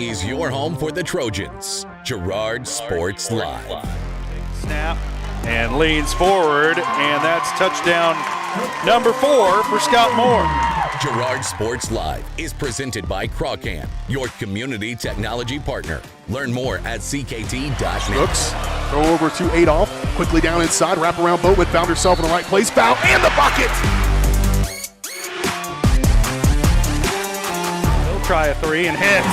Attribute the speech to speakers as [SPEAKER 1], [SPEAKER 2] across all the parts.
[SPEAKER 1] is your home for the Trojans. Girard Sports Live.
[SPEAKER 2] Snap and leans forward, and that's touchdown number 4 for Scott Moore.
[SPEAKER 1] Girard Sports Live is presented by Crawcan, your community technology partner. Learn more at ckt.net.
[SPEAKER 3] Looks, throw over to Adolph, quickly down inside, wrap around Boatman, found herself in the right place, foul, and the bucket!
[SPEAKER 2] He'll try a 3 and hits.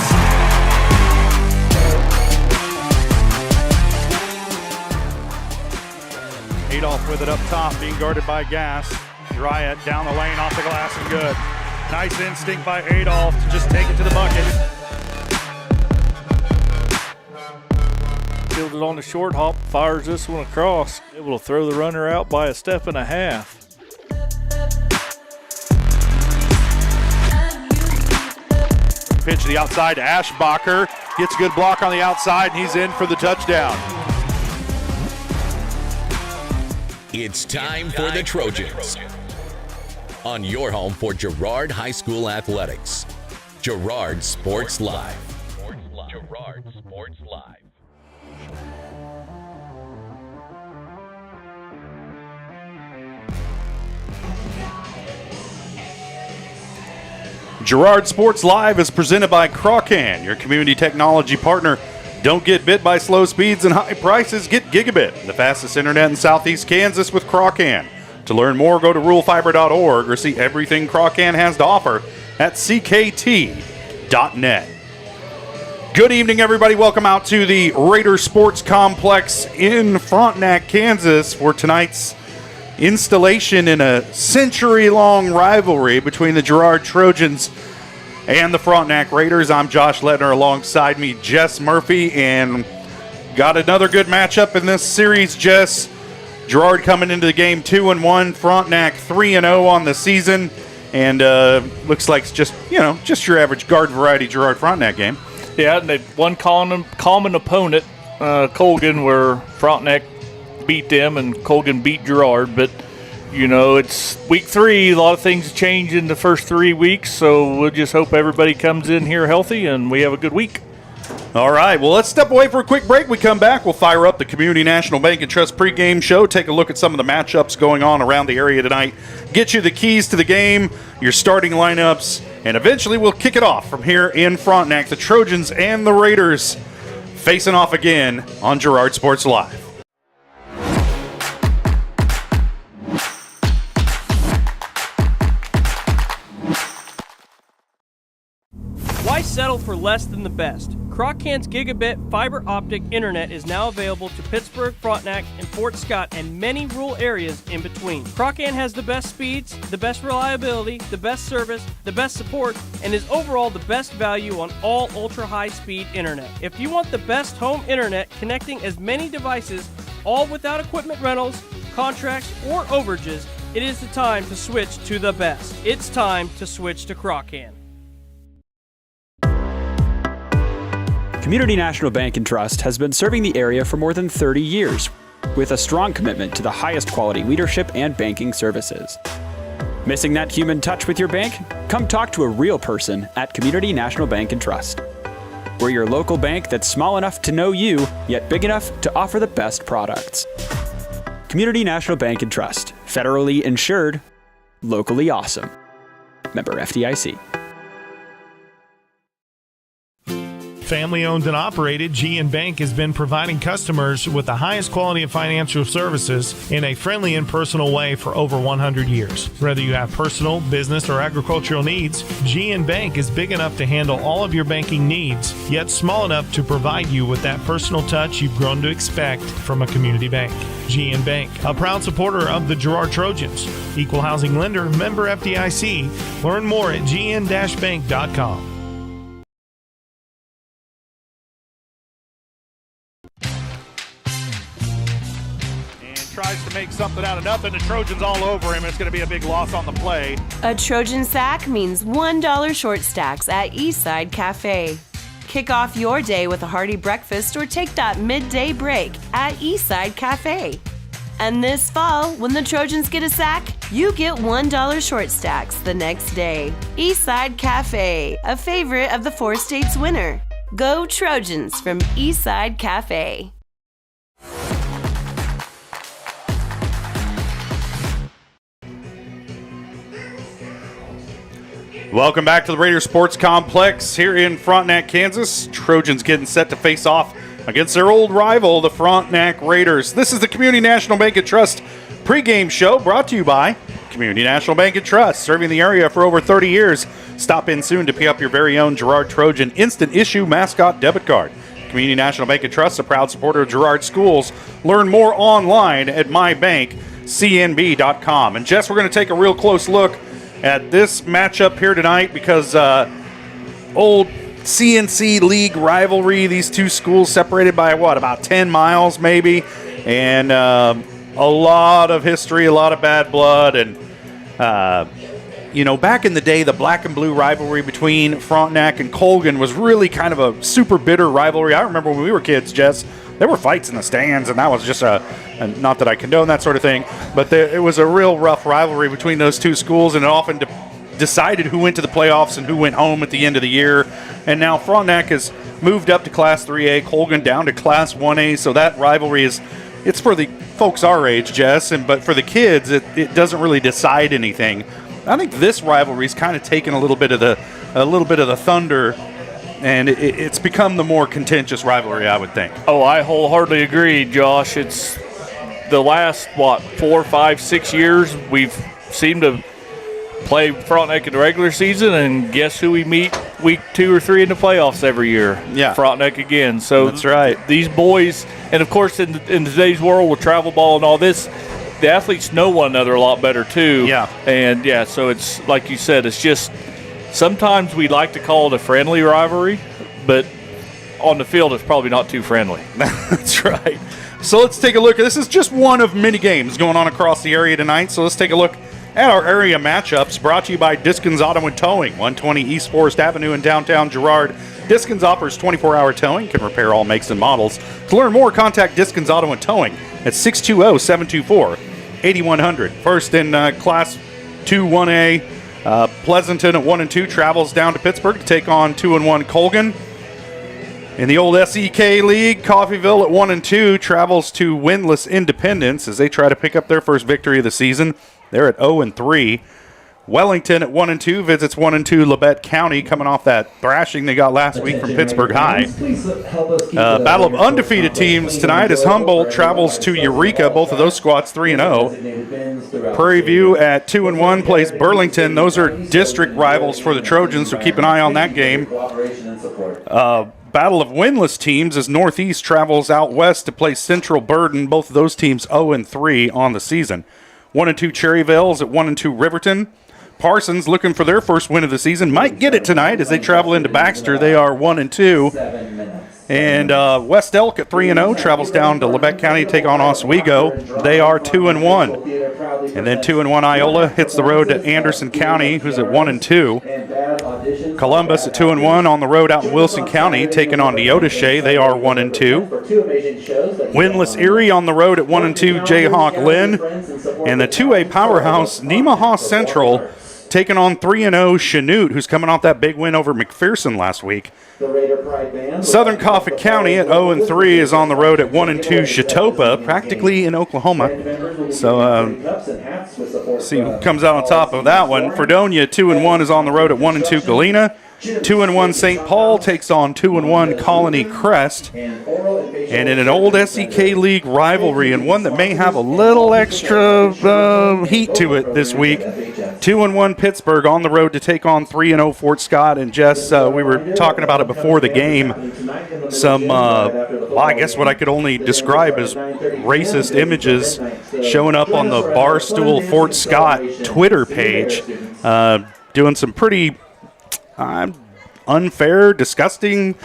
[SPEAKER 2] Adolph with it up top, being guarded by Gass. Girard down the lane, off the glass, and good. Nice instinct by Adolph to just take it to the bucket.
[SPEAKER 4] Fielded on the short hop, fires this one across. Able to throw the runner out by a step and a half.
[SPEAKER 2] Pitch to the outside to Ashbacher. Gets a good block on the outside, and he's in for the touchdown.
[SPEAKER 1] It's time for the Trojans. On your home for Girard High School Athletics. Girard Sports Live. Girard Sports Live.
[SPEAKER 2] Girard Sports Live is presented by Crawcan, your community technology partner. Don't get bit by slow speeds and high prices. Get gigabit, the fastest internet in Southeast Kansas with Crawcan. To learn more, go to ruralfiber.org or see everything Crawcan has to offer at ckt.net. Good evening, everybody. Welcome out to the Raider Sports Complex in Frontenac, Kansas, for tonight's installation in a century-long rivalry between the Girard Trojans and the Frontenac Raiders. I'm Josh Lettner, alongside me, Jess Murphy, and got another good matchup in this series, Jess. Girard coming into the game 2-1, Frontenac 3-0 on the season, and looks like it's just your average garden variety Girard Frontenac game.
[SPEAKER 4] Yeah, and they one common opponent, Colgan, where Frontenac beat them and Colgan beat Girard. But it's week 3. A lot of things change in the first 3 weeks, so we'll just hope everybody comes in here healthy and we have a good week.
[SPEAKER 2] All right, well, let's step away for a quick break. We come back, we'll fire up the Community National Bank and Trust pregame show, take a look at some of the matchups going on around the area tonight, get you the keys to the game, your starting lineups, and eventually we'll kick it off from here in Frontenac. The Trojans and the Raiders facing off again on Girard Sports Live.
[SPEAKER 5] Why settle for less than the best? Crawcan's gigabit fiber optic internet is now available to Pittsburgh, Frontenac, and Fort Scott, and many rural areas in between. Crawcan has the best speeds, the best reliability, the best service, the best support, and is overall the best value on all ultra-high-speed internet. If you want the best home internet connecting as many devices, all without equipment rentals, contracts, or overages, it is the time to switch to the best. It's time to switch to Crawcan.
[SPEAKER 6] Community National Bank and Trust has been serving the area for more than 30 years with a strong commitment to the highest quality leadership and banking services. Missing that human touch with your bank? Come talk to a real person at Community National Bank and Trust. We're your local bank that's small enough to know you, yet big enough to offer the best products. Community National Bank and Trust. Federally insured, locally awesome. Member FDIC.
[SPEAKER 7] Family owned and operated, GN Bank has been providing customers with the highest quality of financial services in a friendly and personal way for over 100 years. Whether you have personal, business, or agricultural needs, GN Bank is big enough to handle all of your banking needs, yet small enough to provide you with that personal touch you've grown to expect from a community bank. GN Bank, a proud supporter of the Girard Trojans. Equal housing lender, member FDIC. Learn more at gn-bank.com.
[SPEAKER 2] Tries to make something out of nothing. The Trojans all over him. It's going to be a big loss on the play.
[SPEAKER 8] A Trojan sack means $1 short stacks at Eastside Cafe. Kick off your day with a hearty breakfast or take that midday break at Eastside Cafe. And this fall, when the Trojans get a sack, you get $1 short stacks the next day. Eastside Cafe, a favorite of the Four States winner. Go Trojans from Eastside Cafe.
[SPEAKER 2] Welcome back to the Raider Sports Complex here in Frontenac, Kansas. Trojans getting set to face off against their old rival, the Frontenac Raiders. This is the Community National Bank and Trust pregame show brought to you by Community National Bank and Trust, serving the area for over 30 years. Stop in soon to pick up your very own Girard Trojan instant issue mascot debit card. Community National Bank and Trust, a proud supporter of Girard schools. Learn more online at mybankcnb.com. And Jess, we're going to take a real close look at this matchup here tonight because old CNC League rivalry, these two schools separated by about 10 miles maybe, and a lot of history, a lot of bad blood, and back in the day, the black and blue rivalry between Frontenac and Colgan was really kind of a super bitter rivalry. I remember when we were kids, Jess, there were fights in the stands, and that was just not that I condone that sort of thing, but it was a real rough rivalry between those two schools, and it often decided who went to the playoffs and who went home at the end of the year. And now Frontenac has moved up to Class 3A, Colgan down to Class 1A, so that rivalry it's for the folks our age, Jess, but for the kids, it doesn't really decide anything. I think this rivalry's kind of taken a little bit of the thunder, and it's become the more contentious rivalry, I would think.
[SPEAKER 4] Oh, I wholeheartedly agree, Josh. It's the last, 4, 5, 6 years we've seemed to play Frontenac in the regular season, and guess who we meet week 2 or 3 in the playoffs every year?
[SPEAKER 2] Yeah.
[SPEAKER 4] Frontenac again. So
[SPEAKER 2] that's right.
[SPEAKER 4] These boys, and of course in today's world with travel ball and all this, the athletes know one another a lot better too.
[SPEAKER 2] Yeah.
[SPEAKER 4] And so it's like you said, it's just sometimes we like to call it a friendly rivalry, but on the field it's probably not too friendly.
[SPEAKER 2] That's right. So let's take a look. This is just one of many games going on across the area tonight. So let's take a look at our area matchups, brought to you by Diskins Auto and Towing, 120 East Forest Avenue in downtown Girard. Diskins offers 24-hour towing, can repair all makes and models. To learn more, contact Diskins Auto and Towing at 620-724-8100. First in Class 2 1A, Pleasanton at 1 and 2 travels down to Pittsburgh to take on 2 and 1 Colgan. In the old SEK League, Coffeyville at 1 and 2 travels to winless Independence as they try to pick up their first victory of the season. They're at 0 and 3. Wellington at 1 and 2 visits 1 and 2 Labette County, coming off that thrashing they got last week from Pittsburgh High. Battle of undefeated teams tonight as Humboldt travels to Eureka. Both of those squads 3 and 0. Prairie View at 2 and 1 plays Burlington. Those are district rivals for the Trojans, so keep an eye on that game. Battle of winless teams as Northeast travels out west to play Central Burden. Both of those teams 0 and 3 on the season. 1 and 2 Cherryville's at 1 and 2 Riverton. Parsons, looking for their first win of the season, might get it tonight as they travel into Baxter. They are 1 and 2. And West Elk at 3 and 0 travels down to Labette County to take on Oswego. They are 2 and 1. And then 2 and 1 Iola hits the road to Anderson County, who's at 1 and 2. Columbus at 2 and 1 on the road out in Wilson County, taking on Neodesha. They are 1 and 2. Winless Erie on the road at 1 and 2 Jayhawk Lynn. And the 2A powerhouse Nemaha Central taking on 3 and 0 Chanute, who's coming off that big win over McPherson last week. Southern Coffee County at 0 and 3 is on the road at 1 and 2 Chitopa, practically in Oklahoma. So see who comes out on top of that one. Fredonia 2 and 1 is on the road at 1 and 2 Galena. 2 and 1 St. Paul takes on 2 and 1 Colony Crest. And in an old SEK League rivalry, and one that may have a little extra heat to it this week, 2 and 1 Pittsburgh on the road to take on 3 and 0 Fort Scott. And Jess, we were talking about it before the game. Some, I guess what I could only describe as racist images showing up on the Barstool Fort Scott Twitter page, doing some pretty unfair, disgusting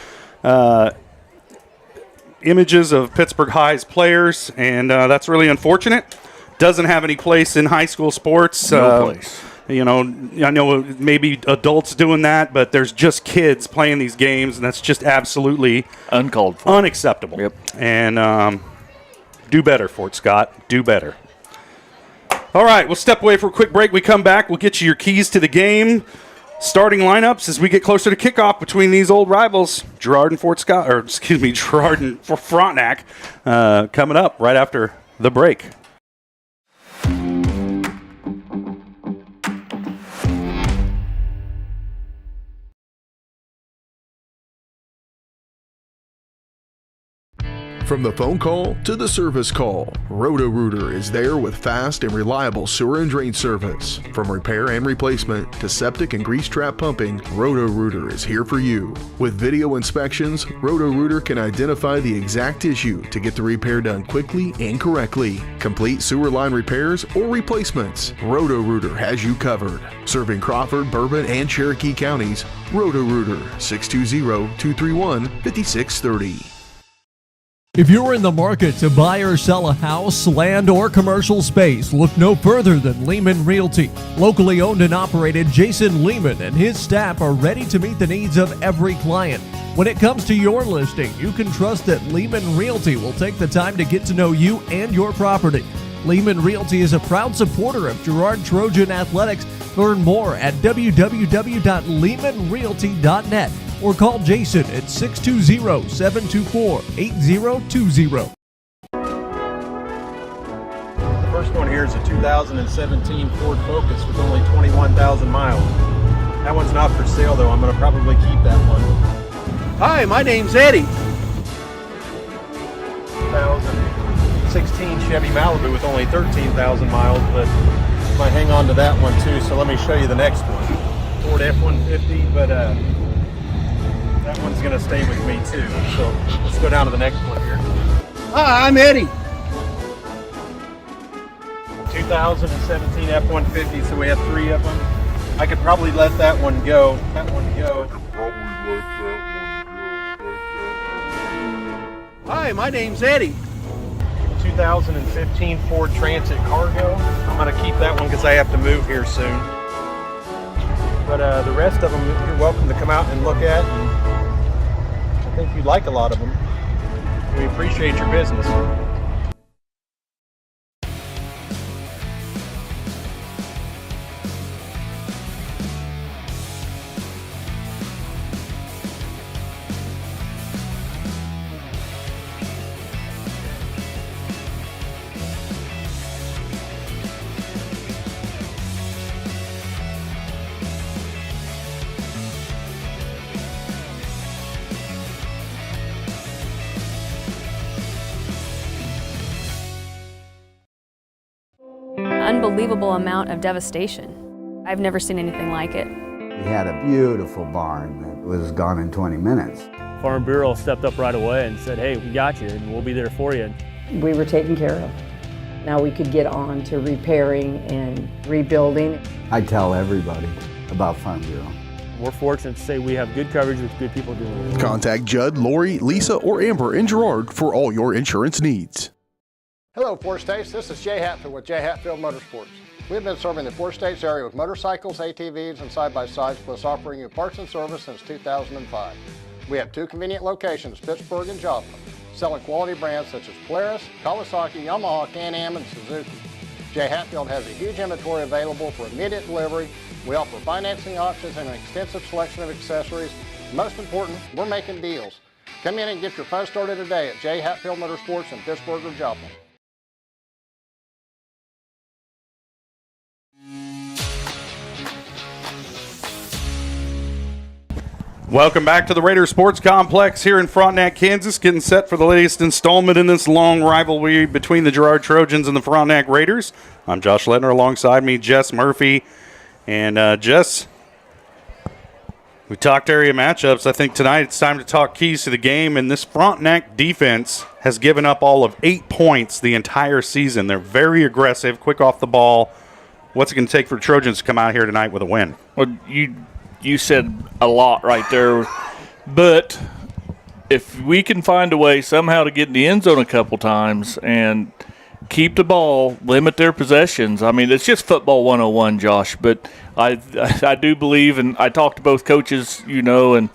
[SPEAKER 2] images of Pittsburgh High's players, and that's really unfortunate. Doesn't have any place in high school sports.
[SPEAKER 4] No place.
[SPEAKER 2] You know, I know maybe adults doing that, but there's just kids playing these games, and that's just absolutely
[SPEAKER 4] uncalled for,
[SPEAKER 2] unacceptable.
[SPEAKER 4] Yep.
[SPEAKER 2] And do better, Fort Scott. Do better. All right, we'll step away for a quick break. We come back, we'll get you your keys to the game. starting lineups as we get closer to kickoff between these old rivals, Girard and Girard and Frontenac, coming up right after the break.
[SPEAKER 3] From the phone call to the service call, Roto-Rooter is there with fast and reliable sewer and drain service. From repair and replacement to septic and grease trap pumping, Roto-Rooter is here for you. With video inspections, Roto-Rooter can identify the exact issue to get the repair done quickly and correctly. Complete sewer line repairs or replacements, Roto-Rooter has you covered. Serving Crawford, Bourbon, and Cherokee counties, Roto-Rooter, 620-231-5630.
[SPEAKER 9] If you're in the market to buy or sell a house, land, or commercial space, look no further than Lehman Realty. Locally owned and operated, Jason Lehman and his staff are ready to meet the needs of every client. When it comes to your listing, you can trust that Lehman Realty will take the time to get to know you and your property. Lehman Realty is a proud supporter of Girard Trojan Athletics. Learn more at www.lehmanrealty.net. or call Jason at 620-724-8020.
[SPEAKER 10] The first one here is a 2017 Ford Focus with only 21,000 miles. That one's not for sale though. I'm going to probably keep that one.
[SPEAKER 11] Hi, my name's Eddie.
[SPEAKER 10] 2016 Chevy Malibu with only 13,000 miles, but I might hang on to that one too. So let me show you the next one. Ford F-150, but that one's going to stay with me too. So let's go down to the next one here.
[SPEAKER 11] Hi, I'm Eddie.
[SPEAKER 10] 2017 F-150, so we have 3 of them. I could probably let that one go.
[SPEAKER 11] Hi, my name's Eddie.
[SPEAKER 10] 2015 Ford Transit Cargo. I'm going to keep that one because I have to move here soon. But the rest of them, you're welcome to come out and look at. And I think you'd like a lot of them. We appreciate your business.
[SPEAKER 12] Unbelievable amount of devastation. I've never seen anything like it.
[SPEAKER 13] We had a beautiful barn that was gone in 20 minutes.
[SPEAKER 14] Farm Bureau stepped up right away and said, hey, we got you and we'll be there for you.
[SPEAKER 15] We were taken care of. Now we could get on to repairing and rebuilding.
[SPEAKER 13] I tell everybody about Farm Bureau.
[SPEAKER 14] We're fortunate to say we have good coverage with good people doing it.
[SPEAKER 3] Contact Judd, Lori, Lisa, or Amber in Girard for all your insurance needs.
[SPEAKER 16] Hello, Four States. This is Jay Hatfield with Jay Hatfield Motorsports. We've been serving the Four States area with motorcycles, ATVs, and side-by-sides, plus offering you parts and service since 2005. We have 2 convenient locations, Pittsburgh and Joplin, selling quality brands such as Polaris, Kawasaki, Yamaha, Can-Am, and Suzuki. Jay Hatfield has a huge inventory available for immediate delivery. We offer financing options and an extensive selection of accessories. Most important, we're making deals. Come in and get your fun started today at Jay Hatfield Motorsports in Pittsburgh or Joplin.
[SPEAKER 2] Welcome back to the Raider Sports Complex here in Frontenac, Kansas, getting set for the latest installment in this long rivalry between the Girard Trojans and the Frontenac Raiders. I'm Josh Ledner, alongside me, Jess Murphy. And Jess, we talked area matchups. I think tonight it's time to talk keys to the game, and this Frontenac defense has given up all of 8 points the entire season. They're very aggressive, quick off the ball. What's it going to take for the Trojans to come out here tonight with a win?
[SPEAKER 4] Well, you said a lot right there, but if we can find a way somehow to get in the end zone a couple times and keep the ball, limit their possessions. I mean, it's just football 101, Josh, but I do believe, and I talked to both coaches, and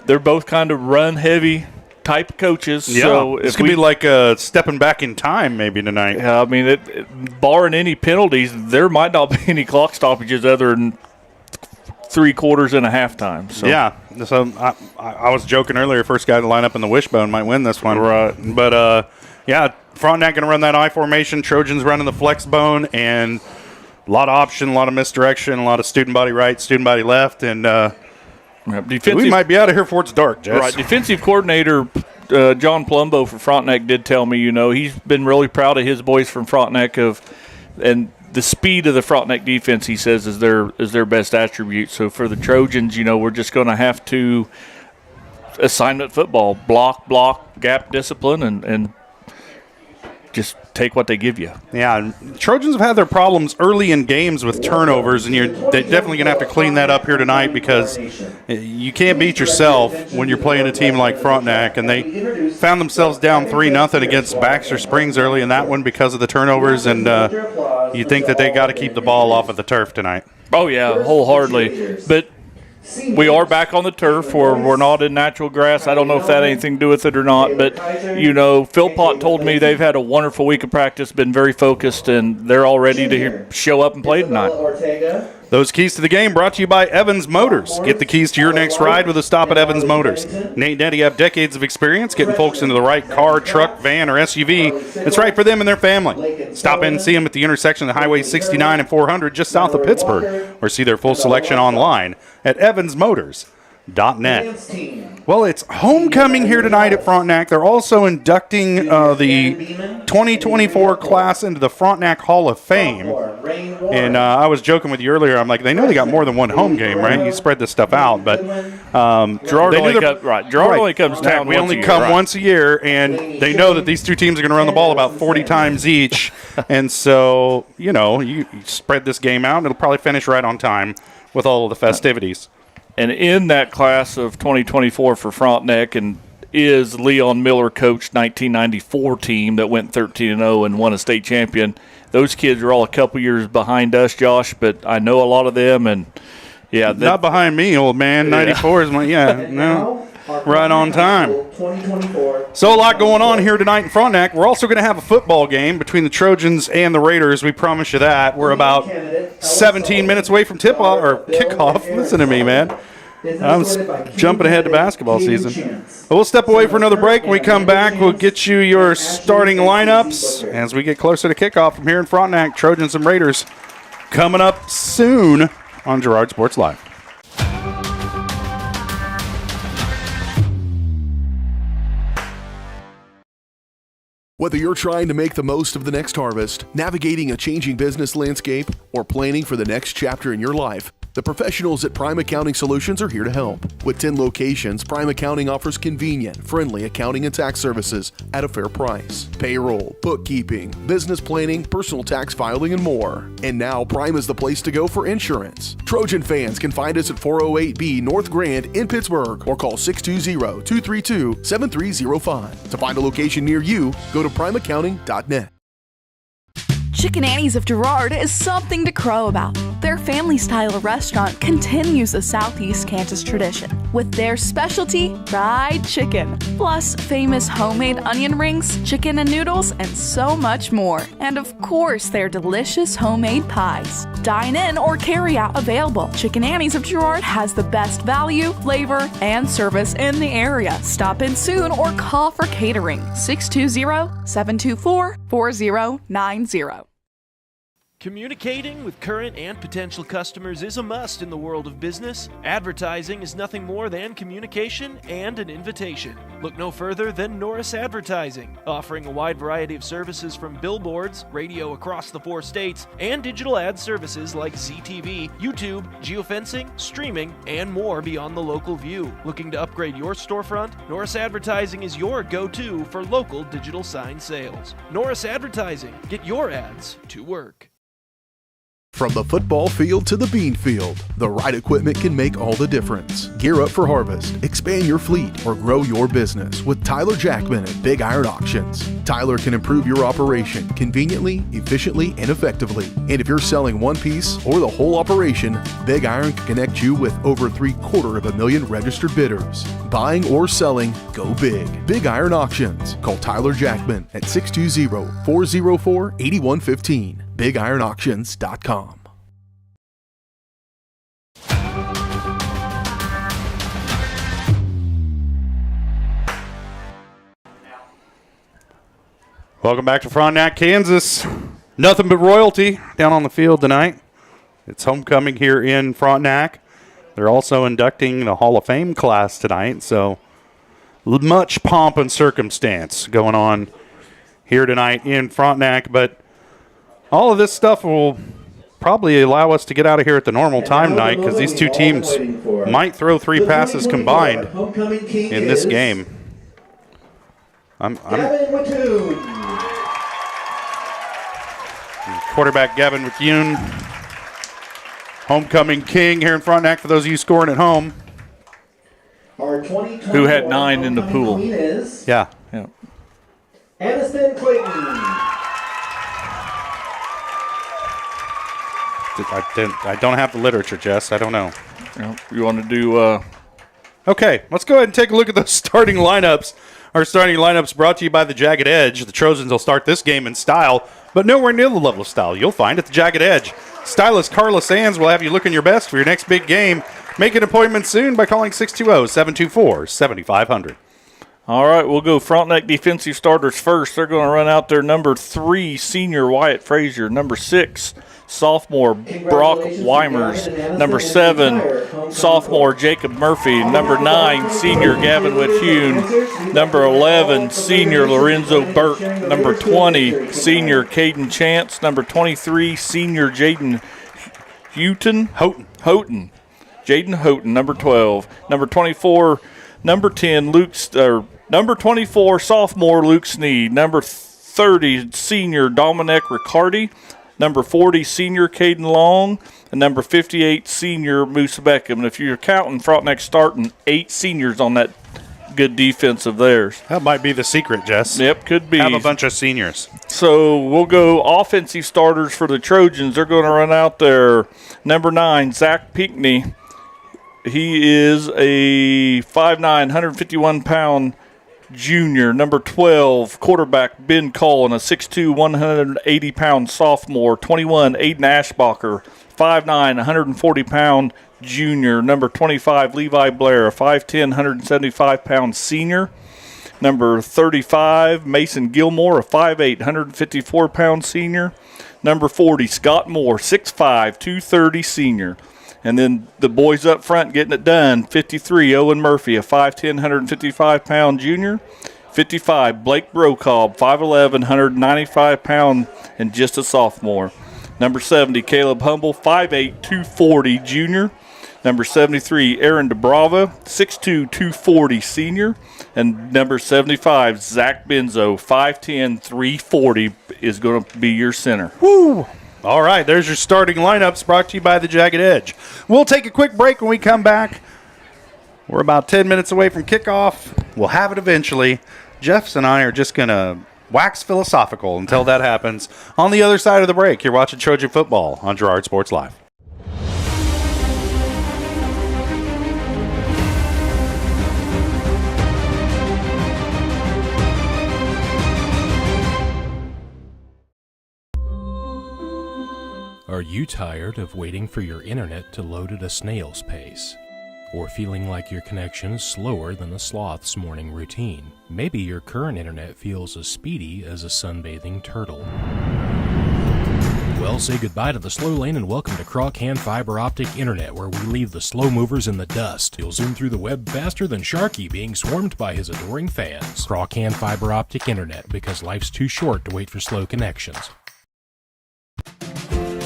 [SPEAKER 4] they're both kind of run-heavy type coaches.
[SPEAKER 2] Yeah,
[SPEAKER 4] so
[SPEAKER 2] it's going to be like stepping back in time maybe tonight.
[SPEAKER 4] Yeah, I mean, barring any penalties, there might not be any clock stoppages other than 3 quarters and a halftime. So.
[SPEAKER 2] Yeah. So I was joking earlier, first guy to line up in the wishbone might win this one.
[SPEAKER 4] Right.
[SPEAKER 2] But, yeah, Frontenac going to run that I formation. Trojans running the flex bone, and a lot of option, a lot of misdirection, a lot of student body right, student body left, and we might be out of here before it's dark, Jess.
[SPEAKER 4] Right. Defensive coordinator John Palumbo for Frontenac did tell me, he's been really proud of his boys from Frontenac and the speed of the Frontenac defense, he says, is their best attribute. So for the Trojans, we're just going to have to assignment football, block, gap discipline, and just take what they give you.
[SPEAKER 2] Yeah, and Trojans have had their problems early in games with turnovers, and they're definitely going to have to clean that up here tonight because you can't beat yourself when you're playing a team like Frontenac, and they found themselves down 3-0 against Baxter Springs early in that one because of the turnovers, and you think that they got to keep the ball off of the turf tonight.
[SPEAKER 4] Oh, yeah, wholeheartedly. But we are back on the turf, or we're not in natural grass. I don't know if that had anything to do with it or not. But, Philpott told me they've had a wonderful week of practice, been very focused, and they're all ready to show up and play tonight.
[SPEAKER 2] Those keys to the game brought to you by Evans Motors. Get the keys to your next ride with a stop at Evans Motors. Nate and Eddie have decades of experience getting folks into the right car, truck, van, or SUV that's right for them and their family. Stop in and see them at the intersection of Highway 69 and 400 just south of Pittsburgh, or see their full selection online at evansmotors.net. Well, it's homecoming here tonight at Frontenac. They're also inducting the 2024 class into the Frontenac Hall of Fame. And I was joking with you earlier. I'm like, they know they got more than one home game, right? You spread this stuff out. But
[SPEAKER 4] Girard only comes to town
[SPEAKER 2] we only come once a year, and they know that these two teams are going to run the ball about 40 times each. And so, you spread this game out, and it'll probably finish right on time with all of the festivities.
[SPEAKER 4] And in that class of 2024 for Frontenac is Leon Miller coached 1994 team that went 13-0 and won a state champion. Those kids are all a couple years behind us, Josh, but I know a lot of them. And yeah,
[SPEAKER 2] not behind me, old man. 94 is right on time. So a lot going on here tonight in Frontenac. We're also going to have a football game between the Trojans and the Raiders. We promise you that. We're about 17 minutes away from tip-off or kickoff. Listen to me, man. I'm jumping ahead to basketball season. But we'll step away for another break. When we come back, we'll get you your starting lineups as we get closer to kickoff from here in Frontenac. Trojans and Raiders coming up soon on Girard Sports Live.
[SPEAKER 3] Whether you're trying to make the most of the next harvest, navigating a changing business landscape, or planning for the next chapter in your life, the professionals at Prime Accounting Solutions are here to help. With 10 locations, Prime Accounting offers convenient, friendly accounting and tax services at a fair price. Payroll, bookkeeping, business planning, personal tax filing, and more. And now Prime is the place to go for insurance. Trojan fans can find us at 408B North Grand in Pittsburgh or call 620-232-7305. To find a location near you, go to primeaccounting.net.
[SPEAKER 17] Chicken Annie's of Girard is something to crow about. Their family-style restaurant continues a Southeast Kansas tradition with their specialty, fried chicken, plus famous homemade onion rings, chicken and noodles, and so much more. And of course, their delicious homemade pies. Dine in or carry out available. Chicken Annie's of Girard has the best value, flavor, and service in the area. Stop in soon or call for catering. 620-724-4090.
[SPEAKER 18] Communicating with current and potential customers is a must in the world of business. Advertising is nothing more than communication and an invitation. Look no further than Norris Advertising, offering a wide variety of services from billboards, radio across the 4 states, and digital ad services like ZTV, YouTube, geofencing, streaming, and more beyond the local view. Looking to upgrade your storefront? Norris Advertising is your go-to for local digital sign sales. Norris Advertising. Get your ads to work.
[SPEAKER 3] From the football field to the bean field, the right equipment can make all the difference. Gear up for harvest, expand your fleet, or grow your business with Tyler Jackman at Big Iron Auctions. Tyler can improve your operation conveniently, efficiently, and effectively. And if you're selling one piece or the whole operation, Big Iron can connect you with over 750,000 registered bidders. Buying or selling, go big. Big Iron Auctions. Call Tyler Jackman at 620-404-8115. BigIronAuctions.com.
[SPEAKER 2] Welcome back to Frontenac, Kansas. Nothing but royalty down on the field tonight. It's homecoming here in Frontenac. They're also inducting the Hall of Fame class tonight, so much pomp and circumstance going on here tonight in Frontenac. But all of this stuff will probably allow us to get out of here at the normal time tonight because these two teams might throw 3 passes combined in this game. Quarterback Gavin McCune, homecoming king here in Frontenac for those of you scoring at home.
[SPEAKER 4] Who had 9 in the pool.
[SPEAKER 2] Yeah.
[SPEAKER 19] Aniston Clayton.
[SPEAKER 2] I don't have the literature, Jess. I don't know.
[SPEAKER 4] You want to do...
[SPEAKER 2] Okay, let's go ahead and take a look at those starting lineups. Our starting lineups brought to you by the Jagged Edge. The Trojans will start this game in style, but nowhere near the level of style you'll find at the Jagged Edge. Stylist Carla Sands will have you looking your best for your next big game. Make an appointment soon by calling 620-724-7500.
[SPEAKER 4] All right, we'll go Frontenac defensive starters first. They're going to run out their number 3 senior Wyatt Frazier, number 6 sophomore Brock Weimers, number 7 sophomore Jacob Murphy, number 9 senior Gavin Whithune, number 11 senior Lorenzo Burke, number 20 senior Caden Chance, number 23 senior Jaden Houghton, Jaden Houghton, number 12, number 24 number 10 number 24 sophomore Luke Sneed, number 30 senior Dominic Riccardi, number 40 senior Caden Long, and number 58 senior Moose Beckham. And if you're counting, Frontenac starting 8 seniors on that good defense of theirs.
[SPEAKER 2] That might be the secret, Jess.
[SPEAKER 4] Yep, could be.
[SPEAKER 2] Have a bunch of seniors.
[SPEAKER 4] So we'll go offensive starters for the Trojans. They're going to run out there. Number 9, Zach Pinckney. He is a 5'9", 151-pound junior. Number 12, quarterback Ben Cullen, a 6'2", 180-pound sophomore. 21, Aiden Ashbacher, 5'9", 140-pound junior. Number 25, Levi Blair, a 5'10", 175-pound senior. Number 35, Mason Gilmore, a 5'8", 154-pound senior. Number 40, Scott Moore, 6'5", 230 senior. And then the boys up front getting it done, 53, Owen Murphy, a 5'10", 155-pound junior. 55, Blake Brokaw, 5'11", 195-pound, and just a sophomore. Number 70, Caleb Humble, 5'8", 240 junior. Number 73, Aaron DeBrava, 6'2", 240 senior. And number 75, Zach Benzo, 5'10", 340 is going to be your center.
[SPEAKER 2] Woo! All right, there's your starting lineups brought to you by the Jagged Edge. We'll take a quick break when we come back. We're about 10 minutes away from kickoff. We'll have it eventually. Jeffs and I are just going to wax philosophical until that happens. On the other side of the break, you're watching Trojan football on Girard Sports Live.
[SPEAKER 20] Are you tired of waiting for your internet to load at a snail's pace? Or feeling like your connection is slower than a sloth's morning routine? Maybe your current internet feels as speedy as a sunbathing turtle. Well, say goodbye to the slow lane and welcome to Crawcan Fiber Optic Internet, where we leave the slow movers in the dust. You'll zoom through the web faster than Sharky being swarmed by his adoring fans. Crawcan Fiber Optic Internet, because life's too short to wait for slow connections.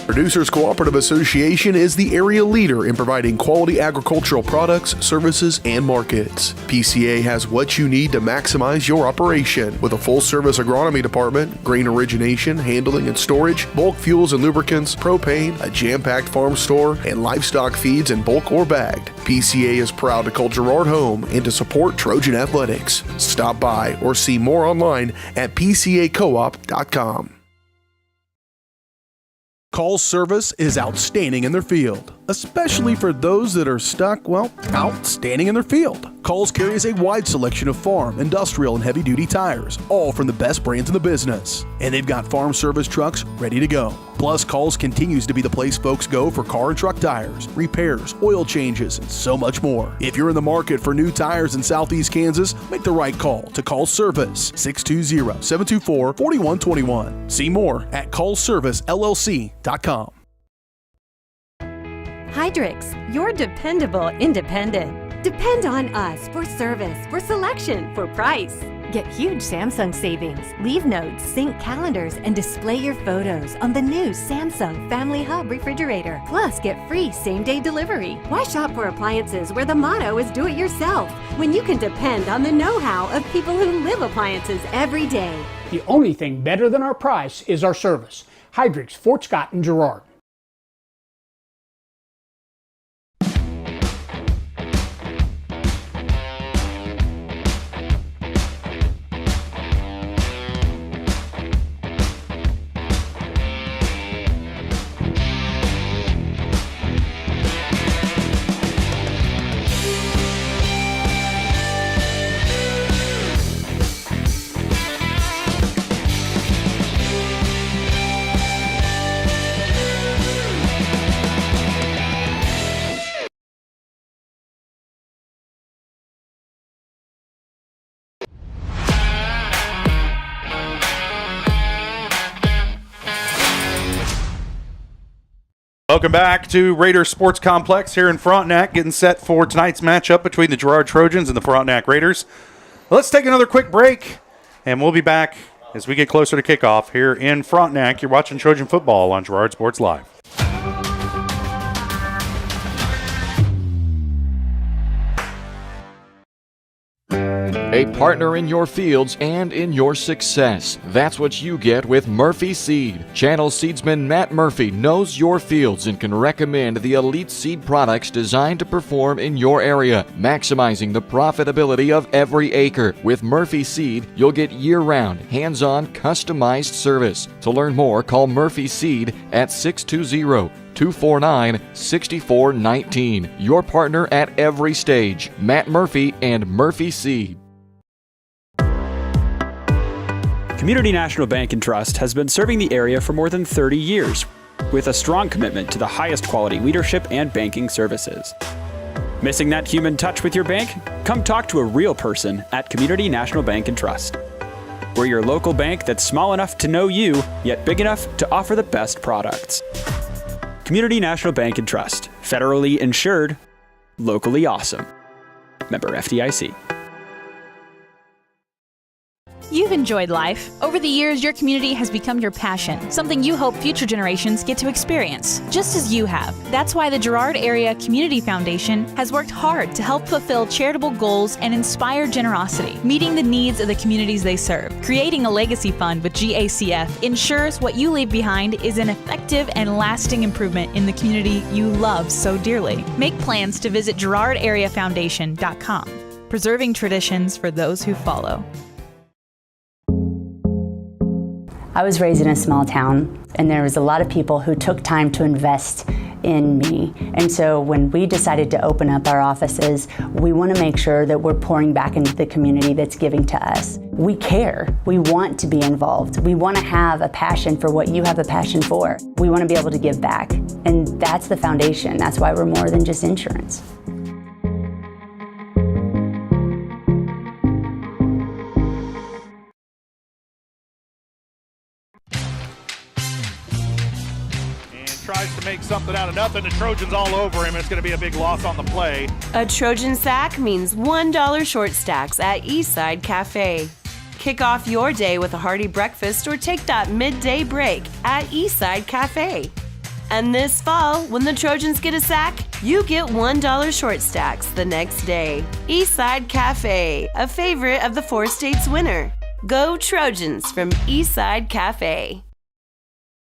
[SPEAKER 3] Producers Cooperative Association is the area leader in providing quality agricultural products, services, and markets. PCA has what you need to maximize your operation with a full-service agronomy department, grain origination, handling and storage, bulk fuels and lubricants, propane, a jam-packed farm store, and livestock feeds in bulk or bagged. PCA is proud to call Girard home and to support Trojan athletics. Stop by or see more online at pcacoop.com. Call's service is outstanding in their field, especially for those that are stuck, outstanding in their field. Call's carries a wide selection of farm, industrial, and heavy-duty tires, all from the best brands in the business. And they've got farm service trucks ready to go. Plus, Call's continues to be the place folks go for car and truck tires, repairs, oil changes, and so much more. If you're in the market for new tires in Southeast Kansas, make the right call to Call Service, 620-724-4121. See more at callservicellc.com.
[SPEAKER 21] Hydrix, your dependable independent. Depend on us for service, for selection, for price. Get huge Samsung savings. Leave notes, sync calendars, and display your photos on the new Samsung Family Hub refrigerator. Plus, get free same-day delivery. Why shop for appliances where the motto is do it yourself when you can depend on the know-how of people who live appliances every day?
[SPEAKER 22] The only thing better than our price is our service. Hydrix, Fort Scott, and Girard.
[SPEAKER 2] Welcome back to Raider Sports Complex here in Frontenac, getting set for tonight's matchup between the Girard Trojans and the Frontenac Raiders. Let's take another quick break, and we'll be back as we get closer to kickoff here in Frontenac. You're watching Trojan football on Girard Sports Live.
[SPEAKER 23] A partner in your fields and in your success. That's what you get with Murphy Seed. Channel seedsman Matt Murphy knows your fields and can recommend the elite seed products designed to perform in your area, maximizing the profitability of every acre. With Murphy Seed, you'll get year-round, hands-on, customized service. To learn more, call Murphy Seed at 620-249-6419. Your partner at every stage. Matt Murphy and Murphy Seed.
[SPEAKER 6] Community National Bank and Trust has been serving the area for more than 30 years, with a strong commitment to the highest quality leadership and banking services. Missing that human touch with your bank? Come talk to a real person at Community National Bank and Trust. We're your local bank that's small enough to know you, yet big enough to offer the best products. Community National Bank and Trust, federally insured, locally awesome. Member FDIC.
[SPEAKER 24] You've enjoyed life. Over the years, your community has become your passion, something you hope future generations get to experience, just as you have. That's why the Girard Area Community Foundation has worked hard to help fulfill charitable goals and inspire generosity, meeting the needs of the communities they serve. Creating a legacy fund with GACF ensures what you leave behind is an effective and lasting improvement in the community you love so dearly. Make plans to visit GirardAreaFoundation.com, preserving traditions for those who follow.
[SPEAKER 25] I was raised in a small town, and there was a lot of people who took time to invest in me. And so when we decided to open up our offices, we want to make sure that we're pouring back into the community that's giving to us. We care. We want to be involved. We want to have a passion for what you have a passion for. We want to be able to give back. And that's the foundation. That's why we're more than just insurance.
[SPEAKER 2] Tries to make something out of nothing. The Trojans all over him. It's going to be a big loss on the play.
[SPEAKER 8] A Trojan sack means $1 short stacks at Eastside Cafe. Kick off your day with a hearty breakfast or take that midday break at Eastside Cafe. And this fall, when the Trojans get a sack, you get $1 short stacks the next day. Eastside Cafe, a favorite of the 4 states winner. Go Trojans from Eastside Cafe.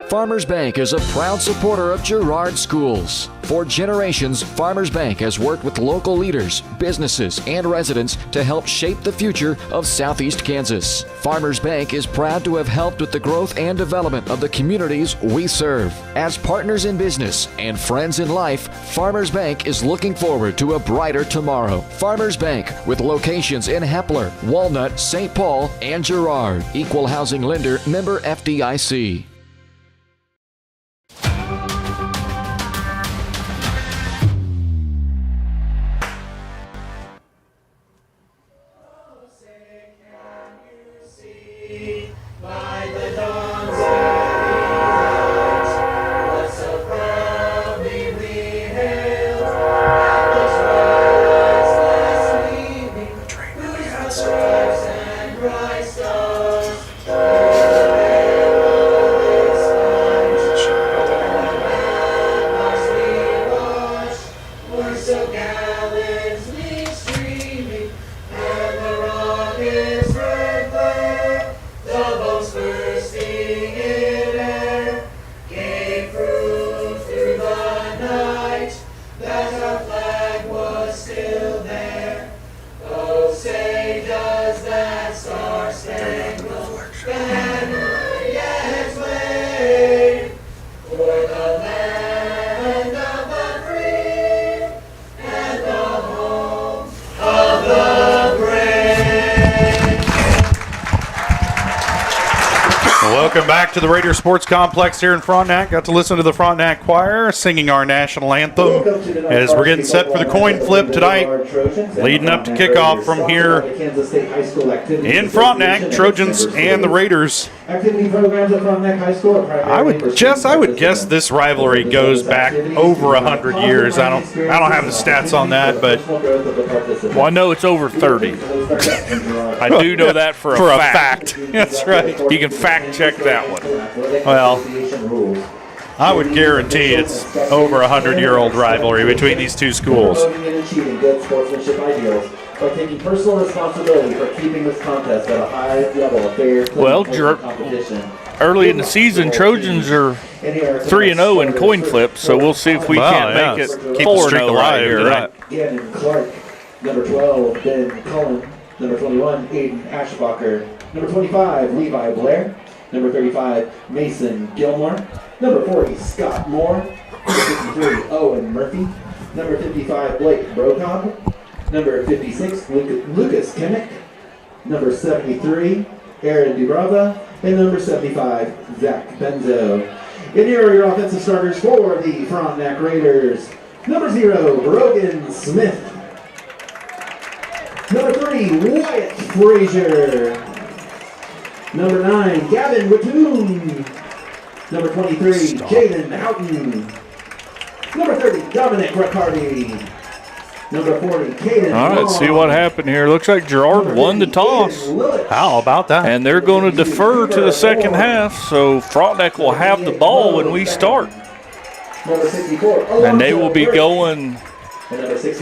[SPEAKER 23] Farmers Bank is a proud supporter of Girard schools. For generations, Farmers Bank has worked with local leaders, businesses, and residents to help shape the future of Southeast Kansas. Farmers Bank is proud to have helped with the growth and development of the communities we serve. As partners in business and friends in life, Farmers Bank is looking forward to a brighter tomorrow. Farmers Bank, with locations in Hepler, Walnut, St. Paul, and Girard. Equal housing lender, member FDIC.
[SPEAKER 2] Welcome back to the Raider Sports Complex here in Frontenac. Got to listen to the Frontenac Choir singing our national anthem as we're getting set for the coin flip tonight, leading up to kickoff from here in Frontenac, Trojans and the Raiders.
[SPEAKER 19] Activity programs at Frontenac High School.
[SPEAKER 2] I would guess this rivalry goes back over 100 years. I don't have the stats on that, but
[SPEAKER 4] well, I know it's over 30. I do know that for a fact.
[SPEAKER 2] That's right.
[SPEAKER 4] You can fact check that one.
[SPEAKER 2] Well, I would guarantee it's over 100-year-old rivalry between these two schools.
[SPEAKER 19] By taking personal responsibility for keeping this contest at a high level of fair competition.
[SPEAKER 4] Early in the season, Trojans are 3-0 in coin flips, so we'll see if we can't make it 4-0 right here. Right.
[SPEAKER 19] Gannon Clark, number 12, Ben Cullen, number 21, Aiden Ashbacher, number 25, Levi Blair, number 35, Mason Gilmore, number 40, Scott Moore, number 53, Owen Murphy, number 55, Blake Brocob, number 56, Lucas Kimmick, number 73, Aaron Dubrava, and number 75, Zach Benzo. And here are your offensive starters for the Frontenac Raiders. Number 0, Brogan Smith. Number 3, Wyatt Frazier. Number 9, Gavin Watoon. Number 23, Jaden Houghton. Number 30, Dominic Riccardi. Number 40, Caden.
[SPEAKER 4] All right, let's see what happened here. Looks like Girard won the toss.
[SPEAKER 2] How about that?
[SPEAKER 4] And they're going to defer to the second half, so Frontenac will have the ball when we start. And they will be going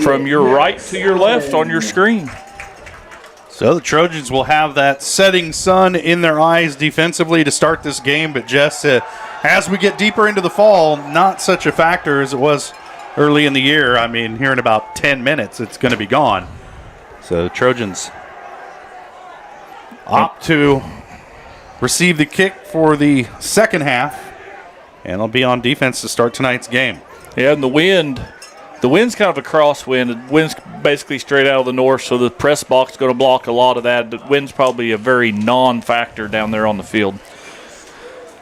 [SPEAKER 4] from your right to your left on your screen.
[SPEAKER 2] So the Trojans will have that setting sun in their eyes defensively to start this game, but Jess, as we get deeper into the fall, not such a factor as it was early in the year. I mean, here in about 10 minutes, it's going to be gone. So the Trojans opt to receive the kick for the second half, and they'll be on defense to start tonight's game.
[SPEAKER 4] Yeah, and the wind's kind of a crosswind. The wind's basically straight out of the north, so the press box is going to block a lot of that. The wind's probably a very non-factor down there on the field.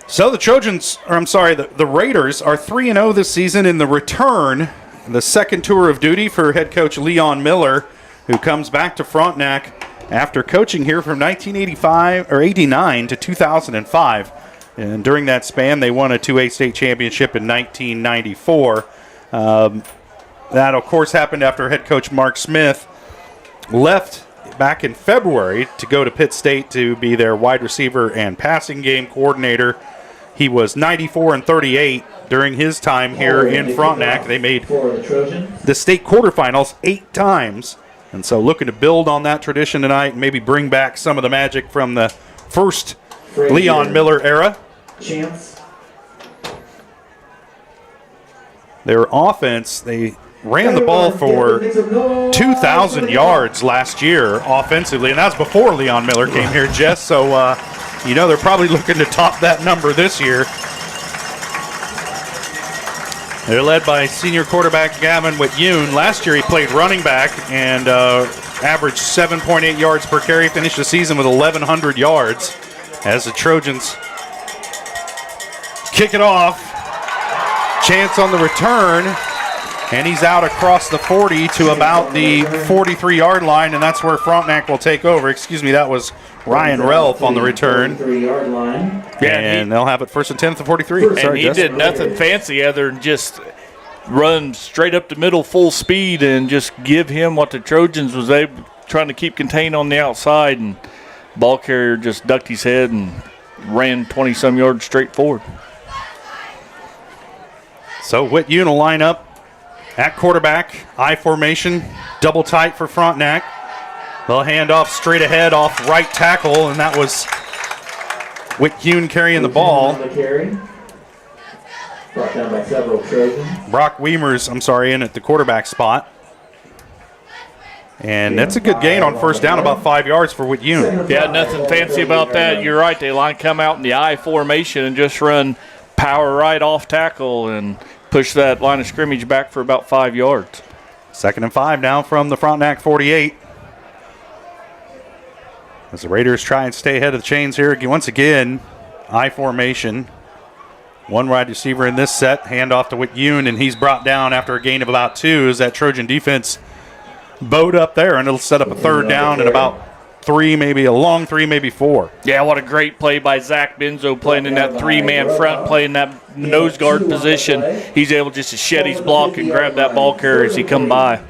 [SPEAKER 4] So the Raiders are 3-0 this season in the return, the second tour of duty for head coach Leon Miller, who comes back to Frontenac after coaching here from 1989 to 2005. And during that span, they won a 2A state championship in 1994. That, of course, happened after head coach Mark Smith left back in February to go to Pitt State to be their wide receiver and passing game coordinator. He was 94-38 during his time here in Frontenac. They made the state quarterfinals 8 times. And so looking to build on that tradition tonight and maybe bring back some of the magic from the first Leon Miller era. Their offense, they ran the ball for 2,000 yards last year offensively, and that's before Leon Miller came here, Jess. So, they're probably looking to top that number this year. They're led by senior quarterback Gavin Watoon. Last year he played running back and averaged 7.8 yards per carry, finished the season with 1,100 yards as the Trojans kick it off. Chance on the return, and he's out across the 40 to about the 43-yard line, and that's where Frontenac will take over. Excuse me, that was Ryan Relf on the return. And they'll have it first and 10 at the 43. And he did nothing fancy other than just run straight up the middle full speed and just give him what the Trojans was able trying to keep contained on the outside, and ball carrier just ducked his head and ran 20-some yards straight forward.
[SPEAKER 2] So Watoon will line up at quarterback, I formation, double tight for Frontenac. They'll hand off straight ahead off right tackle, and that was Watoon carrying the ball.
[SPEAKER 19] Brought down by several Trojans.
[SPEAKER 2] Brock Weimer's, in at the quarterback spot. And that's a good gain on first down, about 5 yards for Watoon.
[SPEAKER 4] Yeah, nothing fancy about that. You're right. They come out in the I formation and just run power right off tackle and push that line of scrimmage back for about 5 yards.
[SPEAKER 2] 2nd and 5 now from the Frontenac 48. As the Raiders try and stay ahead of the chains here once again. I formation. One wide receiver in this set, handoff to Witt-Yoon, and he's brought down after a gain of about 2 as that Trojan defense bowed up there, and it'll set up a third down and about 3, maybe a long 3, maybe 4.
[SPEAKER 4] Yeah, what a great play by Zach Benzo playing in that 3-man front, playing that nose guard position. He's able just to shed his block and grab that ball carrier as he come by.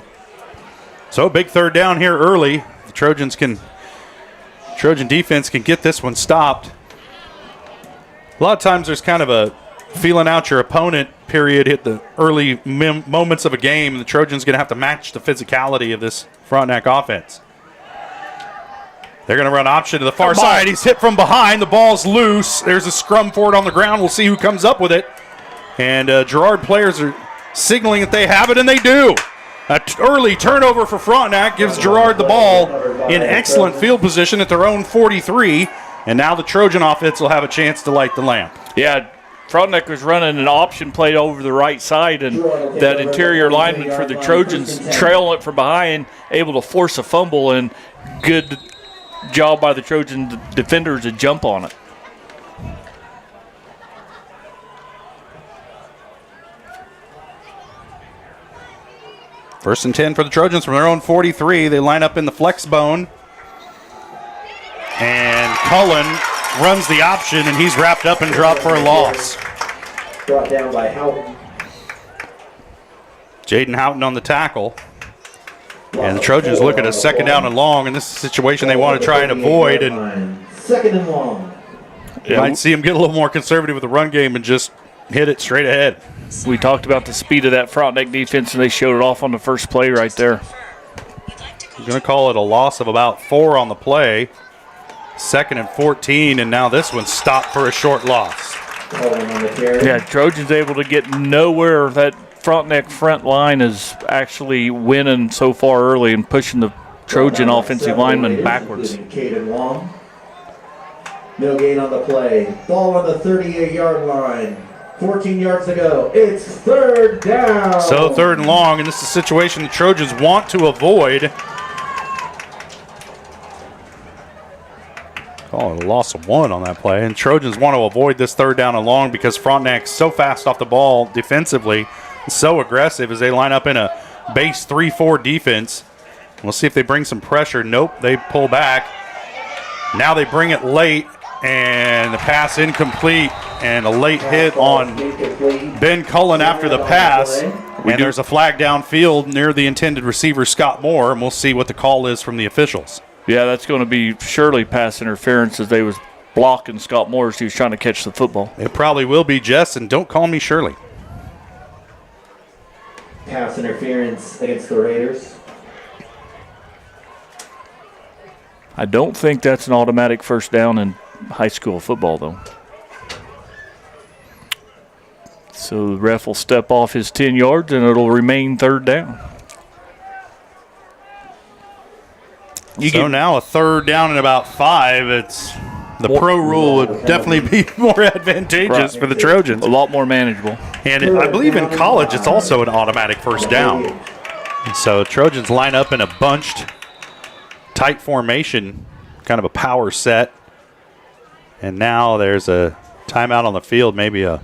[SPEAKER 2] So a big third down here early. The Trojan defense can get this one stopped. A lot of times there's kind of a feeling out your opponent period hit the early moments of a game. The Trojans going to have to match the physicality of this Frontenac offense. They're going to run option to the far side. He's hit from behind. The ball's loose. There's a scrum for it on the ground. We'll see who comes up with it. And Girard players are signaling that they have it, and they do. An early turnover for Frontenac gives Girard the ball in excellent field position at their own 43. And now the Trojan offense will have a chance to light the lamp.
[SPEAKER 4] Yeah, Frontenac was running an option play over the right side, and that interior lineman for the Trojans trailing it from behind, able to force a fumble, and good job by the Trojan defenders to jump on it.
[SPEAKER 2] First and 10 for the Trojans from their own 43. They line up in the flex bone. And Cullen runs the option, and he's wrapped up and dropped for a loss.
[SPEAKER 19] Brought down by Houghton.
[SPEAKER 2] Jaden Houghton on the tackle. And the Trojans look at a second down and long, and this is a situation they want to try and avoid. And
[SPEAKER 19] second and long.
[SPEAKER 2] You might see them get a little more conservative with the run game and just hit it straight ahead.
[SPEAKER 4] We talked about the speed of that Frontenac defense, and they showed it off on the first play right there.
[SPEAKER 2] We're going to call it a loss of about 4 on the play. Second and 14, and now this one's stopped for a short loss.
[SPEAKER 4] Yeah, Trojans able to get nowhere. That Frontenac front line is actually winning so far early and pushing the Trojan offensive lineman backwards.
[SPEAKER 19] No gain on the play. Ball on the 38-yard line. 14 yards to go. It's third down.
[SPEAKER 2] So third and long, and this is a situation the Trojans want to avoid. Call it a loss of 1 on that play. And Trojans want to avoid this third down and long because Frontenac's so fast off the ball defensively, so aggressive as they line up in a base 3-4 defense. We'll see if they bring some pressure. Nope, they pull back. Now they bring it late, and the pass incomplete, and a late hit on Ben Cullen after the pass. And there's a flag downfield near the intended receiver, Scott Moore, and we'll see what the call is from the officials.
[SPEAKER 4] Yeah, that's going to be surely pass interference as they was blocking Scott Moore as he was trying to catch the football.
[SPEAKER 2] It probably will be, Jess, and don't call me Shirley.
[SPEAKER 19] Pass interference against the Raiders.
[SPEAKER 4] I don't think that's an automatic first down in high school football, though. So the ref will step off his 10 yards, and it'll remain third down.
[SPEAKER 2] Now a third down and about 5. It's the pro rule would definitely be more advantageous for the Trojans.
[SPEAKER 4] A lot more manageable.
[SPEAKER 2] And I believe in college it's also an automatic first down. And so Trojans line up in a bunched, tight formation, kind of a power set. And now there's a timeout on the field, maybe a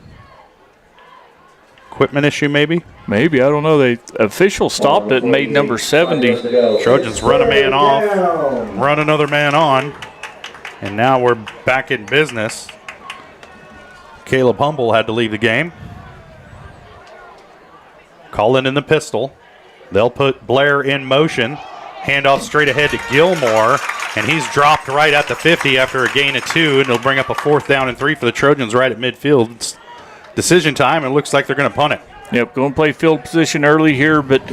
[SPEAKER 2] equipment issue maybe?
[SPEAKER 4] Maybe, I don't know. The official stopped it and made number 70.
[SPEAKER 2] Trojans run a man off, run another man on, and now we're back in business. Caleb Humble had to leave the game. Cullen in the pistol. They'll put Blair in motion. Handoff straight ahead to Gilmore, and he's dropped right at the 50 after a gain of 2, and it'll bring up a 4th down and 3 for the Trojans right at midfield. It's decision time, and it looks like they're going to punt it.
[SPEAKER 4] Yep, going to play field position early here, but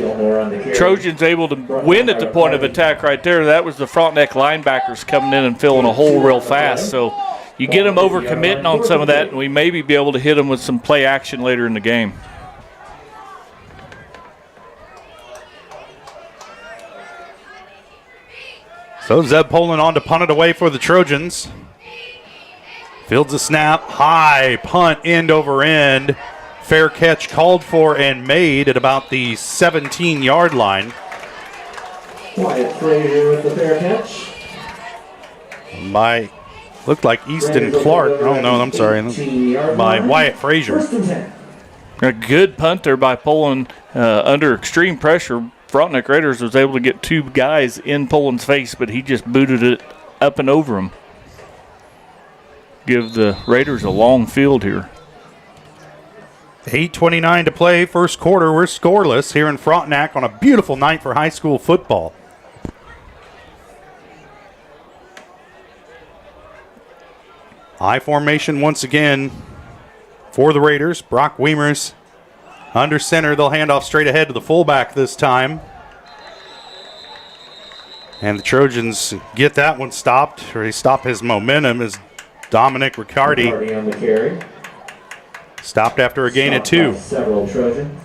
[SPEAKER 4] Trojans able to win at the point of attack right there. That was the Frontenac linebackers coming in and filling a hole real fast. So you get them over-committing on some of that, and we maybe be able to hit them with some play action later in the game.
[SPEAKER 2] So Zeb Poland on to punt it away for the Trojans. Fields a snap, high punt, end over end. Fair catch called for and made at about the 17-yard line.
[SPEAKER 19] Wyatt Frazier with the fair catch.
[SPEAKER 2] By Looked like Easton Clark. Oh, no, I'm sorry. By Wyatt Frazier.
[SPEAKER 4] A good punt there by Poland under extreme pressure. Frontenac Raiders was able to get 2 guys in Poland's face, but he just booted it up and over him. Give the Raiders a long field here.
[SPEAKER 2] 8:29 to play, first quarter. We're scoreless here in Frontenac on a beautiful night for high school football. I formation once again for the Raiders. Brock Weimers under center. They'll hand off straight ahead to the fullback this time. And the Trojans get that one stopped, or they stop his momentum as Dominic Riccardi
[SPEAKER 19] on the carry.
[SPEAKER 2] Stopped after a gain of 2.
[SPEAKER 19] Several Trojans.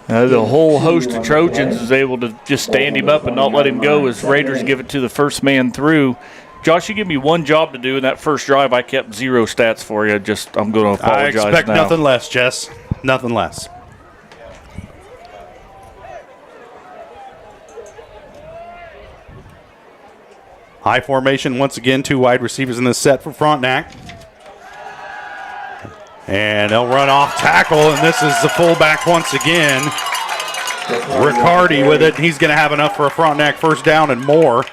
[SPEAKER 4] The whole host of Trojans was able to just stand him up and not let him go as Raiders give it to the first man through. Josh, you give me one job to do in that first drive. I kept 0 stats for you. I'm going to apologize
[SPEAKER 2] I expect
[SPEAKER 4] now.
[SPEAKER 2] nothing less, Jess. Nothing less. High formation once again. 2 wide receivers in this set for Frontenac. And they'll run off tackle, and this is the fullback once again. Riccardi with it. He's going to have enough for a Frontenac first down and more.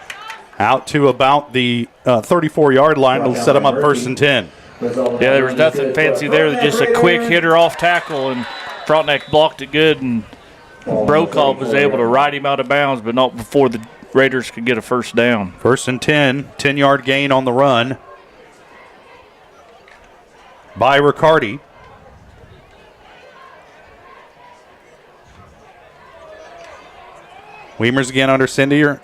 [SPEAKER 2] Out to about the 34-yard line. It'll set them up 1st and 10.
[SPEAKER 4] Yeah, there was nothing fancy there. Just a quick hitter off tackle, and Frontenac blocked it good, and Brokaw was able to ride him out of bounds, but not before the Raiders could get a first down.
[SPEAKER 2] 1st and 10. 10-yard gain on the run by Riccardi. Weimers again under center.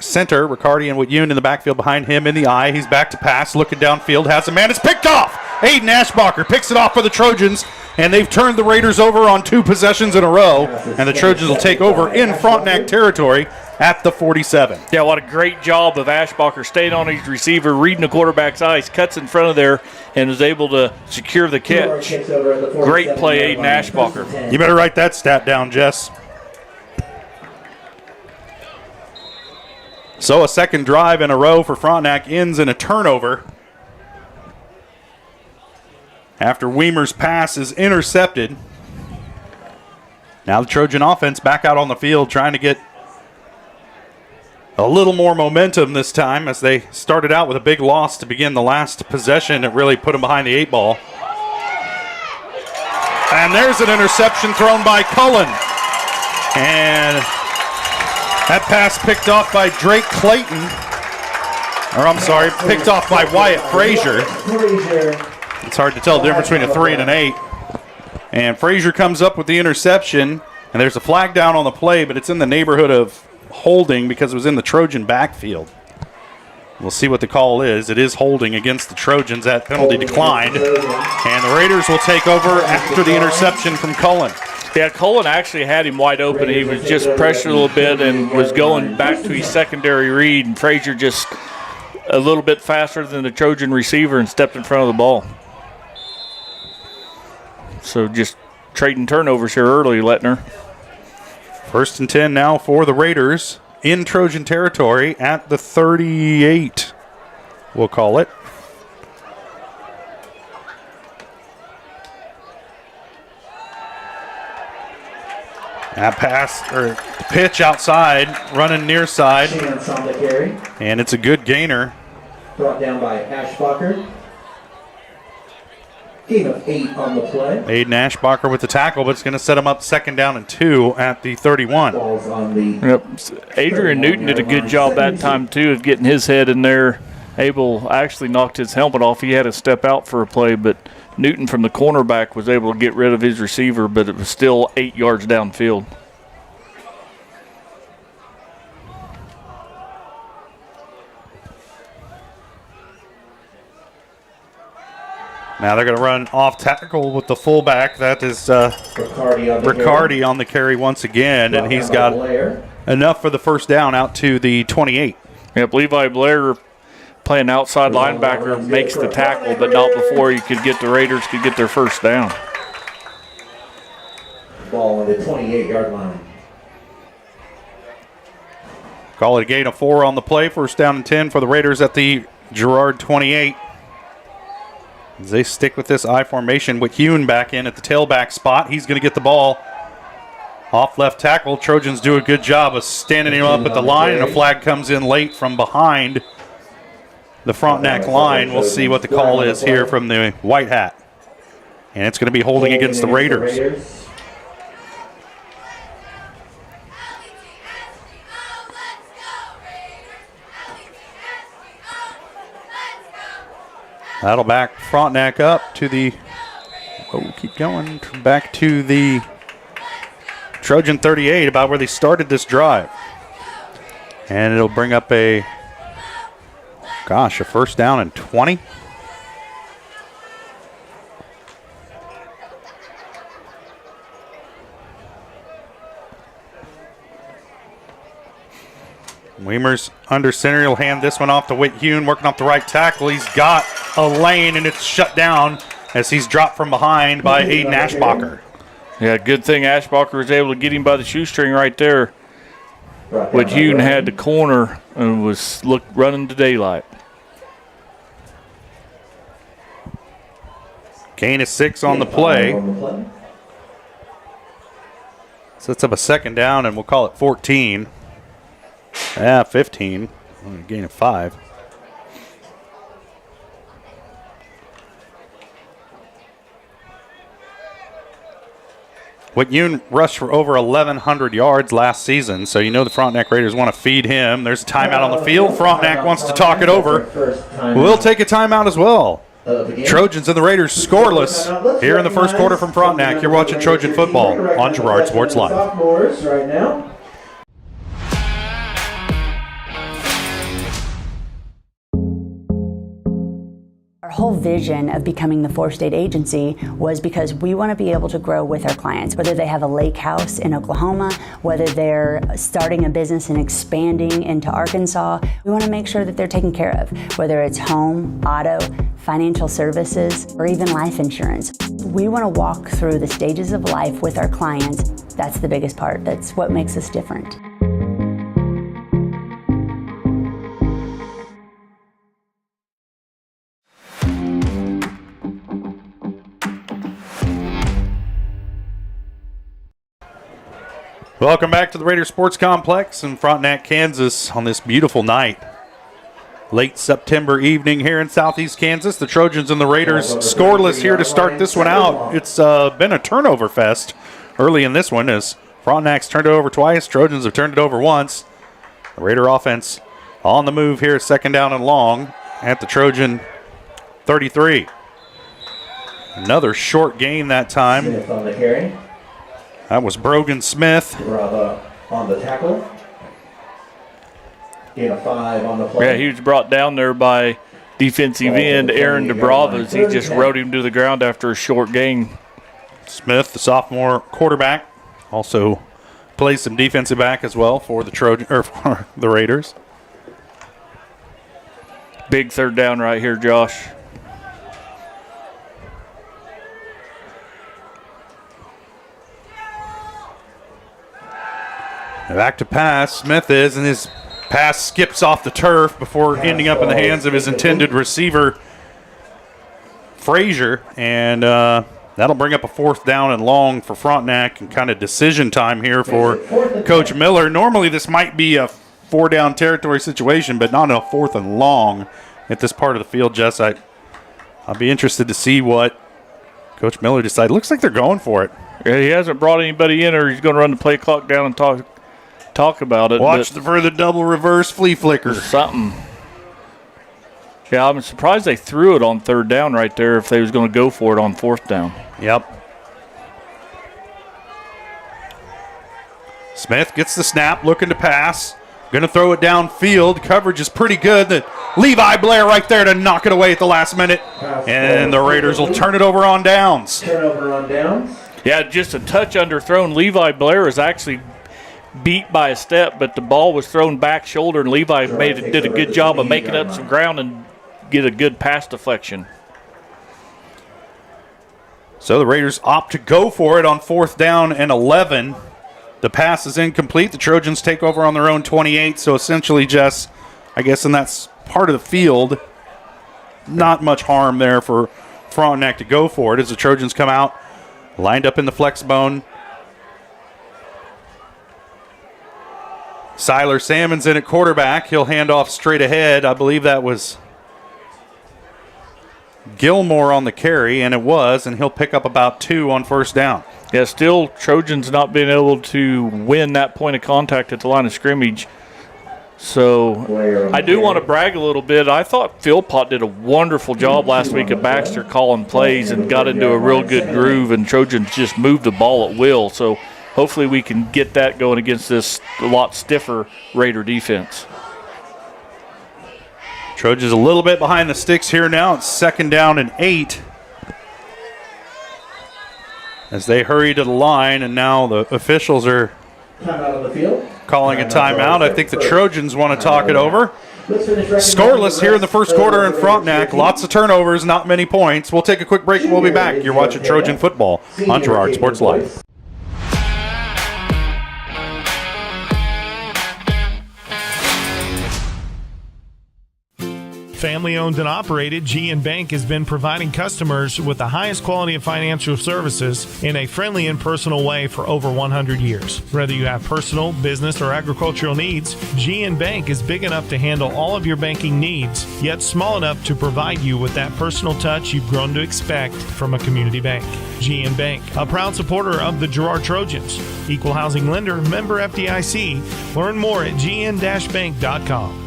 [SPEAKER 2] Riccardi and Wittune in the backfield behind him in the eye. He's back to pass, looking downfield, has a man. It's picked off. Aiden Ashbacher picks it off for the Trojans, and they've turned the Raiders over on 2 possessions in a row, and the Trojans will take over in Frontenac territory at the 47.
[SPEAKER 4] Yeah, what a great job of Ashbacher staying on his receiver, reading the quarterback's eyes, cuts in front of there, and is able to secure the catch. Great play, Aiden Ashbacher.
[SPEAKER 2] You better write that stat down, Jess. So a second drive in a row for Frontenac ends in a turnover after Weimer's pass is intercepted. Now the Trojan offense back out on the field trying to get a little more momentum this time as they started out with a big loss to begin the last possession. It really put them behind the 8 ball. And there's an interception thrown by Cullen. And that pass picked off by Drake Clayton. Or I'm sorry, picked off by Wyatt Frazier. It's hard to tell the difference between a 3 and an 8. And Frazier comes up with the interception. And there's a flag down on the play, but it's in the neighborhood of holding because it was in the Trojan backfield. We'll see what the call is. It is holding against the Trojans. That penalty declined. And the Raiders will take over after the interception from Cullen.
[SPEAKER 4] Yeah, Cullen actually had him wide open. He was just pressured a little bit and was going back to his secondary read, and Frazier just a little bit faster than the Trojan receiver and stepped in front of the ball. So just trading turnovers here early, Lettner.
[SPEAKER 2] 1st and 10 now for the Raiders in Trojan territory at the 38, we'll call it. That pass, or pitch outside, running near side.
[SPEAKER 19] Chance on the carry.
[SPEAKER 2] And it's a good gainer.
[SPEAKER 19] Brought down by Ashbacher. Gain of 8 on the play.
[SPEAKER 2] Aiden Ashbacher with the tackle, but it's going to set him up 2nd down and 2 at the 31.
[SPEAKER 19] Balls on the
[SPEAKER 4] Adrian Newton did a good job that time, too, of getting his head in there. Abel actually knocked his helmet off. He had to step out for a play, but Newton from the cornerback was able to get rid of his receiver, but it was still 8 yards downfield.
[SPEAKER 2] Now they're going to run off tackle with the fullback. That is Riccardi on the carry once again, and he's got enough for the first down out to the 28.
[SPEAKER 4] Yep, Levi Blair playing outside linebacker makes the tackle, but not before the Raiders could get their first down.
[SPEAKER 19] Ball on the 28-yard line.
[SPEAKER 2] Call it a gain of 4 on the play. First down and 10 for the Raiders at the Girard 28. As they stick with this I formation with Hune back in at the tailback spot. He's going to get the ball off left tackle. Trojans do a good job of standing him up at the line, and a flag comes in late from behind the Frontenac line. We'll see what the call is here from the white hat. And it's going to be holding against the Raiders. That'll back Frontenac up to the, keep going, back to the Trojan 38, about where they started this drive. And it'll bring up a first down and 20. Weimer's under center. He'll hand this one off to Whit Hune, working off the right tackle. He's got a lane, and it's shut down as he's dropped from behind by Aiden Ashbacher.
[SPEAKER 4] Yeah, good thing Ashbacher was able to get him by the shoestring right there. Whit Hune had the corner and was running to daylight.
[SPEAKER 2] Gain of 6 on the play. Sets up a second down, and we'll call it 14. 15. Gain of 5. Whit Hune rushed for over 1,100 yards last season, so you know the Frontenac Raiders want to feed him. There's a timeout on the field. Frontenac wants to talk it over. We'll take a timeout as well. Trojans and the Raiders scoreless here in the first quarter from Frontenac. You're watching Trojan football on Girard Sports Live.
[SPEAKER 19] Sophomores right now.
[SPEAKER 25] Our whole vision of becoming the 4-state agency was because we want to be able to grow with our clients, whether they have a lake house in Oklahoma, whether they're starting a business and expanding into Arkansas. We want to make sure that they're taken care of, whether it's home, auto, financial services, or even life insurance. We want to walk through the stages of life with our clients. That's the biggest part. That's what makes us different.
[SPEAKER 2] Welcome back to the Raider Sports Complex in Frontenac, Kansas on this beautiful night. Late September evening here in southeast Kansas. The Trojans and the Raiders scoreless here to start this one out. It's been a turnover fest early in this one as Frontenac's turned it over twice. Trojans have turned it over once. The Raider offense on the move here, second down and long at the Trojan 33. Another short gain that time.
[SPEAKER 19] Smith on the carry.
[SPEAKER 2] That was Brogan Smith.
[SPEAKER 19] Bravo on the tackle. Gain of 5 on the play.
[SPEAKER 4] Yeah, he was brought down there by defensive end Aaron DeBravos. He just rode him to the ground after a short gain.
[SPEAKER 2] Smith, the sophomore quarterback, also plays some defensive back as well for the for the Raiders.
[SPEAKER 4] Big third down right here, Josh.
[SPEAKER 2] Back to pass. Smith is, and his pass skips off the turf before ending up in the hands of his intended receiver, Frazier. And that'll bring up a fourth down and long for Frontenac and kind of decision time here for Coach Miller. Normally this might be a 4-down territory situation, but not a fourth and long at this part of the field, Jess. I'll be interested to see what Coach Miller decides. Looks like they're going for it.
[SPEAKER 4] Yeah, he hasn't brought anybody in, or he's going to run the play clock down and talk about it.
[SPEAKER 2] Watch for the double reverse flea flicker.
[SPEAKER 4] Something. Yeah, I'm surprised they threw it on third down right there if they was going to go for it on fourth down.
[SPEAKER 2] Yep. Smith gets the snap, looking to pass. Going to throw it downfield. Coverage is pretty good. Levi Blair right there to knock it away at the last minute. And the Raiders will turn it over on downs.
[SPEAKER 19] Turnover on downs.
[SPEAKER 4] Yeah, just a touch underthrown. Levi Blair is actually beat by a step, but the ball was thrown back shoulder, and Levi did a good job of making up some ground and get a good pass deflection.
[SPEAKER 2] So the Raiders opt to go for it on fourth down and 11. The pass is incomplete. The Trojans take over on their own 28, so essentially, Jess, I guess in that part of the field, not much harm there for Frontenac to go for it as the Trojans come out, lined up in the flex bone. Siler Salmon's in at quarterback. He'll hand off straight ahead. I believe that was Gilmore on the carry, and it was, and he'll pick up about 2 on first down.
[SPEAKER 4] Yeah, still Trojans not being able to win that point of contact at the line of scrimmage. So I do want to brag a little bit. I thought Philpott did a wonderful job last week at Baxter calling plays and got into a real good groove, and Trojans just moved the ball at will. So hopefully we can get that going against this a lot stiffer Raider defense.
[SPEAKER 2] Trojans a little bit behind the sticks here now. It's 2nd down and 8. As they hurry to the line, and now the officials are calling a timeout. I think the Trojans want to talk it over. Scoreless here in the first quarter in Frontenac. Lots of turnovers, not many points. We'll take a quick break and we'll be back. You're watching Trojan football on Girard Sports Live.
[SPEAKER 1] Family owned and operated, GN Bank has been providing customers with the highest quality of financial services in a friendly and personal way for over 100 years. Whether you have personal, business, or agricultural needs, GN Bank is big enough to handle all of your banking needs, yet small enough to provide you with that personal touch you've grown to expect from a community bank. GN Bank, a proud supporter of the Girard Trojans. Equal housing lender, member FDIC. Learn more at gn-bank.com.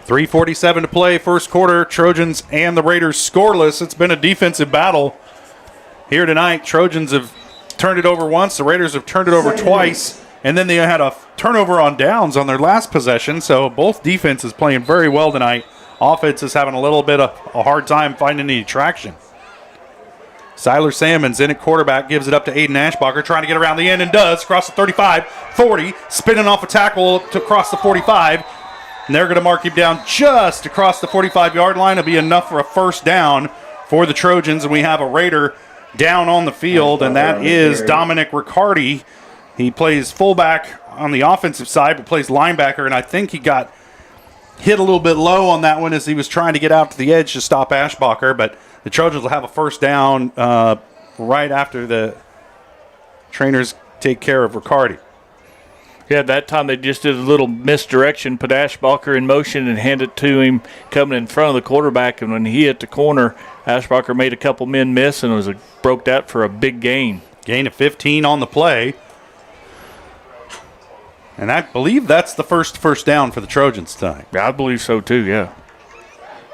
[SPEAKER 2] .347 to play, first quarter. Trojans and the Raiders scoreless. It's been a defensive battle here tonight. Trojans have turned it over once. The Raiders have turned it over twice. And then they had a turnover on downs on their last possession. So both defenses playing very well tonight. Offense is having a little bit of a hard time finding any traction. Siler Salmon's in at quarterback, gives it up to Aiden Ashbacher, trying to get around the end, and does. Across the 35, 40, spinning off a tackle to cross the 45. And they're going to mark him down just across the 45-yard line. It'll be enough for a first down for the Trojans, and we have a Raider down on the field, and that is Dominic Riccardi. He plays fullback on the offensive side, but plays linebacker, and I think he got hit a little bit low on that one as he was trying to get out to the edge to stop Ashbacher, but the Trojans will have a first down right after the trainers take care of Riccardi.
[SPEAKER 4] Yeah, that time they just did a little misdirection, put Ashbacher in motion and handed it to him coming in front of the quarterback. And when he hit the corner, Ashbacher made a couple men miss and broke that for a big gain.
[SPEAKER 2] Gain of 15 on the play. And I believe that's the first down for the Trojans tonight.
[SPEAKER 4] Yeah, I believe so too, yeah.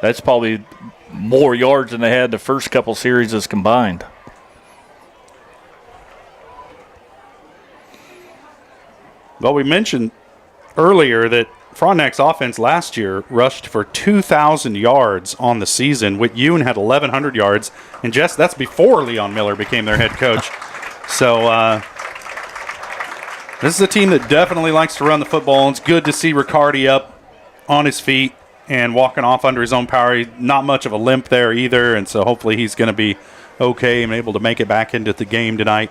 [SPEAKER 4] That's probably more yards than they had the first couple series as combined.
[SPEAKER 2] Well, we mentioned earlier that Frontenac's offense last year rushed for 2,000 yards on the season. Whit Yoon had 1,100 yards. And, Jess, that's before Leon Miller became their head coach. So this is a team that definitely likes to run the football. And it's good to see Riccardi up on his feet and walking off under his own power. He's not much of a limp there either, and so hopefully he's going to be okay and able to make it back into the game tonight.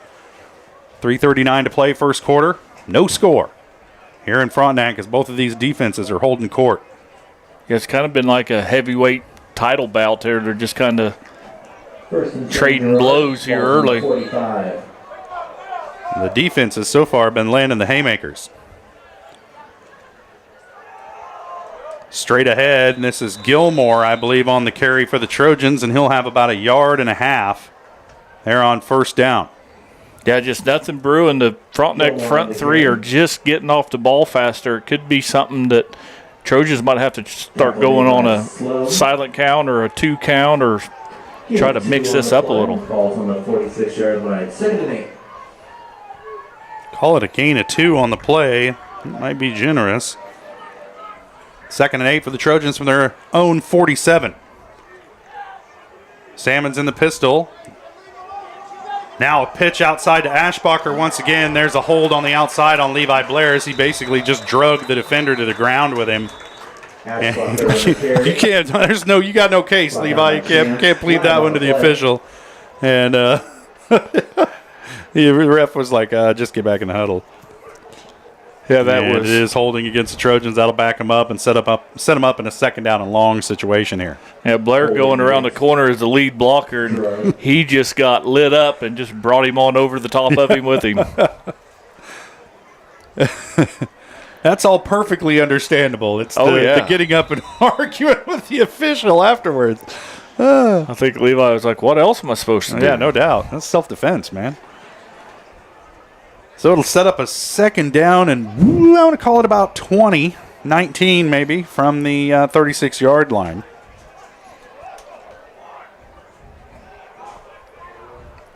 [SPEAKER 2] 3:39 to play, first quarter. No score here in Frontenac as both of these defenses are holding court.
[SPEAKER 4] Yeah, it's kind of been like a heavyweight title bout there. They're just kind of trading blows here early.
[SPEAKER 2] The defenses so far have been landing the haymakers. Straight ahead, and this is Gilmore, I believe, on the carry for the Trojans, and he'll have about 1.5 yards there on first down.
[SPEAKER 4] Yeah, just nothing brewing. The Frontenac front three are just getting off the ball faster. It could be something that Trojans might have to start going on a silent count or a 2 count or try to mix this up a little.
[SPEAKER 2] Call it a gain of 2 on the play. It might be generous. 2nd and 8 for the Trojans from their own 47. Salmon's in the pistol. Now a pitch outside to Ashbacher once again. There's a hold on the outside on Levi Blair as he basically just drugged the defender to the ground with him. You can't. You got no case, Levi. You can't plead that one to the official. And The ref was like, just get back in the huddle.
[SPEAKER 4] Yeah,
[SPEAKER 2] It is holding against the Trojans. That'll back them up and set them up in a second down and long situation here.
[SPEAKER 4] Yeah, Blair going around the corner as the lead blocker, and he just got lit up and just brought him on over the top of him with him.
[SPEAKER 2] That's all perfectly understandable. It's the getting up and arguing with the official afterwards.
[SPEAKER 4] I think Levi was like, what else am I supposed to do?
[SPEAKER 2] Yeah, no doubt. That's self-defense, man. So it'll set up a second down, and I want to call it about 20, 19 maybe, from the 36-yard line.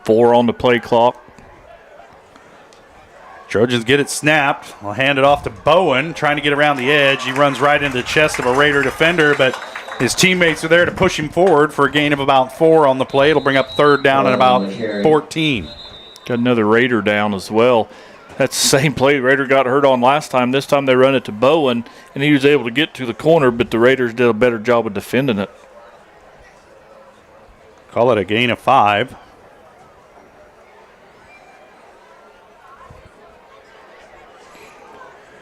[SPEAKER 4] 4 on the play clock.
[SPEAKER 2] Trojans get it snapped. I'll hand it off to Bowen, trying to get around the edge. He runs right into the chest of a Raider defender, but his teammates are there to push him forward for a gain of about 4 on the play. It'll bring up third down and about 14.
[SPEAKER 4] Got another Raider down as well. That's the same play Raider got hurt on last time. This time they run it to Bowen, and he was able to get to the corner, but the Raiders did a better job of defending it.
[SPEAKER 2] Call it a gain of 5.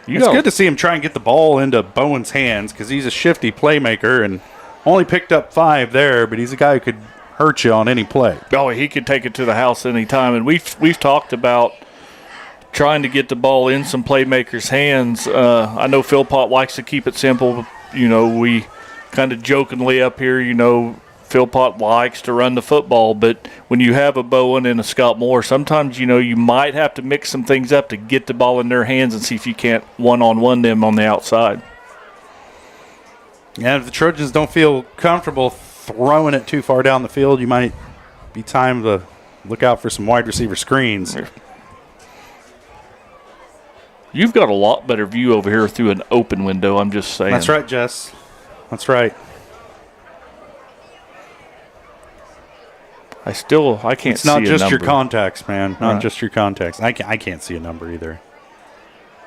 [SPEAKER 2] It's good to see him try and get the ball into Bowen's hands because he's a shifty playmaker and only picked up 5 there, but he's a guy who could hurt you on any play.
[SPEAKER 4] Oh, he could take it to the house any time, and we've talked about trying to get the ball in some playmakers' hands. I know Philpott likes to keep it simple. You know, we kind of jokingly up here, Philpott likes to run the football, but when you have a Bowen and a Scott Moore, sometimes, you might have to mix some things up to get the ball in their hands and see if you can't one-on-one them on the outside.
[SPEAKER 2] Yeah, if the Trojans don't feel comfortable throwing it too far down the field, you might be time to look out for some wide receiver screens.
[SPEAKER 4] You've got a lot better view over here through an open window, I'm just saying.
[SPEAKER 2] That's right, Jess. That's right.
[SPEAKER 4] I can't see a number.
[SPEAKER 2] It's not just your contacts, man. Not just your contacts. I can't see a number either.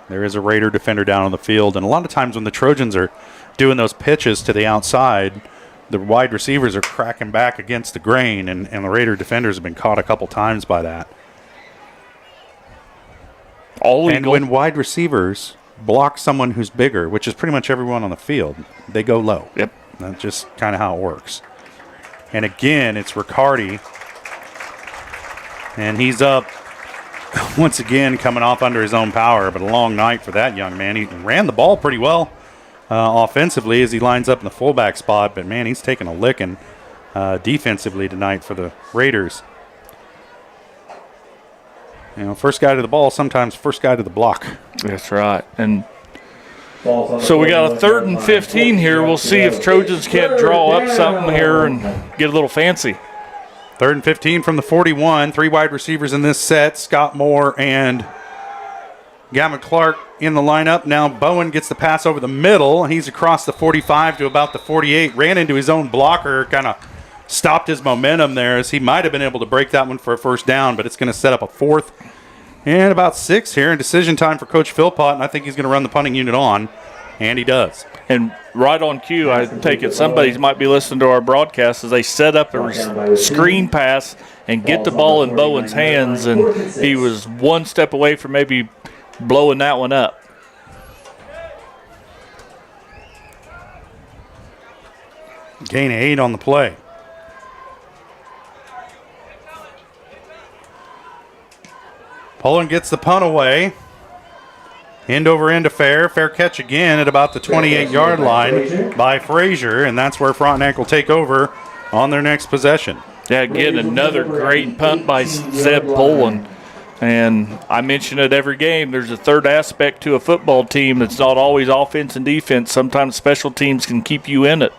[SPEAKER 2] There is a Raider defender down on the field, and a lot of times when the Trojans are doing those pitches to the outside, the wide receivers are cracking back against the grain, and the Raider defenders have been caught a couple times by that. And when wide receivers block someone who's bigger, which is pretty much everyone on the field, they go low.
[SPEAKER 4] Yep.
[SPEAKER 2] That's just kind of how it works. And again, it's Riccardi. And he's up once again, coming off under his own power, but a long night for that young man. He ran the ball pretty well offensively as he lines up in the fullback spot, but man, he's taking a licking defensively tonight for the Raiders. First guy to the ball, sometimes first guy to the block.
[SPEAKER 4] That's right. And so we got a 3rd and 15 here. We'll see if Trojans can't draw up something here and get a little fancy.
[SPEAKER 2] 3rd and 15 from the 41. 3 wide receivers in this set. Scott Moore and Gavin Clark in the lineup. Now Bowen gets the pass over the middle. He's across the 45 to about the 48. Ran into his own blocker, kind of stopped his momentum there as he might have been able to break that one for a first down, but it's going to set up a 4th and about 6 here in decision time for Coach Philpott, and I think he's going to run the punting unit on, and he does.
[SPEAKER 4] And right on cue, I take it somebody might be listening to our broadcast as they set up a screen pass and get the ball in Bowen's hands, and he was one step away from maybe blowing that one up.
[SPEAKER 2] Gain of 8 on the play. Poland gets the punt away. End over end affair. Fair catch again at about the 28-yard line by Frazier, and that's where Frontenac will take over on their next possession.
[SPEAKER 4] Yeah, again, another great punt by Zeb Poland. And I mention it every game. There's a third aspect to a football team that's not always offense and defense. Sometimes special teams can keep you in it.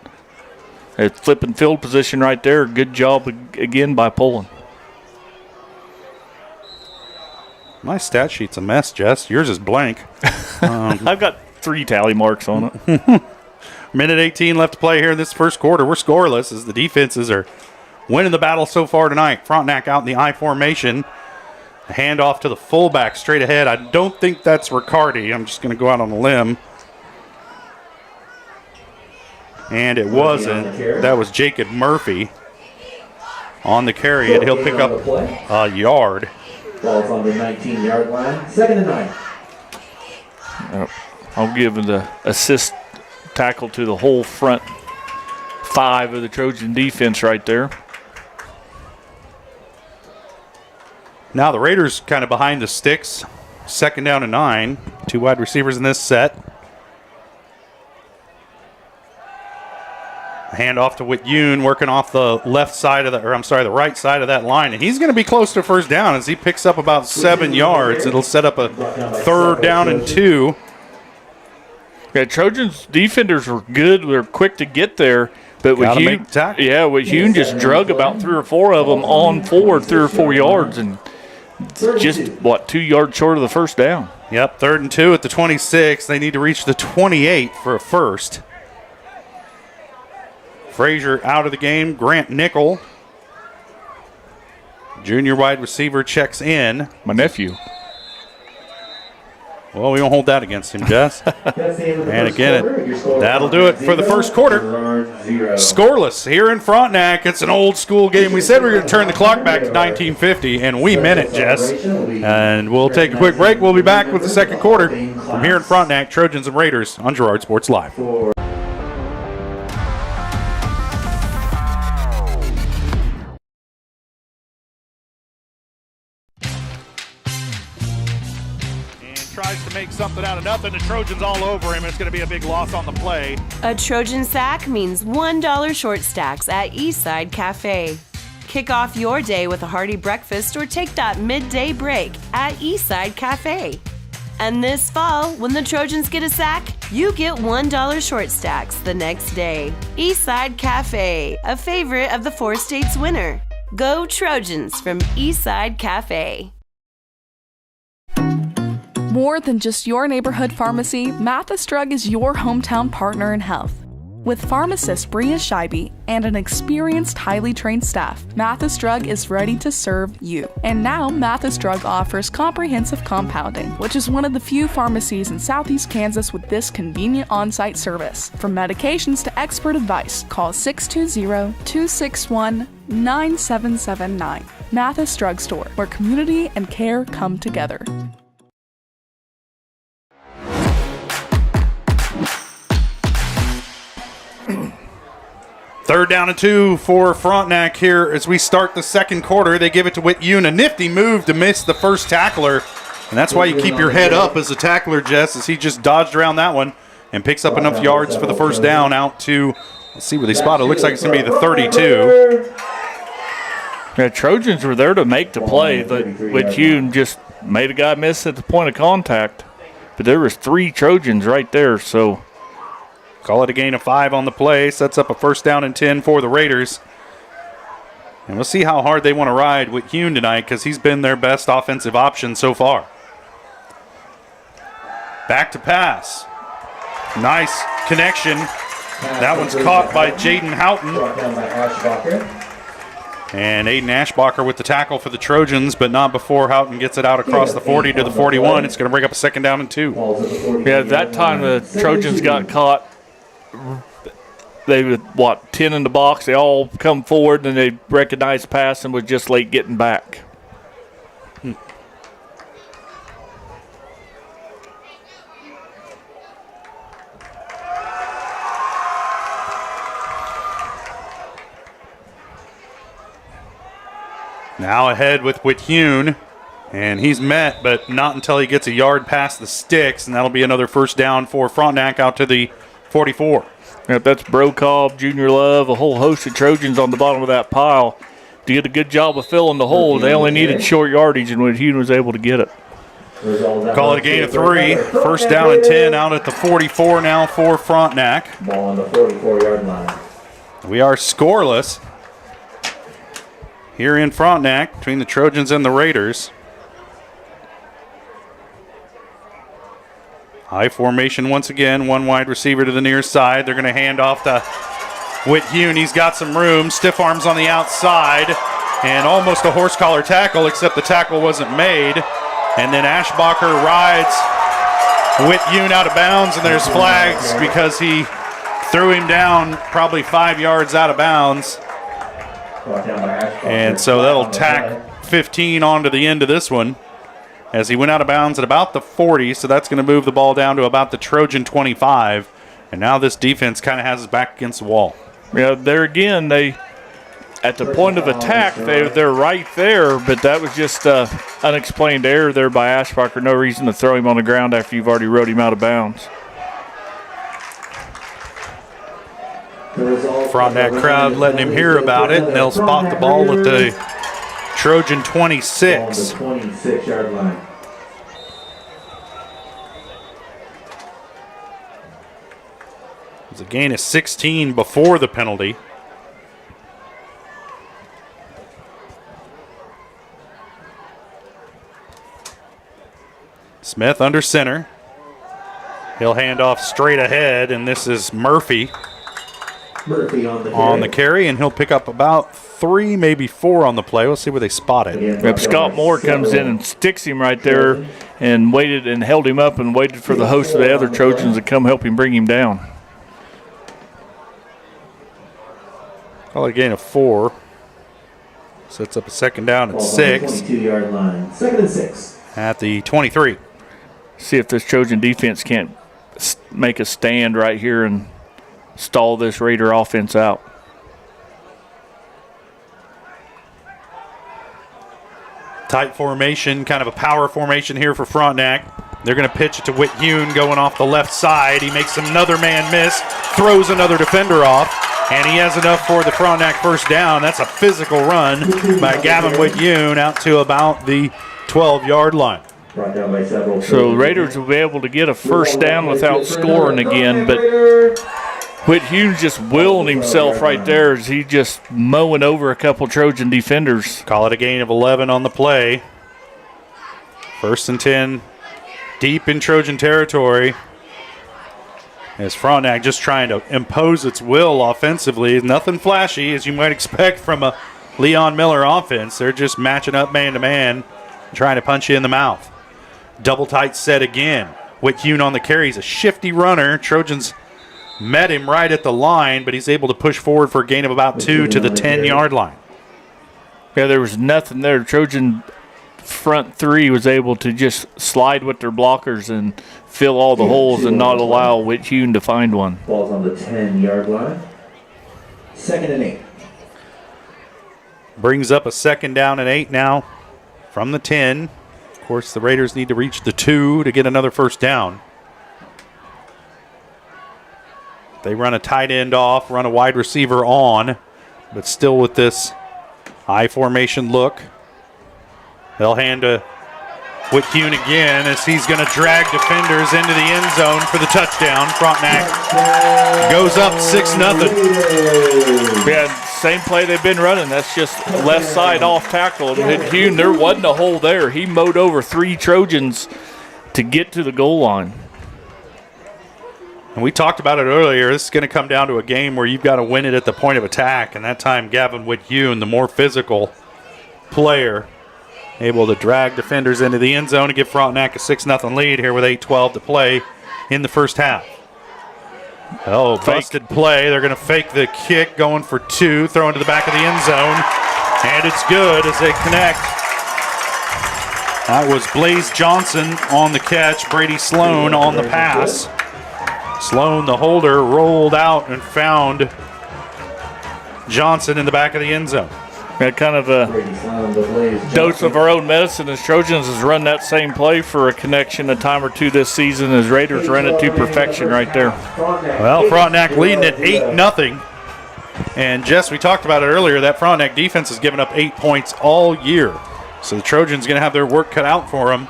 [SPEAKER 4] It's flipping field position right there. Good job again by Poland.
[SPEAKER 2] My stat sheet's a mess, Jess. Yours is blank.
[SPEAKER 4] I've got 3 tally marks on it.
[SPEAKER 2] Minute 18 left to play here in this first quarter. We're scoreless as the defenses are winning the battle so far tonight. Frontenac out in the I formation. A handoff to the fullback straight ahead. I don't think that's Riccardi. I'm just going to go out on a limb. And it wasn't. That was Jacob Murphy on the carry, and he'll pick up a yard.
[SPEAKER 19] Ball's on the 19-yard line. 2nd and 9.
[SPEAKER 4] I'll give the assist tackle to the whole front 5 of the Trojan defense right there.
[SPEAKER 2] Now the Raiders kind of behind the sticks. 2nd down and 9. 2 wide receivers in this set. Hand off to Whit-Yoon, working off the right side of that line. And he's going to be close to first down as he picks up about 7 yards. It'll set up a 3rd down and 2.
[SPEAKER 4] Yeah, Trojans defenders were good. They're quick to get there. But Whit-Yoon just drug about 3 or 4 of them on forward 3 or 4 yards and just, 2 yards short of the first down.
[SPEAKER 2] Yep, 3rd and 2 at the 26. They need to reach the 28 for a first. Frazier out of the game. Grant Nickel, junior wide receiver, checks in.
[SPEAKER 4] My nephew.
[SPEAKER 2] Well, we won't hold that against him, Jess. And again, that'll do it for the first quarter. Scoreless here in Frontenac. It's an old school game. We said we were going to turn the clock back to 1950, and we meant it, Jess. And we'll take a quick break. We'll be back with the second quarter from here in Frontenac, Trojans and Raiders on Girard Sports Live.
[SPEAKER 1] Tries to make something out of nothing. The Trojans all over him. It's going to be a big loss on the play.
[SPEAKER 8] A Trojan sack means $1 short stacks at Eastside Cafe. Kick off your day with a hearty breakfast or take that midday break at Eastside Cafe. And this fall, when the Trojans get a sack, you get $1 short stacks the next day. Eastside Cafe, a favorite of the 4 states winner. Go Trojans from Eastside Cafe.
[SPEAKER 17] More than just your neighborhood pharmacy, Mathis Drug is your hometown partner in health. With pharmacist Bria Scheibe and an experienced, highly trained staff, Mathis Drug is ready to serve you. And now, Mathis Drug offers comprehensive compounding, which is one of the few pharmacies in Southeast Kansas with this convenient on-site service. From medications to expert advice, call 620-261-9779. Mathis Drug Store, where community and care come together.
[SPEAKER 2] 3rd down and 2 for Frontenac here as we start the second quarter. They give it to Whit-Yoon. A nifty move to miss the first tackler. And that's why you keep your head up as a tackler, Jess, as he just dodged around that one and picks up enough yards for the first down out to, let's see where they spot it. Looks like it's going to be the 32.
[SPEAKER 4] Yeah, Trojans were there to make the play, but Whit-Yoon just made a guy miss at the point of contact. But there was 3 Trojans right there, so
[SPEAKER 2] call it a gain of 5 on the play. Sets up a 1st down and 10 for the Raiders. And we'll see how hard they want to ride with Hume tonight because he's been their best offensive option so far. Back to pass. Nice connection. That one's caught by Jaden Houghton. And Aiden Ashbacher with the tackle for the Trojans, but not before Houghton gets it out across the 40 to the 41. It's going to bring up a 2nd down and 2.
[SPEAKER 4] Yeah, that time the Trojans got caught. They were, 10 in the box. They all come forward, and they recognized pass and was just late getting back.
[SPEAKER 2] Now ahead with Whit-Yoon, and he's met, but not until he gets a yard past the sticks, and that'll be another 1st down for Frontenac out to the 44.
[SPEAKER 4] Yep, that's Brokaw, Junior Love, a whole host of Trojans on the bottom of that pile. To get a good job of filling the hole, they only needed short yardage, and Whit-Yoon was able to get it.
[SPEAKER 2] Call it a gain of 3. 1st down and 10 out at the 44 now for Frontenac.
[SPEAKER 19] Ball on the 44-yard line.
[SPEAKER 2] We are scoreless here in Frontenac between the Trojans and the Raiders. High formation once again. 1 wide receiver to the near side. They're going to hand off to Whit-Yoon. He's got some room. Stiff arms on the outside. And almost a horse collar tackle, except the tackle wasn't made. And then Ashbacher rides Whit-Yoon out of bounds, and there's flags because he threw him down probably 5 yards out of bounds. And so that'll tack 15 onto the end of this one as he went out of bounds at about the 40, so that's going to move the ball down to about the Trojan 25. And now this defense kind of has his back against the wall.
[SPEAKER 4] Yeah, there again, at the point of attack, they're right there, but that was just unexplained error there by Ashbacher. No reason to throw him on the ground after you've already rode him out of bounds.
[SPEAKER 2] Frontenac crowd letting him hear about it, and they'll spot the ball at the Trojan 26.
[SPEAKER 19] 26-yard line.
[SPEAKER 2] It was a gain of 16 before the penalty. Smith under center. He'll hand off straight ahead, and this is Murphy.
[SPEAKER 19] Murphy
[SPEAKER 2] on the carry, and he'll pick up about 3, maybe 4 on the play. We'll see where they spot it.
[SPEAKER 4] Yep, Scott Moore comes in and sticks him right there and waited and held him up and waited for the host of the other Trojans to come help him bring him down.
[SPEAKER 2] Call it a gain of 4. Sets up a second down at 6.
[SPEAKER 19] 22-yard line. 2nd and 6.
[SPEAKER 2] At the 23.
[SPEAKER 4] See if this Trojan defense can't make a stand right here and stall this Raider offense out.
[SPEAKER 2] Tight formation, kind of a power formation here for Frontenac. They're going to pitch it to Whit Hune going off the left side. He makes another man miss, throws another defender off, and he has enough for the Frontenac first down. That's a physical run by Gavin Whit Hune out to about the 12-yard line.
[SPEAKER 4] So the Raiders will be able to get a first down without scoring again, but Whit Hughes just willing himself right there as he just mowing over a couple Trojan defenders.
[SPEAKER 2] Call it a gain of 11 on the play. 1st and 10 deep in Trojan territory. As Frontenac just trying to impose its will offensively. Nothing flashy as you might expect from a Leon Miller offense. They're just matching up man-to-man, trying to punch you in the mouth. Double tight set again. Whit Hune on the carry. He's a shifty runner. Trojans met him right at the line, but he's able to push forward for a gain of about 2 to the 10-yard line.
[SPEAKER 4] Yeah, there was nothing there. Trojan front 3 was able to just slide with their blockers and fill all the holes and not allow Whit Hune to find one.
[SPEAKER 19] Ball's on the 10-yard line. 2nd and 8.
[SPEAKER 2] Brings up a 2nd down and 8 now from the 10. Of course, the Raiders need to reach the 2 to get another first down. They run a tight end off, run a wide receiver on, but still with this high formation look. They'll hand to Whit Hune again as he's going to drag defenders into the end zone for the touchdown. Frontenac goes up 6-0.
[SPEAKER 4] Yeah, same play they've been running. That's just left side off tackle. And Whit Hune, there wasn't a hole there. He mowed over 3 Trojans to get to the goal line.
[SPEAKER 2] And we talked about it earlier. This is going to come down to a game where you've got to win it at the point of attack. And that time, Gavin Whit Hune, the more physical player, able to drag defenders into the end zone to give Frontenac a 6-0 lead here with 8:12 to play in the first half. Oh, busted play. They're going to fake the kick, going for 2, throwing to the back of the end zone. And it's good as they connect. That was Blaze Johnson on the catch, Brady Sloan on the pass. Sloan, the holder, rolled out and found Johnson in the back of the end zone.
[SPEAKER 4] Got kind of a dose of our own medicine as Trojans has run that same play for a connection a time or two this season as Raiders ran it to perfection right there.
[SPEAKER 2] Well, Frontenac leading at 8-0. And Jess, we talked about it earlier, that Frontenac defense has given up 8 points all year. So the Trojans going to have their work cut out for them.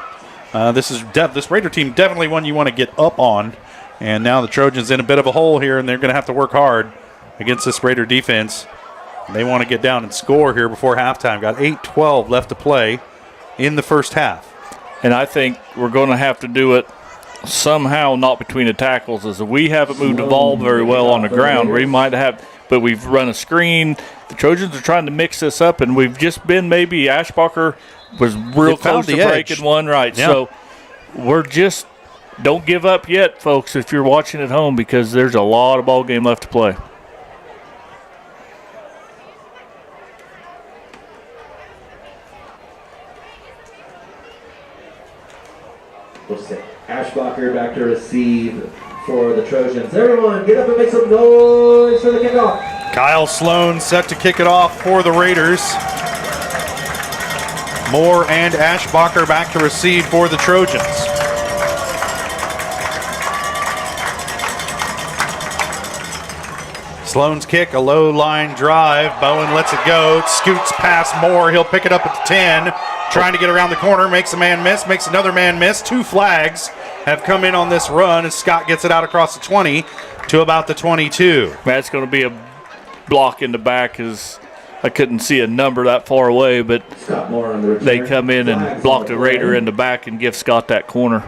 [SPEAKER 2] This Raider team definitely one you want to get up on. And now the Trojans in a bit of a hole here, and they're going to have to work hard against this Raider defense. They want to get down and score here before halftime. Got 8:12 left to play in the first half.
[SPEAKER 4] And I think we're going to have to do it somehow not between the tackles, as we haven't moved the ball very well on the ground. We might have, but we've run a screen. The Trojans are trying to mix this up, and we've just been maybe Ashbacher was real close to breaking one right.
[SPEAKER 2] Yeah.
[SPEAKER 4] So we're just don't give up yet, folks, if you're watching at home, because there's a lot of ball game left to play.
[SPEAKER 19] to receive for the Trojans. Everyone, get up and make some noise for the kickoff.
[SPEAKER 2] Kyle Sloan set to kick it off for the Raiders. Moore and Ashbacher back to receive for the Trojans. Sloan's kick, a low line drive. Bowen lets it go. It scoots past Moore. He'll pick it up at the 10. Trying to get around the corner. Makes a man miss. Makes another man miss. 2 flags have come in on this run as Scott gets it out across the 20 to about the 22.
[SPEAKER 4] That's going to be a block in the back, as I couldn't see a number that far away, but they come in and block the Raider in the back and give Scott that corner.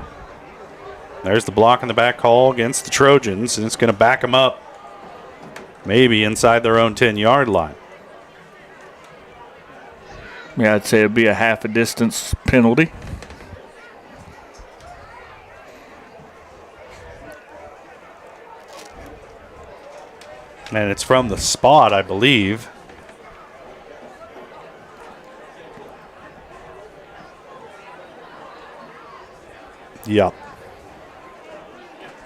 [SPEAKER 2] There's the block in the back call against the Trojans, and it's going to back them up maybe inside their own 10-yard line.
[SPEAKER 4] Yeah, I'd say it'd be a half a distance penalty.
[SPEAKER 2] And it's from the spot, I believe. Yep.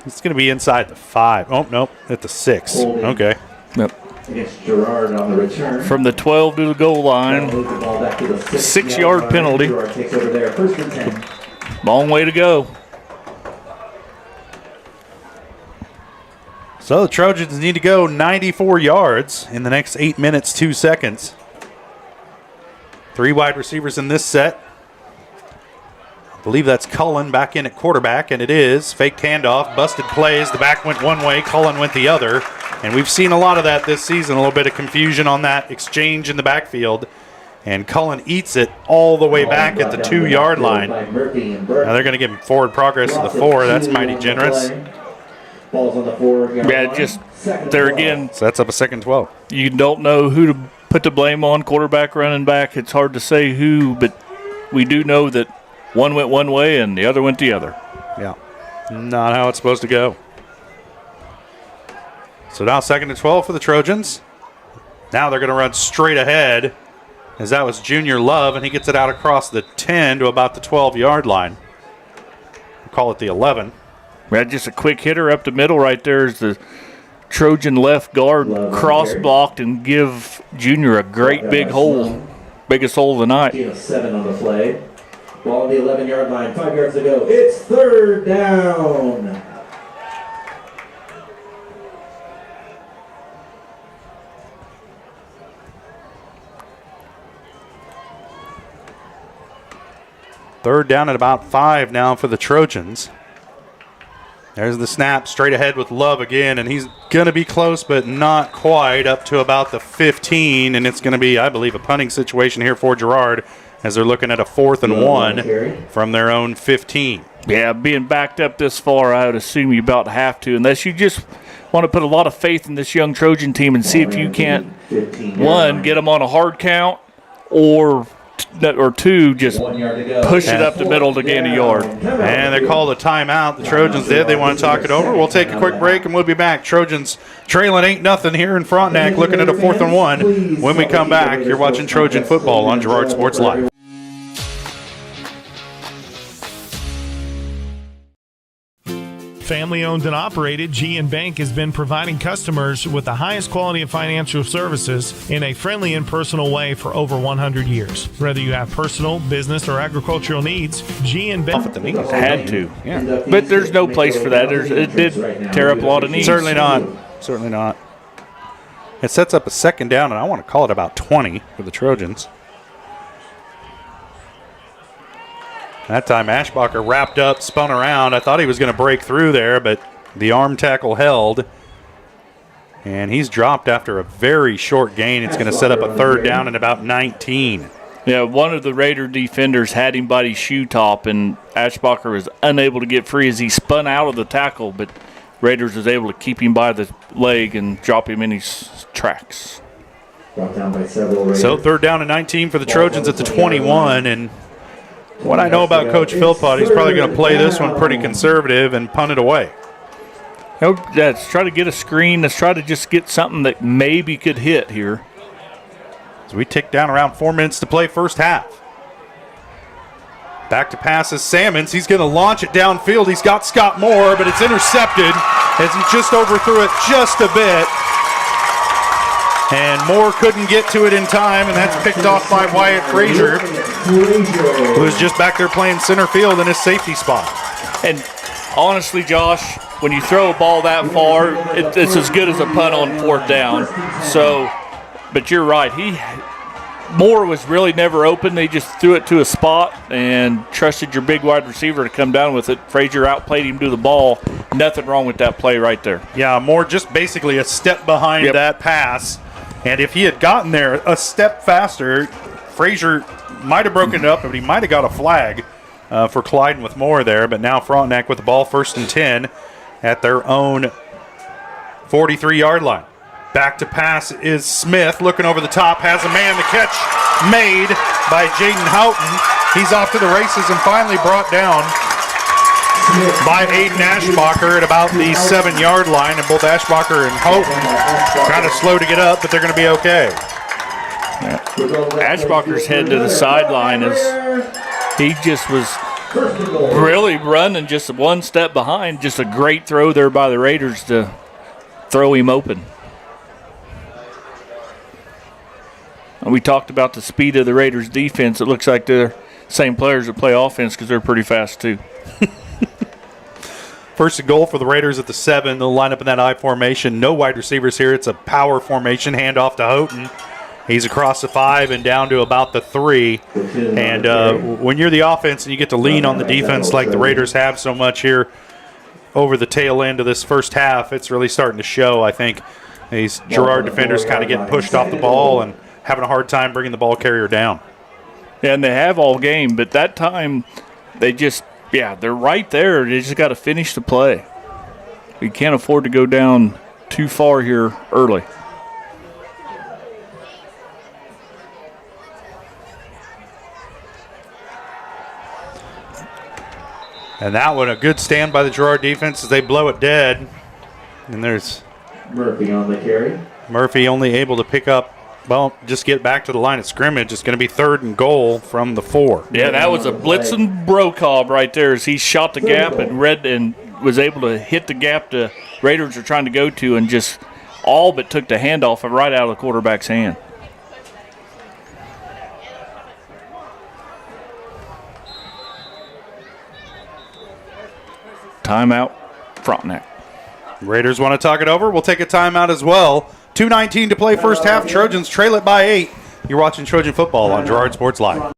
[SPEAKER 2] It's going to be inside the 5. Oh, nope, at the 6. Okay.
[SPEAKER 4] Yep.
[SPEAKER 19] Against Girard on the return.
[SPEAKER 4] From the 12 to the goal line. 6-yard penalty.
[SPEAKER 19] Girard takes over there. 1st and 10.
[SPEAKER 4] Long way to go.
[SPEAKER 2] So the Trojans need to go 94 yards in the next 8 minutes, 2 seconds. 3 wide receivers in this set. I believe that's Cullen back in at quarterback, and it is. Faked handoff, busted plays. The back went one way, Cullen went the other. And we've seen a lot of that this season, a little bit of confusion on that exchange in the backfield. And Cullen eats it all the way back at the 2-yard line. Now they're going to give him forward progress to the 4. That's mighty generous.
[SPEAKER 19] Balls on the 4.
[SPEAKER 4] Yeah, just there again.
[SPEAKER 2] So that's up a 2nd 12.
[SPEAKER 4] You don't know who to put the blame on, quarterback, running back. It's hard to say who, but we do know that one went one way and the other went the other.
[SPEAKER 2] Yeah, not how it's supposed to go. So now 2nd and 12 for the Trojans. Now they're going to run straight ahead, as that was Junior Love, and he gets it out across the 10 to about the 12-yard line. We'll call it the 11.
[SPEAKER 4] We had just a quick hitter up the middle right there as the Trojan left guard cross-blocked and give Junior a great big hole. Biggest hole of the night.
[SPEAKER 19] 7 on the play. Ball on the 11-yard line. 5 yards to go. It's 3rd down.
[SPEAKER 2] Third down at about 5 now for the Trojans. There's the snap straight ahead with Love again, and he's going to be close, but not quite, up to about the 15, and it's going to be, I believe, a punting situation here for Girard as they're looking at a 4th and 1 from their own 15.
[SPEAKER 4] Yeah, being backed up this far, I would assume you about have to, unless you just want to put a lot of faith in this young Trojan team and see if you can't, 1, get them on a hard count, or 2, just push it up the middle to gain a yard.
[SPEAKER 2] And they called a timeout. The Trojans did. They want to talk it over. We'll take a quick break, and we'll be back. Trojans trailing 8-0 here in Frontenac, looking at a 4th and 1. When we come back, you're watching Trojan football on Girard Sports Live.
[SPEAKER 1] Family owned and operated, G&B Bank has been providing customers with the highest quality of financial services in a friendly and personal way for over 100 years. Whether you have personal, business, or agricultural needs, G&B Bank
[SPEAKER 4] had to. Yeah. But there's no place for that. It did tear up a lot of needs.
[SPEAKER 2] Certainly not. Certainly not. It sets up a 2nd down, and I want to call it about 20 for the Trojans. That time Ashbacher wrapped up, spun around. I thought he was going to break through there, but the arm tackle held. And he's dropped after a very short gain. It's going to set up a 3rd down and about 19.
[SPEAKER 4] Yeah, one of the Raider defenders had him by his shoe top, and Ashbacher was unable to get free as he spun out of the tackle, but Raiders was able to keep him by the leg and drop him in his tracks.
[SPEAKER 19] Brought down by several Raiders.
[SPEAKER 2] So 3rd down and 19 for the Trojans at the 21, and what I know about Coach Philpott, he's probably going to play this one pretty conservative and punt it away.
[SPEAKER 4] Let's try to get a screen. Let's try to just get something that maybe could hit here.
[SPEAKER 2] So we tick down around 4 minutes to play first half. Back to pass is Salmons. He's going to launch it downfield. He's got Scott Moore, but it's intercepted as he just overthrew it just a bit. And Moore couldn't get to it in time, and that's picked off by Wyatt Frazier, who is just back there playing center field in his safety spot.
[SPEAKER 4] And honestly, Josh, when you throw a ball that far, it's as good as a punt on fourth down. So, but you're right. Moore was really never open. They just threw it to a spot and trusted your big wide receiver to come down with it. Frazier outplayed him to the ball. Nothing wrong with that play right there.
[SPEAKER 2] Yeah, Moore just basically a step behind that pass. And if he had gotten there a step faster, Frazier might have broken it up, but he might have got a flag for colliding with Moore there. But now Frontenac with the ball, 1st and 10 at their own 43-yard line. Back to pass is Smith, looking over the top, has a man. The catch made by Jaden Houghton. He's off to the races and finally brought down by Aiden Ashbacher at about the 7-yard line. And both Ashbacher and Houghton kind of slow to get up, but they're going to be okay.
[SPEAKER 4] Ashbacher's head to the sideline is he just was really running just one step behind. Just a great throw there by the Raiders to throw him open. And we talked about the speed of the Raiders' defense. It looks like they're the same players that play offense because they're pretty fast too.
[SPEAKER 2] 1st and goal for the Raiders at the 7. They'll line up in that I formation. No wide receivers here. It's a power formation. Hand off to Houghton. He's across the 5 and down to about the 3. And when you're the offense and you get to lean on the defense like the Raiders have so much here over the tail end of this first half, it's really starting to show, I think. These Girard defenders kind of getting pushed off the ball and having a hard time bringing the ball carrier down.
[SPEAKER 4] Yeah, and they have all game, but that time they just, they're right there. They just got to finish the play. We can't afford to go down too far here early.
[SPEAKER 2] And that one, a good stand by the Girard defense as they blow it dead. And there's
[SPEAKER 19] Murphy on the carry.
[SPEAKER 2] Murphy only able to pick up, just get back to the line of scrimmage. It's going to be 3rd and goal from the 4.
[SPEAKER 4] Yeah, that was a blitzing Brocob right there as he shot the gap and was able to hit the gap the Raiders are trying to go to and just all but took the handoff right out of the quarterback's hand. Timeout, Frontenac.
[SPEAKER 2] Raiders want to talk it over. We'll take a timeout as well. 2:19 to play first half. Trojans trail it by 8. You're watching Trojan football on Girard Sports Live.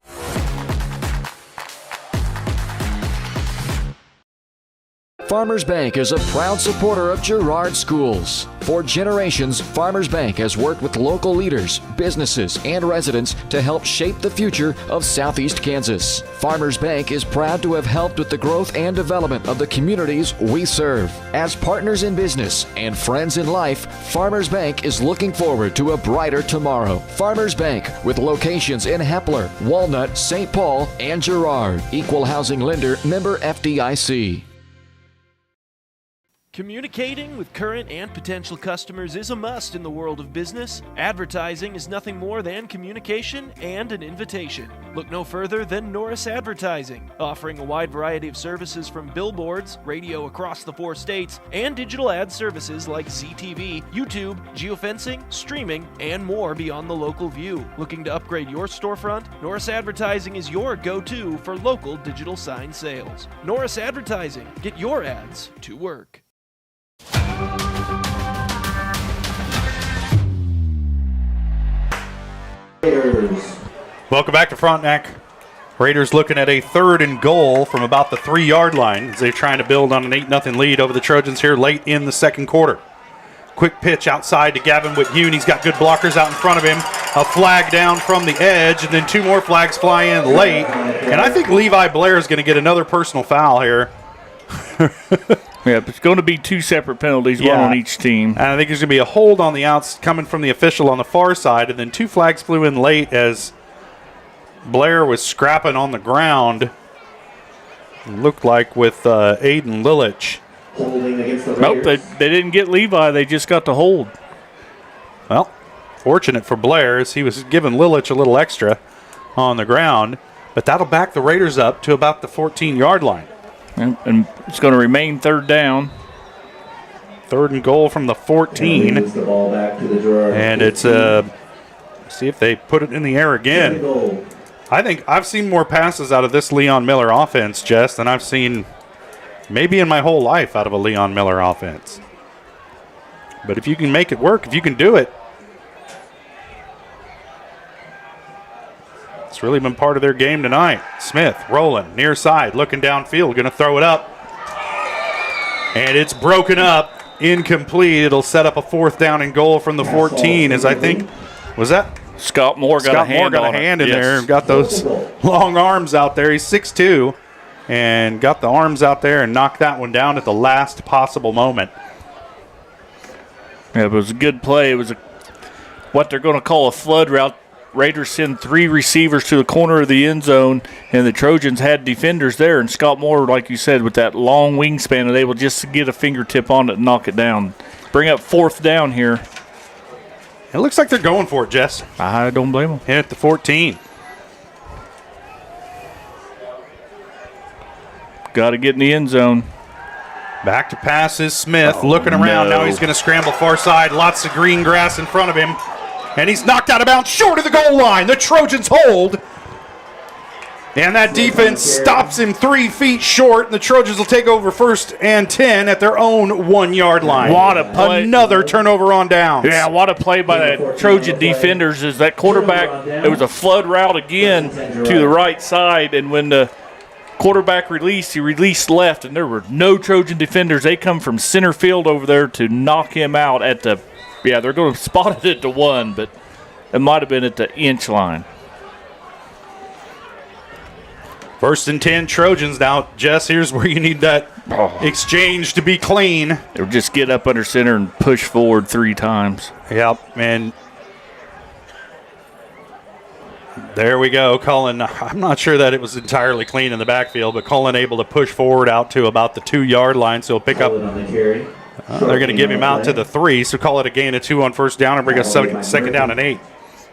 [SPEAKER 23] Farmers Bank is a proud supporter of Girard schools. For generations, Farmers Bank has worked with local leaders, businesses, and residents to help shape the future of Southeast Kansas. Farmers Bank is proud to have helped with the growth and development of the communities we serve. As partners in business and friends in life, Farmers Bank is looking forward to a brighter tomorrow. Farmers Bank, with locations in Hepler, Walnut, St. Paul, and Girard. Equal housing lender, member FDIC.
[SPEAKER 18] Communicating with current and potential customers is a must in the world of business. Advertising is nothing more than communication and an invitation. Look no further than Norris Advertising, offering a wide variety of services from billboards, radio across the 4 states, and digital ad services like ZTV, YouTube, geofencing, streaming, and more beyond the local view. Looking to upgrade your storefront? Norris Advertising is your go-to for local digital sign sales. Norris Advertising. Get your ads to work.
[SPEAKER 2] Welcome back to Frontenac. Raiders looking at a 3rd and goal from about the 3-yard line as they're trying to build on an 8-0 lead over the Trojans here late in the second quarter. Quick pitch outside to Gavin Whitune. He's got good blockers out in front of him. A flag down from the edge, and then 2 more flags fly in late. And I think Levi Blair is going to get another personal foul here.
[SPEAKER 4] Yeah, it's going to be 2 separate penalties, one on each team.
[SPEAKER 2] And I think there's going to be a hold on the outs coming from the official on the far side, and then 2 flags flew in late as Blair was scrapping on the ground. It looked like with Aiden Lilich.
[SPEAKER 19] Holding against the Raiders.
[SPEAKER 4] Nope, they didn't get Levi. They just got the hold.
[SPEAKER 2] Well, fortunate for Blair as he was giving Lilich a little extra on the ground. but that'll back the Raiders up to about the 14-yard line.
[SPEAKER 4] And it's going to remain third down.
[SPEAKER 2] 3rd and goal from the 14.
[SPEAKER 19] And the ball back to the Girard.
[SPEAKER 2] And it's see if they put it in the air again. I think I've seen more passes out of this Leon Miller offense, Jess, than I've seen maybe in my whole life out of a Leon Miller offense. But if you can make it work, if you can do it, it's really been part of their game tonight. Smith rolling near side, looking downfield, going to throw it up. And it's broken up, incomplete. It'll set up a 4th down and goal from the 14 as I think, was that?
[SPEAKER 4] Scott Moore got a hand
[SPEAKER 2] in there. Got those long arms out there. He's 6'2", and got the arms out there and knocked that one down at the last possible moment.
[SPEAKER 4] Yeah, it was a good play. It was what they're going to call a flood route. Raiders send 3 receivers to the corner of the end zone, and the Trojans had defenders there. And Scott Moore, like you said, with that long wingspan, was able just to get a fingertip on it and knock it down. Bring up 4th down here.
[SPEAKER 2] It looks like they're going for it, Jess.
[SPEAKER 4] I don't blame them.
[SPEAKER 2] Hit the 14.
[SPEAKER 4] Got to get in the end zone.
[SPEAKER 2] Back to pass is Smith, looking around. Now he's going to scramble far side. Lots of green grass in front of him. And he's knocked out of bounds short of the goal line. The Trojans hold. And that defense stops him 3 feet short. And the Trojans will take over 1st and 10 at their own 1-yard line.
[SPEAKER 4] What a play.
[SPEAKER 2] Another turnover on downs.
[SPEAKER 4] Yeah, what a play by that Trojan defenders. Is that quarterback, it was a flood route again to the right side. And when the quarterback released, he released left. And there were no Trojan defenders. They come from center field over there to knock him out at the, yeah, they're going to spot it at the 1, but it might have been at the inch line.
[SPEAKER 2] 1st and 10 Trojans. Now, Jess, here's where you need that exchange to be clean.
[SPEAKER 4] Or just get up under center and push forward 3 times.
[SPEAKER 2] Yep, and there we go. Cullen, I'm not sure that it was entirely clean in the backfield, but Cullen able to push forward out to about the 2-yard line, so he'll pick up. They're going to give him out to the 3, so call it a gain of 2 on 1st down and bring us 2nd down and 8.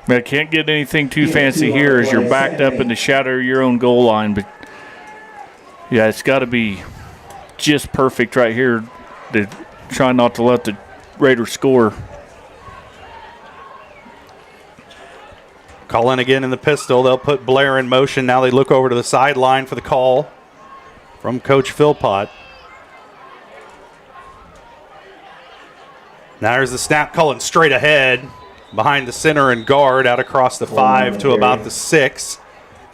[SPEAKER 4] I can't get anything too fancy here as you're backed up in the shadow of your own goal line. But, yeah, it's got to be just perfect right here to try not to let the Raiders score.
[SPEAKER 2] Cullen again in the pistol. They'll put Blair in motion. Now they look over to the sideline for the call from Coach Philpott. Now there's the snap. Cullen straight ahead. Behind the center and guard out across the 5 to about the 6.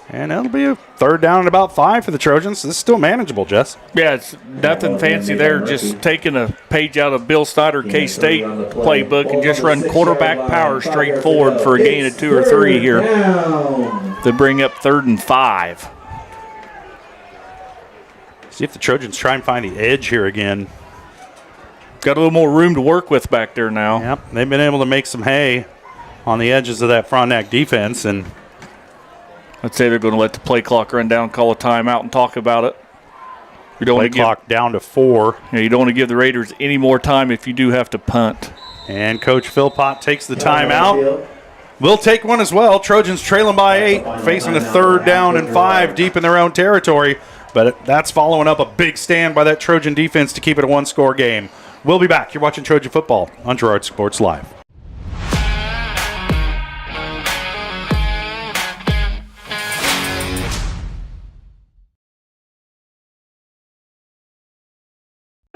[SPEAKER 2] And it'll be a 3rd down and about 5 for the Trojans. This is still manageable, Jess.
[SPEAKER 4] Yeah, it's nothing fancy there. Just taking a page out of Bill Snyder K-State playbook and just run quarterback power straight forward for a gain of 2 or 3 here. They bring up 3rd and 5.
[SPEAKER 2] See if the Trojans try and find the edge here again.
[SPEAKER 4] Got a little more room to work with back there now.
[SPEAKER 2] Yep, they've been able to make some hay on the edges of that Frontenac defense. And
[SPEAKER 4] I'd say they're going to let the play clock run down, call a timeout, and talk about it. You don't
[SPEAKER 2] play clock down to 4.
[SPEAKER 4] Yeah, you don't want to give the Raiders any more time if you do have to punt.
[SPEAKER 2] And Coach Philpott takes the timeout. We'll take one as well. Trojans trailing by 8, facing a 3rd down and 5 deep in their own territory. But that's following up a big stand by that Trojan defense to keep it a 1-score game. We'll be back. You're watching Trojan Football on Girard Sports Live.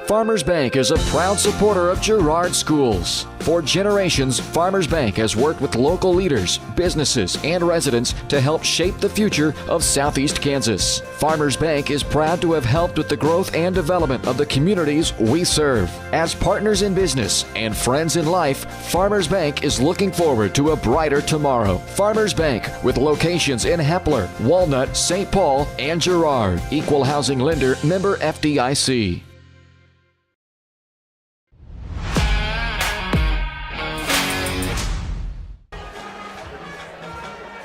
[SPEAKER 23] Farmers Bank is a proud supporter of Girard Schools. For generations, Farmers Bank has worked with local leaders, businesses, and residents to help shape the future of Southeast Kansas. Farmers Bank is proud to have helped with the growth and development of the communities we serve. As partners in business and friends in life, Farmers Bank is looking forward to a brighter tomorrow. Farmers Bank, with locations in Hepler, Walnut, St. Paul, and Girard. Equal housing lender, member FDIC.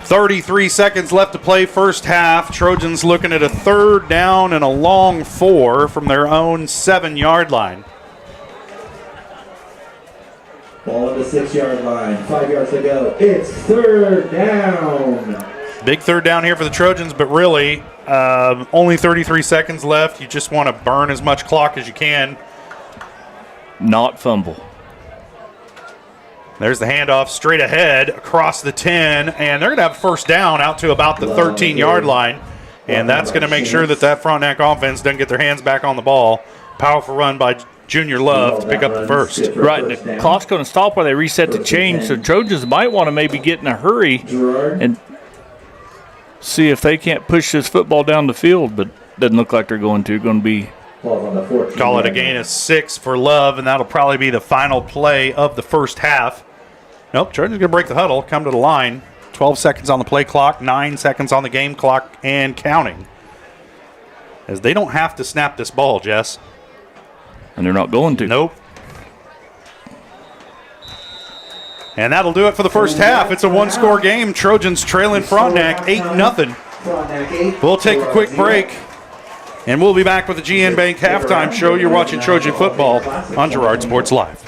[SPEAKER 2] 33 seconds left to play first half. Trojans looking at a 3rd down and a long 4 from their own 7-yard line.
[SPEAKER 19] Ball at the 6-yard line. 5 yards to go. It's 3rd down.
[SPEAKER 2] Big third down here for the Trojans, but really only 33 seconds left. You just want to burn as much clock as you can.
[SPEAKER 4] Not fumble.
[SPEAKER 2] There's the handoff straight ahead across the 10, and they're going to have first down out to about the 13-yard line, and that's going to make sure that Frontenac offense doesn't get their hands back on the ball. Powerful run by Junior Love to pick up the first.
[SPEAKER 4] Right, the clock's going to stop while they reset the change, so Trojans might want to maybe get in a hurry and see if they can't push this football down the field, but doesn't look like they're going to. Going to be
[SPEAKER 2] call it a gain of 6 for Love, and that'll probably be the final play of the first half. Nope, Trojans going to break the huddle, come to the line. 12 seconds on the play clock, 9 seconds on the game clock, and counting. As they don't have to snap this ball, Jess.
[SPEAKER 4] And they're not going to.
[SPEAKER 2] Nope. And that'll do it for the first half. It's a one-score game. Trojans trailing Frontenac 8-0. We'll take a quick break, and we'll be back with the GN Bank halftime show. You're watching Trojan football on Girard Sports Live.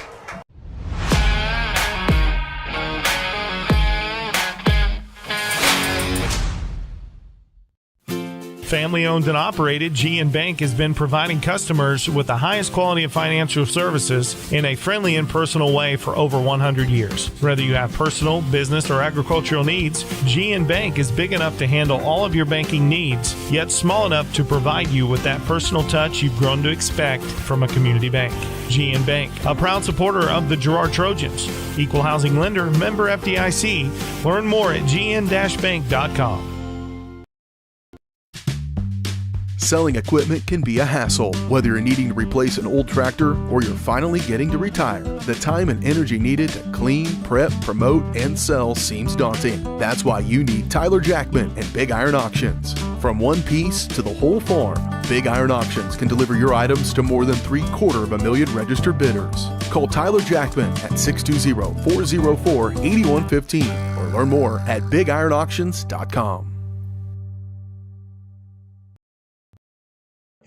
[SPEAKER 1] Family owned and operated, GN Bank has been providing customers with the highest quality of financial services in a friendly and personal way for over 100 years. Whether you have personal, business, or agricultural needs, GN Bank is big enough to handle all of your banking needs, yet small enough to provide you with that personal touch you've grown to expect from a community bank. GN Bank, a proud supporter of the Girard Trojans. Equal housing lender, member FDIC. Learn more at gn-bank.com.
[SPEAKER 3] Selling equipment can be a hassle. Whether you're needing to replace an old tractor or you're finally getting to retire, the time and energy needed to clean, prep, promote, and sell seems daunting. That's why you need Tyler Jackman and Big Iron Auctions. From one piece to the whole farm, Big Iron Auctions can deliver your items to more than 750,000 registered bidders. Call Tyler Jackman at 620-404-8115 or learn more at bigironauctions.com.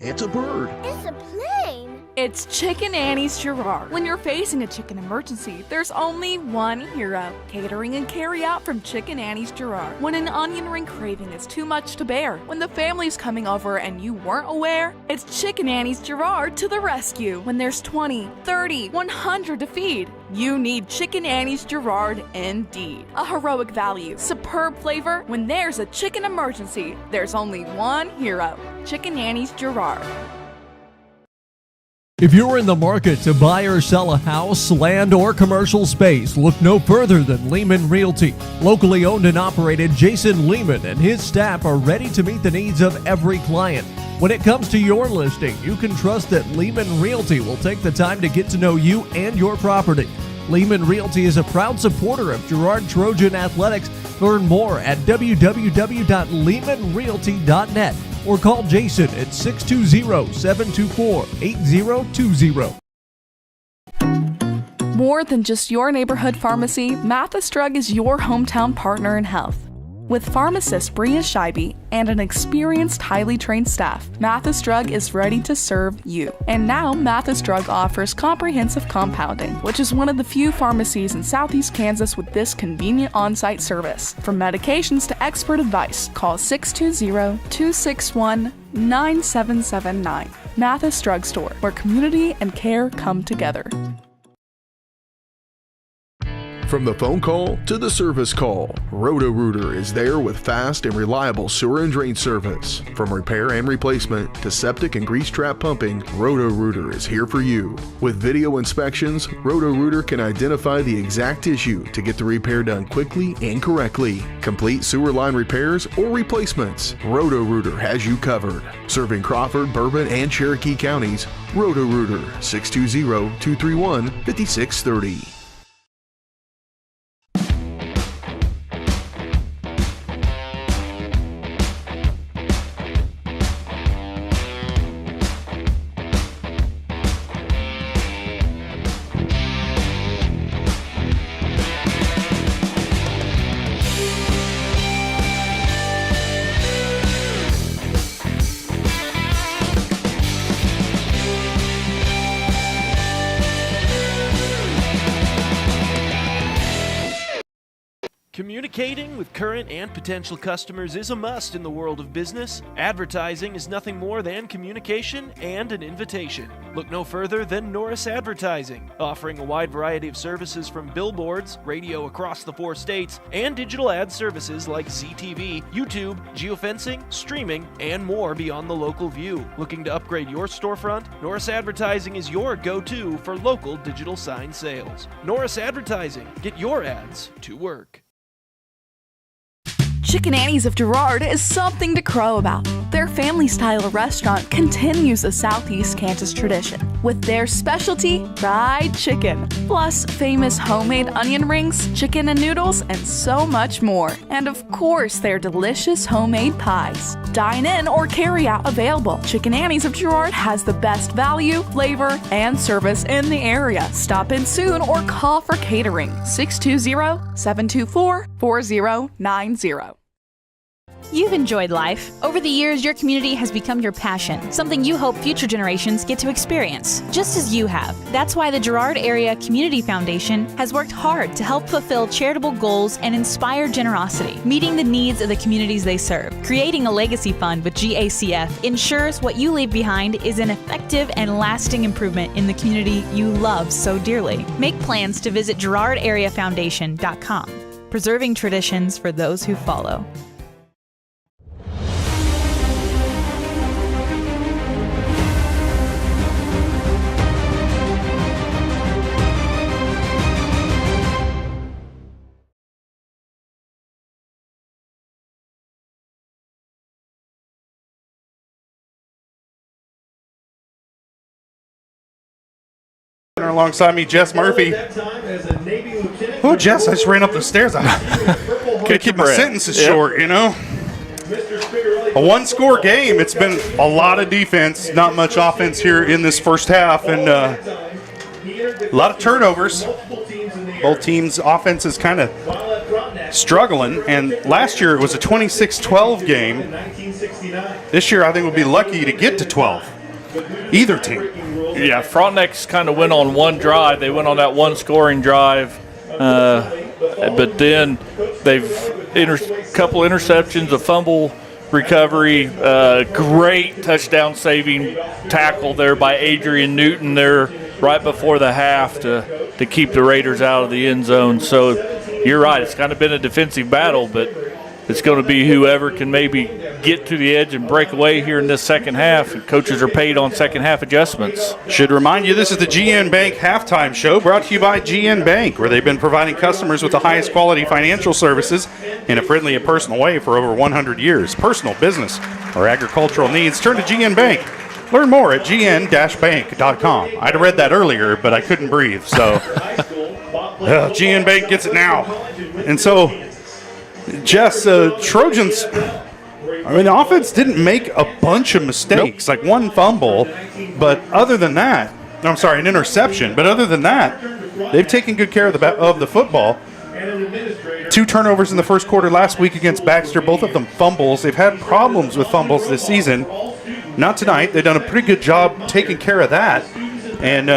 [SPEAKER 3] It's a bird.
[SPEAKER 5] It's a plane.
[SPEAKER 17] It's Chicken Annie's Girard. When you're facing a chicken emergency, there's only one hero. Catering and carry out from Chicken Annie's Girard. When an onion ring craving is too much to bear, when the family's coming over and you weren't aware, it's Chicken Annie's Girard to the rescue. When there's 20, 30, 100 to feed, you need Chicken Annie's Girard indeed. A heroic value, superb flavor. When there's a chicken emergency, there's only one hero. Chicken Annie's Girard.
[SPEAKER 7] If you're in the market to buy or sell a house, land, or commercial space, look no further than Lehman Realty. Locally owned and operated, Jason Lehman and his staff are ready to meet the needs of every client. When it comes to your listing, you can trust that Lehman Realty will take the time to get to know you and your property. Lehman Realty is a proud supporter of Girard Trojan Athletics. Learn more at www.lehmanrealty.net or call Jason at 620-724-8020.
[SPEAKER 17] More than just your neighborhood pharmacy, Mathis Drug is your hometown partner in health. With pharmacist Bria Scheibe and an experienced, highly trained staff, Mathis Drug is ready to serve you. And now, Mathis Drug offers comprehensive compounding, which is one of the few pharmacies in Southeast Kansas with this convenient on-site service. From medications to expert advice, call 620-261-9779. Mathis Drug Store, where community and care come together.
[SPEAKER 3] From the phone call to the service call, Roto-Rooter is there with fast and reliable sewer and drain service. From repair and replacement to septic and grease trap pumping, Roto-Rooter is here for you. With video inspections, Roto-Rooter can identify the exact issue to get the repair done quickly and correctly. Complete sewer line repairs or replacements, Roto-Rooter has you covered. Serving Crawford, Bourbon, and Cherokee counties, Roto-Rooter, 620-231-5630.
[SPEAKER 18] Communicating with current and potential customers is a must in the world of business. Advertising is nothing more than communication and an invitation. Look no further than Norris Advertising, offering a wide variety of services from billboards, radio across the 4 states, and digital ad services like ZTV, YouTube, geofencing, streaming, and more beyond the local view. Looking to upgrade your storefront? Norris Advertising is your go-to for local digital sign sales. Norris Advertising. Get your ads to work.
[SPEAKER 17] Chicken Annie's of Girard is something to crow about. Their family-style restaurant continues a Southeast Kansas tradition with their specialty, fried chicken, plus famous homemade onion rings, chicken and noodles, and so much more. And of course, their delicious homemade pies. Dine in or carry out available. Chicken Annie's of Girard has the best value, flavor, and service in the area. Stop in soon or call for catering. 620-724-4090.
[SPEAKER 24] You've enjoyed life. Over the years, your community has become your passion, something you hope future generations get to experience, just as you have. That's why the Girard Area Community Foundation has worked hard to help fulfill charitable goals and inspire generosity, meeting the needs of the communities they serve. Creating a legacy fund with GACF ensures what you leave behind is an effective and lasting improvement in the community you love so dearly. Make plans to visit GirardAreaFoundation.com, preserving traditions for those who follow.
[SPEAKER 2] Alongside me, Jess Murphy. Oh, Jess, I just ran up the stairs. I gotta keep my sentences short, you know. A one-score game. It's been a lot of defense, not much offense here in this first half, and a lot of turnovers. Both teams' offense is kind of struggling, and last year it was a 26-12 game. This year I think we'll be lucky to get to 12. Either team.
[SPEAKER 4] Yeah, Frontenac's kind of went on one drive. They went on that one scoring drive, but then they've couple interceptions, a fumble recovery, great touchdown saving tackle there by Adrian Newton there right before the half to keep the Raiders out of the end zone. So you're right, it's kind of been a defensive battle, but it's going to be whoever can maybe get to the edge and break away here in this second half. And coaches are paid on second half adjustments.
[SPEAKER 2] Should remind you, this is the GN Bank Halftime Show, brought to you by GN Bank, where they've been providing customers with the highest quality financial services in a friendly and personal way for over 100 years. Personal, business, or agricultural needs, turn to GN Bank. Learn more at gn-bank.com. I'd have read that earlier, but I couldn't breathe. So GN Bank gets it now. And so, Jess, Trojans, I mean, the offense didn't make a bunch of mistakes, like one fumble, but other than that, I'm sorry, an interception, but other than that, they've taken good care of the football. 2 turnovers in the first quarter last week against Baxter, both of them fumbles. They've had problems with fumbles this season. Not tonight. They've done a pretty good job taking care of that. And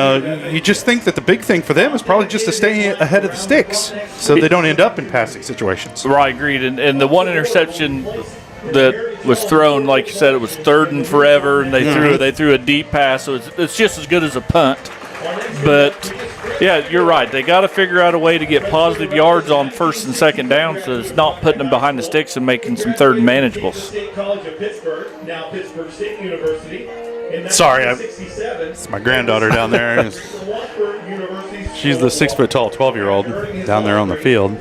[SPEAKER 2] you just think that the big thing for them is probably just to stay ahead of the sticks so they don't end up in passing situations.
[SPEAKER 4] Right, agreed. And the one interception that was thrown, like you said, it was 3rd and forever, and they threw a deep pass, so it's just as good as a punt. But, yeah, you're right. They got to figure out a way to get positive yards on 1st and 2nd down so it's not putting them behind the sticks and making some 3rd and manageables.
[SPEAKER 2] Sorry, it's my granddaughter down there. She's the 6-foot-tall 12-year-old down there on the field.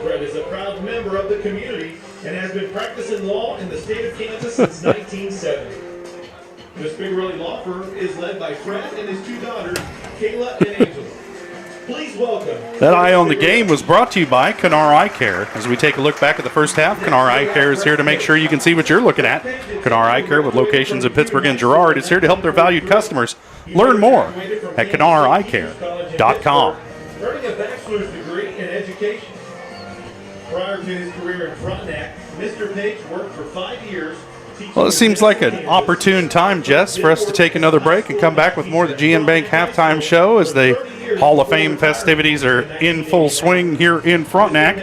[SPEAKER 5] Fred is a proud member of the community and has been practicing law in the state of Kansas since 1970. This Big Willie law firm is led by Fred and his 2 daughters, Kayla and Angela. Please welcome.
[SPEAKER 2] That Eye on the Game was brought to you by Kennar Eye Care. As we take a look back at the first half, Kennar Eye Care is here to make sure you can see what you're looking at. Kennar Eye Care, with locations in Pittsburgh and Girard, is here to help their valued customers. Learn more at KennarEyeCare.com.
[SPEAKER 5] Earning a bachelor's degree in education. Prior to his career in Frontenac, Mr. Page worked for 5 years.
[SPEAKER 2] Well, it seems like an opportune time, Jess, for us to take another break and come back with more of the GN Bank Halftime Show as they Hall of Fame festivities are in full swing here in Frontenac.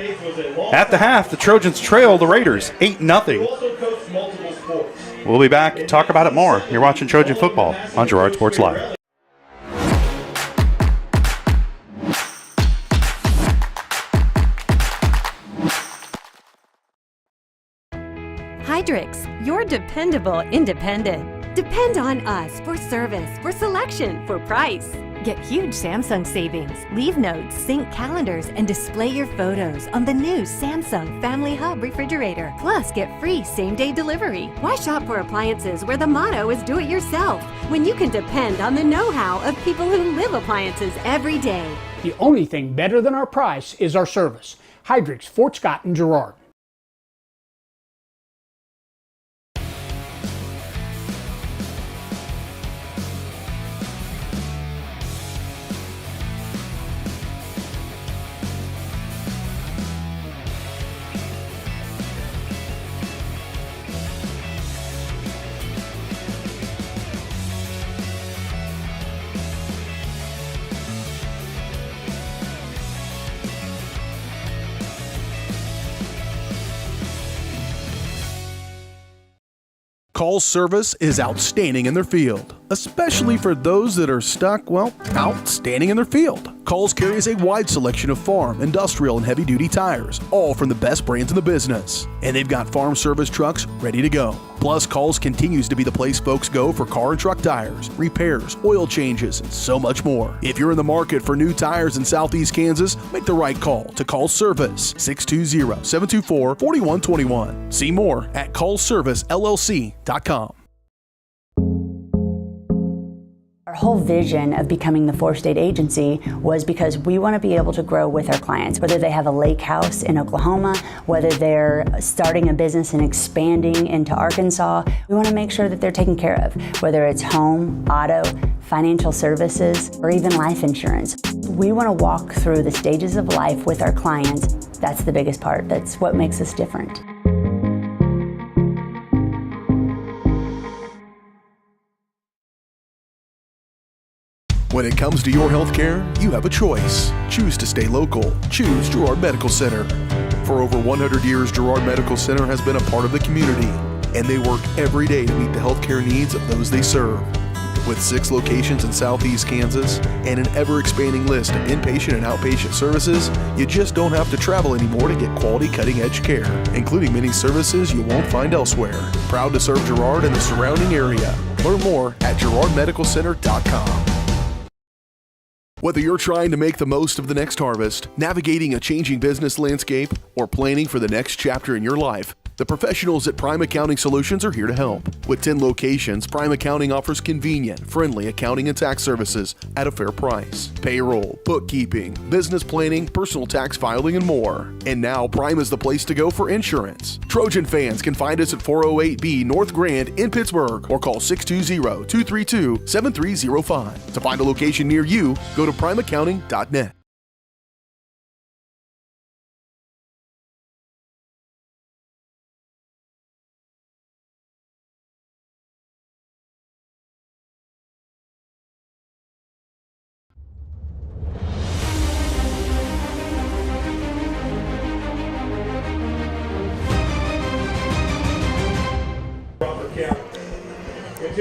[SPEAKER 2] At the half, the Trojans trail the Raiders 8-0. We'll be back to talk about it more. You're watching Trojan football on Girard Sports Live.
[SPEAKER 21] Hydrix, your dependable independent. Depend on us for service, for selection, for price. Get huge Samsung savings. Leave notes, sync calendars, and display your photos on the new Samsung Family Hub refrigerator. Plus, get free same-day delivery. Why shop for appliances where the motto is do it yourself when you can depend on the know-how of people who live appliances every day?
[SPEAKER 22] The only thing better than our price is our service. Hydrix, Fort Scott, and Girard.
[SPEAKER 3] Call's service is outstanding in their field, especially for those that are stuck, well, outstanding in their field. Call's carries a wide selection of farm, industrial, and heavy-duty tires, all from the best brands in the business. And they've got farm service trucks ready to go. Plus, Call's continues to be the place folks go for car and truck tires, repairs, oil changes, and so much more. If you're in the market for new tires in Southeast Kansas, make the right call to Call's Service, 620-724-4121. See more at callservicellc.com.
[SPEAKER 25] Our whole vision of becoming the four-state agency was because we want to be able to grow with our clients, whether they have a lake house in Oklahoma, whether they're starting a business and expanding into Arkansas. We want to make sure that they're taken care of, whether it's home, auto, financial services, or even life insurance. We want to walk through the stages of life with our clients. That's the biggest part. That's what makes us different.
[SPEAKER 3] When it comes to your health care, you have a choice. Choose to stay local. Choose Girard Medical Center. For over 100 years, Girard Medical Center has been a part of the community, and they work every day to meet the healthcare needs of those they serve. With 6 locations in Southeast Kansas and an ever-expanding list of inpatient and outpatient services, you just don't have to travel anymore to get quality cutting-edge care, including many services you won't find elsewhere. Proud to serve Girard and the surrounding area. Learn more at girardmedicalcenter.com. Whether you're trying to make the most of the next harvest, navigating a changing business landscape, or planning for the next chapter in your life, the professionals at Prime Accounting Solutions are here to help. With 10 locations, Prime Accounting offers convenient, friendly accounting and tax services at a fair price. Payroll, bookkeeping, business planning, personal tax filing, and more. And now Prime is the place to go for insurance. Trojan fans can find us at 408B North Grand in Pittsburgh or call 620-232-7305. To find a location near you, go to primeaccounting.net.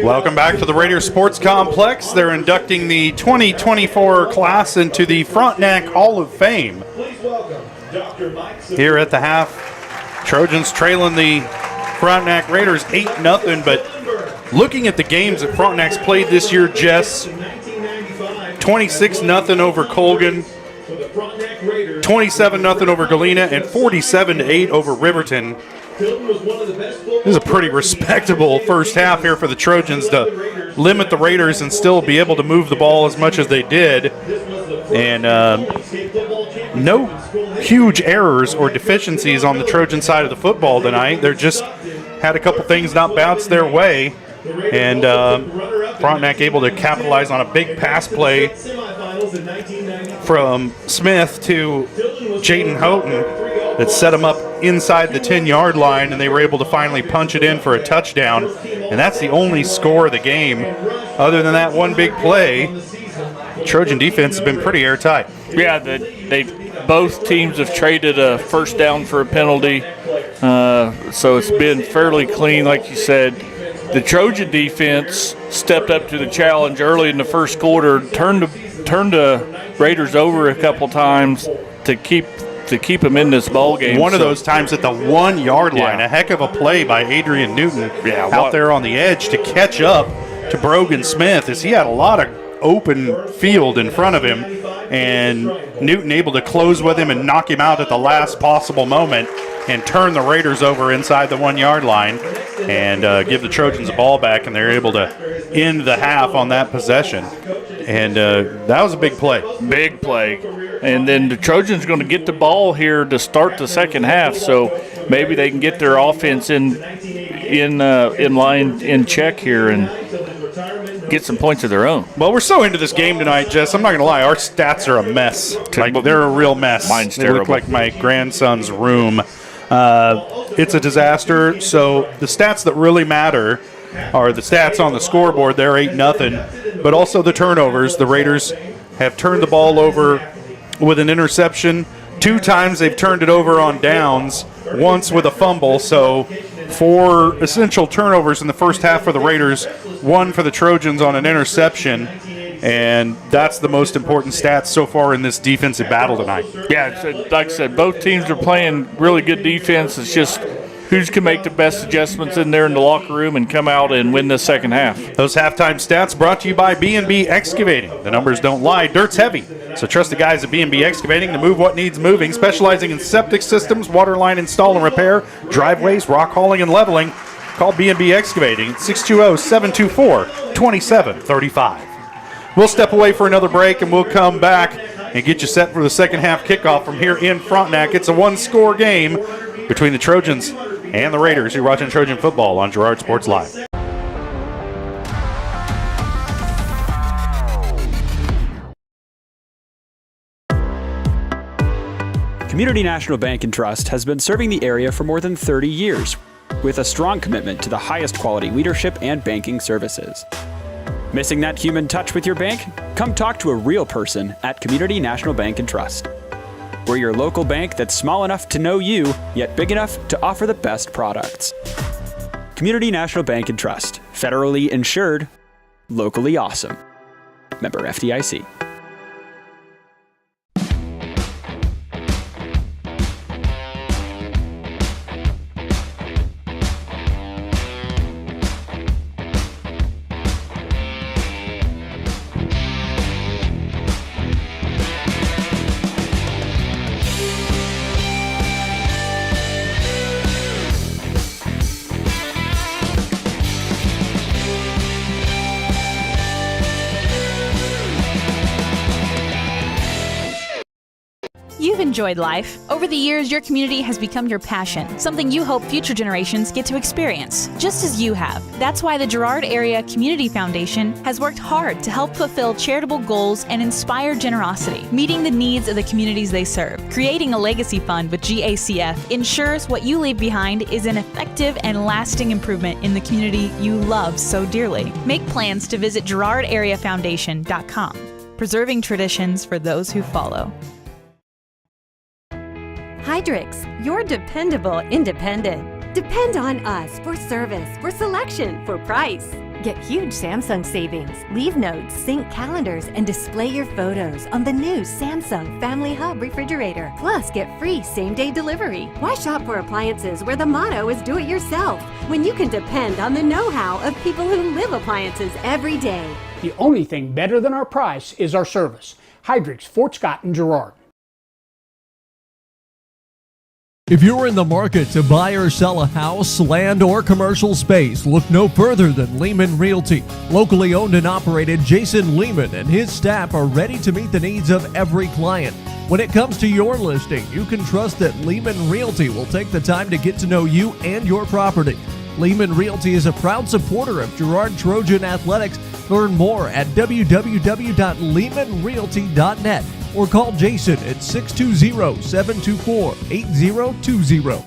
[SPEAKER 2] Welcome back to the Raiders Sports Complex. They're inducting the 2024 class into the Frontenac Hall of Fame. Here at the half, Trojans trailing the Frontenac Raiders 8-0, but looking at the games that Frontenac's played this year, Jess, 26-0 over Colgan, 27-0 over Galena, and 47-8 over Riverton. This is a pretty respectable first half here for the Trojans to limit the Raiders and still be able to move the ball as much as they did. And no huge errors or deficiencies on the Trojan side of the football tonight. They're just had a couple things not bounce their way. And Frontenac able to capitalize on a big pass play from Smith to Jaden Houghton that set them up inside the 10-yard line, and they were able to finally punch it in for a touchdown. And that's the only score of the game. Other than that one big play, Trojan defense has been pretty airtight.
[SPEAKER 4] Yeah, both teams have traded a first down for a penalty, so it's been fairly clean, like you said. The Trojan defense stepped up to the challenge early in the first quarter, turned the Raiders over a couple times to keep them in this ball game.
[SPEAKER 2] One of those times at the 1 yard line, a heck of a play by Adrian Newton out there on the edge to catch up to Brogan Smith, as he had a lot of open field in front of him, and Newton able to close with him and knock him out at the last possible moment and turn the Raiders over inside the 1 yard line and give the Trojans a ball back, and they're able to end the half on that possession. And that was a big play.
[SPEAKER 4] Big play. And then the Trojans going to get the ball here to start the second half, so maybe they can get their offense in line, in check here, and get some points of their own.
[SPEAKER 2] Well, we're so into this game tonight, Jess. I'm not going to lie. Our stats are a mess. Like, they're a real mess.
[SPEAKER 4] Mine's
[SPEAKER 2] they
[SPEAKER 4] terrible.
[SPEAKER 2] look like my grandson's room. It's a disaster. So the stats that really matter are the stats on the scoreboard. They're 8-0. But also the turnovers. The Raiders have turned the ball over with an interception. 2 times they've turned it over on downs, once with a fumble. So 4 essential turnovers in the first half for the Raiders, 1 for the Trojans on an interception, and that's the most important stats so far in this defensive battle tonight.
[SPEAKER 4] Yeah, like I said, both teams are playing really good defense. It's just who's can make the best adjustments in there in the locker room and come out and win the second half.
[SPEAKER 2] Those halftime stats brought to you by B&B Excavating. The numbers don't lie. Dirt's heavy, so trust the guys at B&B Excavating to move what needs moving, specializing in septic systems, water line install and repair, driveways, rock hauling, and leveling. Call B&B Excavating at 620-724-2735. We'll step away for another break, and we'll come back and get you set for the second half kickoff from here in Frontenac. It's a 1-score game between the Trojans and the Raiders. You're watching Trojan football on Girard Sports Live.
[SPEAKER 6] Community National Bank and Trust has been serving the area for more than 30 years with a strong commitment to the highest quality leadership and banking services. Missing that human touch with your bank? Come talk to a real person at Community National Bank and Trust. We're your local bank that's small enough to know you, yet big enough to offer the best products. Community National Bank and Trust. Federally insured, locally awesome. Member FDIC.
[SPEAKER 24] You've enjoyed life. Over the years, your community has become your passion, something you hope future generations get to experience, just as you have. That's why the Girard Area Community Foundation has worked hard to help fulfill charitable goals and inspire generosity, meeting the needs of the communities they serve. Creating a legacy fund with GACF ensures what you leave behind is an effective and lasting improvement in the community you love so dearly. Make plans to visit GirardAreaFoundation.com, preserving traditions for those who follow.
[SPEAKER 21] Hydrix, your dependable independent. Depend on us for service, for selection, for price. Get huge Samsung savings. Leave notes, sync calendars, and display your photos on the new Samsung Family Hub refrigerator. Plus, get free same-day delivery. Why shop for appliances where the motto is do it yourself when you can depend on the know-how of people who live appliances every day?
[SPEAKER 22] The only thing better than our price is our service. Hydrix, Fort Scott, and Girard.
[SPEAKER 7] If you're in the market to buy or sell a house, land, or commercial space, look no further than Lehman Realty. Locally owned and operated, Jason Lehman and his staff are ready to meet the needs of every client. When it comes to your listing, you can trust that Lehman Realty will take the time to get to know you and your property. Lehman Realty is a proud supporter of Girard Trojan Athletics. Learn more at www.lehmanrealty.net. or call Jason at 620-724-8020.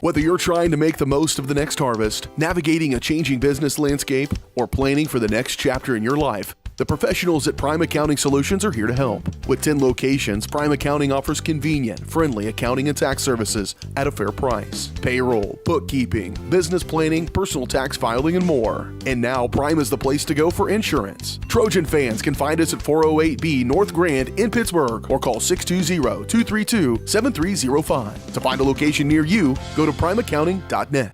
[SPEAKER 3] Whether you're trying to make the most of the next harvest, navigating a changing business landscape, or planning for the next chapter in your life, The professionals at Prime Accounting Solutions are here to help. With 10 locations, Prime Accounting offers convenient, friendly accounting and tax services at a fair price. Payroll, bookkeeping, business planning, personal tax filing, and more. And now Prime is the place to go for insurance. Trojan fans can find us at 408B North Grand in Pittsburgh or call 620-232-7305. To find a location near you, go to primeaccounting.net.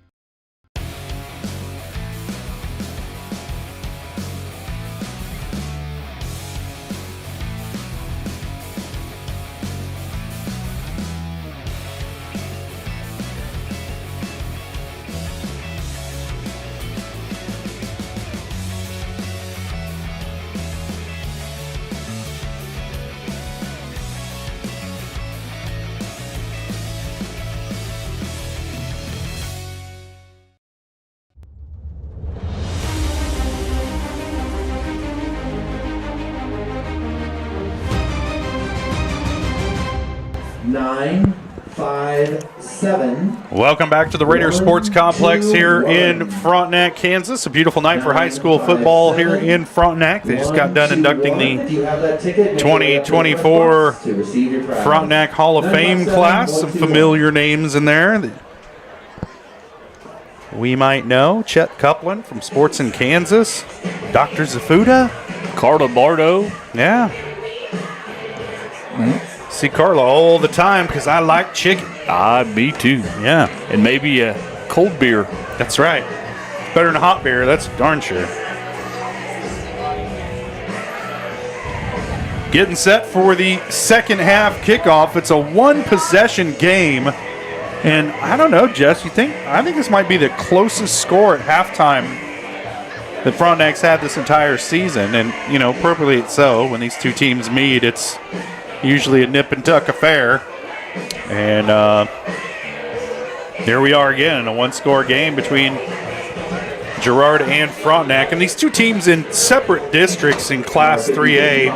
[SPEAKER 19] Nine, 5, 7.
[SPEAKER 2] Welcome back to the Raider Sports Complex here in Frontenac, Kansas. A beautiful night for high school football here in Frontenac. They just got done inducting the 2024 Frontenac Hall of Fame class. Some familiar names in there that we might know. Chet Coupland from Sports in Kansas. Dr. Zafuda.
[SPEAKER 4] Carla Bardo.
[SPEAKER 2] Yeah. See Carla all the time because I like chicken.
[SPEAKER 4] Me too.
[SPEAKER 2] Yeah.
[SPEAKER 4] And maybe a cold beer.
[SPEAKER 2] That's right. Better than hot beer, that's darn sure. Getting set for the second half kickoff. It's a one-possession game. And I don't know, Jess, I think this might be the closest score at halftime that Frontenac's had this entire season. And, appropriately so. When these two teams meet, it's usually a nip and tuck affair. And here we are again in a one-score game between Girard and Frontenac. And these two teams in separate districts in Class 3A.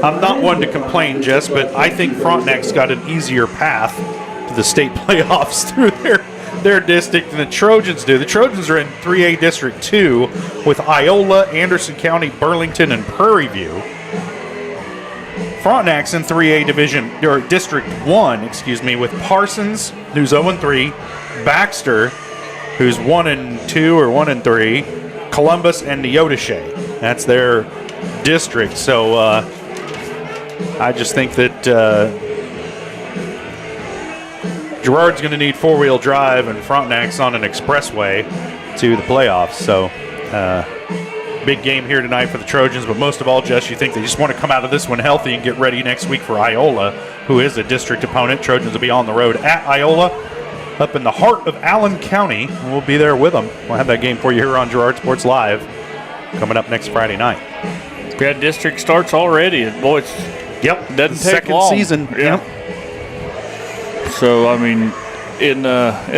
[SPEAKER 2] I'm not one to complain, Jess, but I think Frontenac's got an easier path to the state playoffs through their district than the Trojans do. The Trojans are in 3A District 2 with Iola, Anderson County, Burlington, and Prairie View. Frontenac's in 3A District 1, with Parsons, who's 0-3, Baxter, who's 1-2 or 1-3, Columbus, and Neodesha. That's their district. So I just think that Girard's going to need four-wheel drive, and Frontenac's on an expressway to the playoffs. So big game here tonight for the Trojans, but most of all, Jess, you think they just want to come out of this one healthy and get ready next week for Iola, who is a district opponent. Trojans will be on the road at Iola, up in the heart of Allen County. We'll be there with them. We'll have that game for you here on Girard Sports Live coming up next Friday night.
[SPEAKER 4] Yeah, district starts already. Boy,
[SPEAKER 2] doesn't
[SPEAKER 4] take
[SPEAKER 2] second
[SPEAKER 4] long.
[SPEAKER 2] Season.
[SPEAKER 4] Yeah. So, in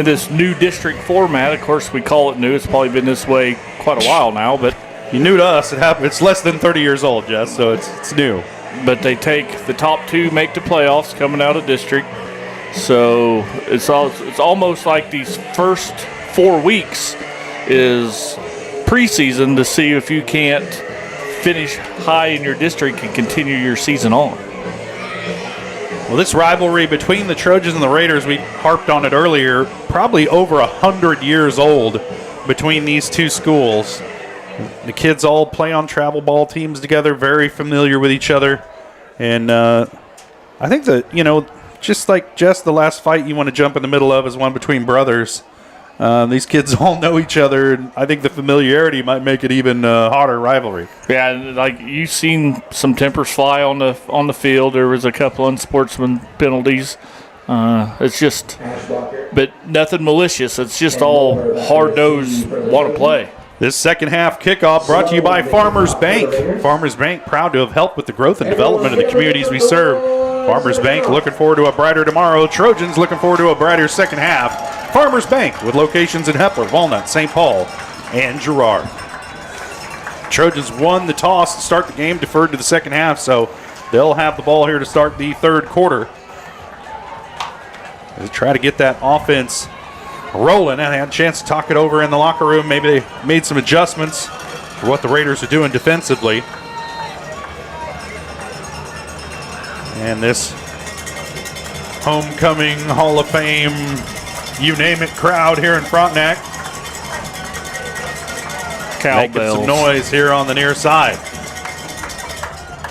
[SPEAKER 4] this new district format, of course, we call it new. It's probably been this way quite a while now, but
[SPEAKER 2] you're new to us. It's less than 30 years old, Jess, so it's new.
[SPEAKER 4] But they take the top two, make the playoffs coming out of district. So it's almost like these first 4 weeks is preseason to see if you can't finish high in your district and continue your season on.
[SPEAKER 2] Well, this rivalry between the Trojans and the Raiders, we harped on it earlier, probably over 100 years old between these two schools. The kids all play on travel ball teams together, very familiar with each other. And I think that, just like Jess, the last fight you want to jump in the middle of is one between brothers. These kids all know each other, and I think the familiarity might make it even hotter rivalry.
[SPEAKER 4] Yeah, like you've seen some tempers fly on the field. There was a couple unsportsman penalties. It's just, but nothing malicious. It's just all hard-nosed, want to play.
[SPEAKER 2] This second half kickoff brought to you by Farmers Bank. Farmers Bank, proud to have helped with the growth and development of the communities we serve. Farmers Bank looking forward to a brighter tomorrow. Trojans looking forward to a brighter second half. Farmers Bank with locations in Hepler, Walnut, St. Paul, and Girard. Trojans won the toss to start the game, deferred to the second half, so they'll have the ball here to start the third quarter. They try to get that offense rolling, and they had a chance to talk it over in the locker room. Maybe they made some adjustments for what the Raiders are doing defensively. And this homecoming Hall of Fame, you name it, crowd here in Frontenac. Making some noise here on the near side.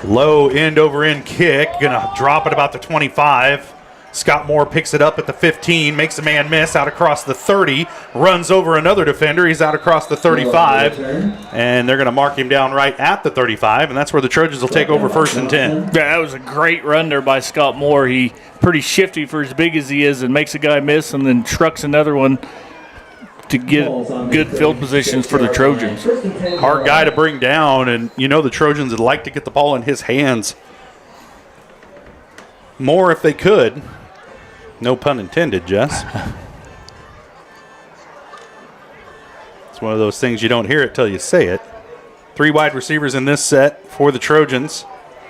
[SPEAKER 2] Low end over end kick, gonna drop it about the 25. Scott Moore picks it up at the 15, makes a man miss out across the 30, runs over another defender. He's out across the 35, and they're going to mark him down right at the 35, and that's where the Trojans will take over 1st and 10.
[SPEAKER 4] Yeah, that was a great run there by Scott Moore. He pretty shifty for as big as he is and makes a guy miss and then trucks another one to get good field positions for the Trojans.
[SPEAKER 2] Hard guy to bring down, and you know the Trojans would like to get the ball in his hands more if they could. No pun intended, Jess. It's one of those things you don't hear it till you say it. 3 wide receivers in this set for the Trojans.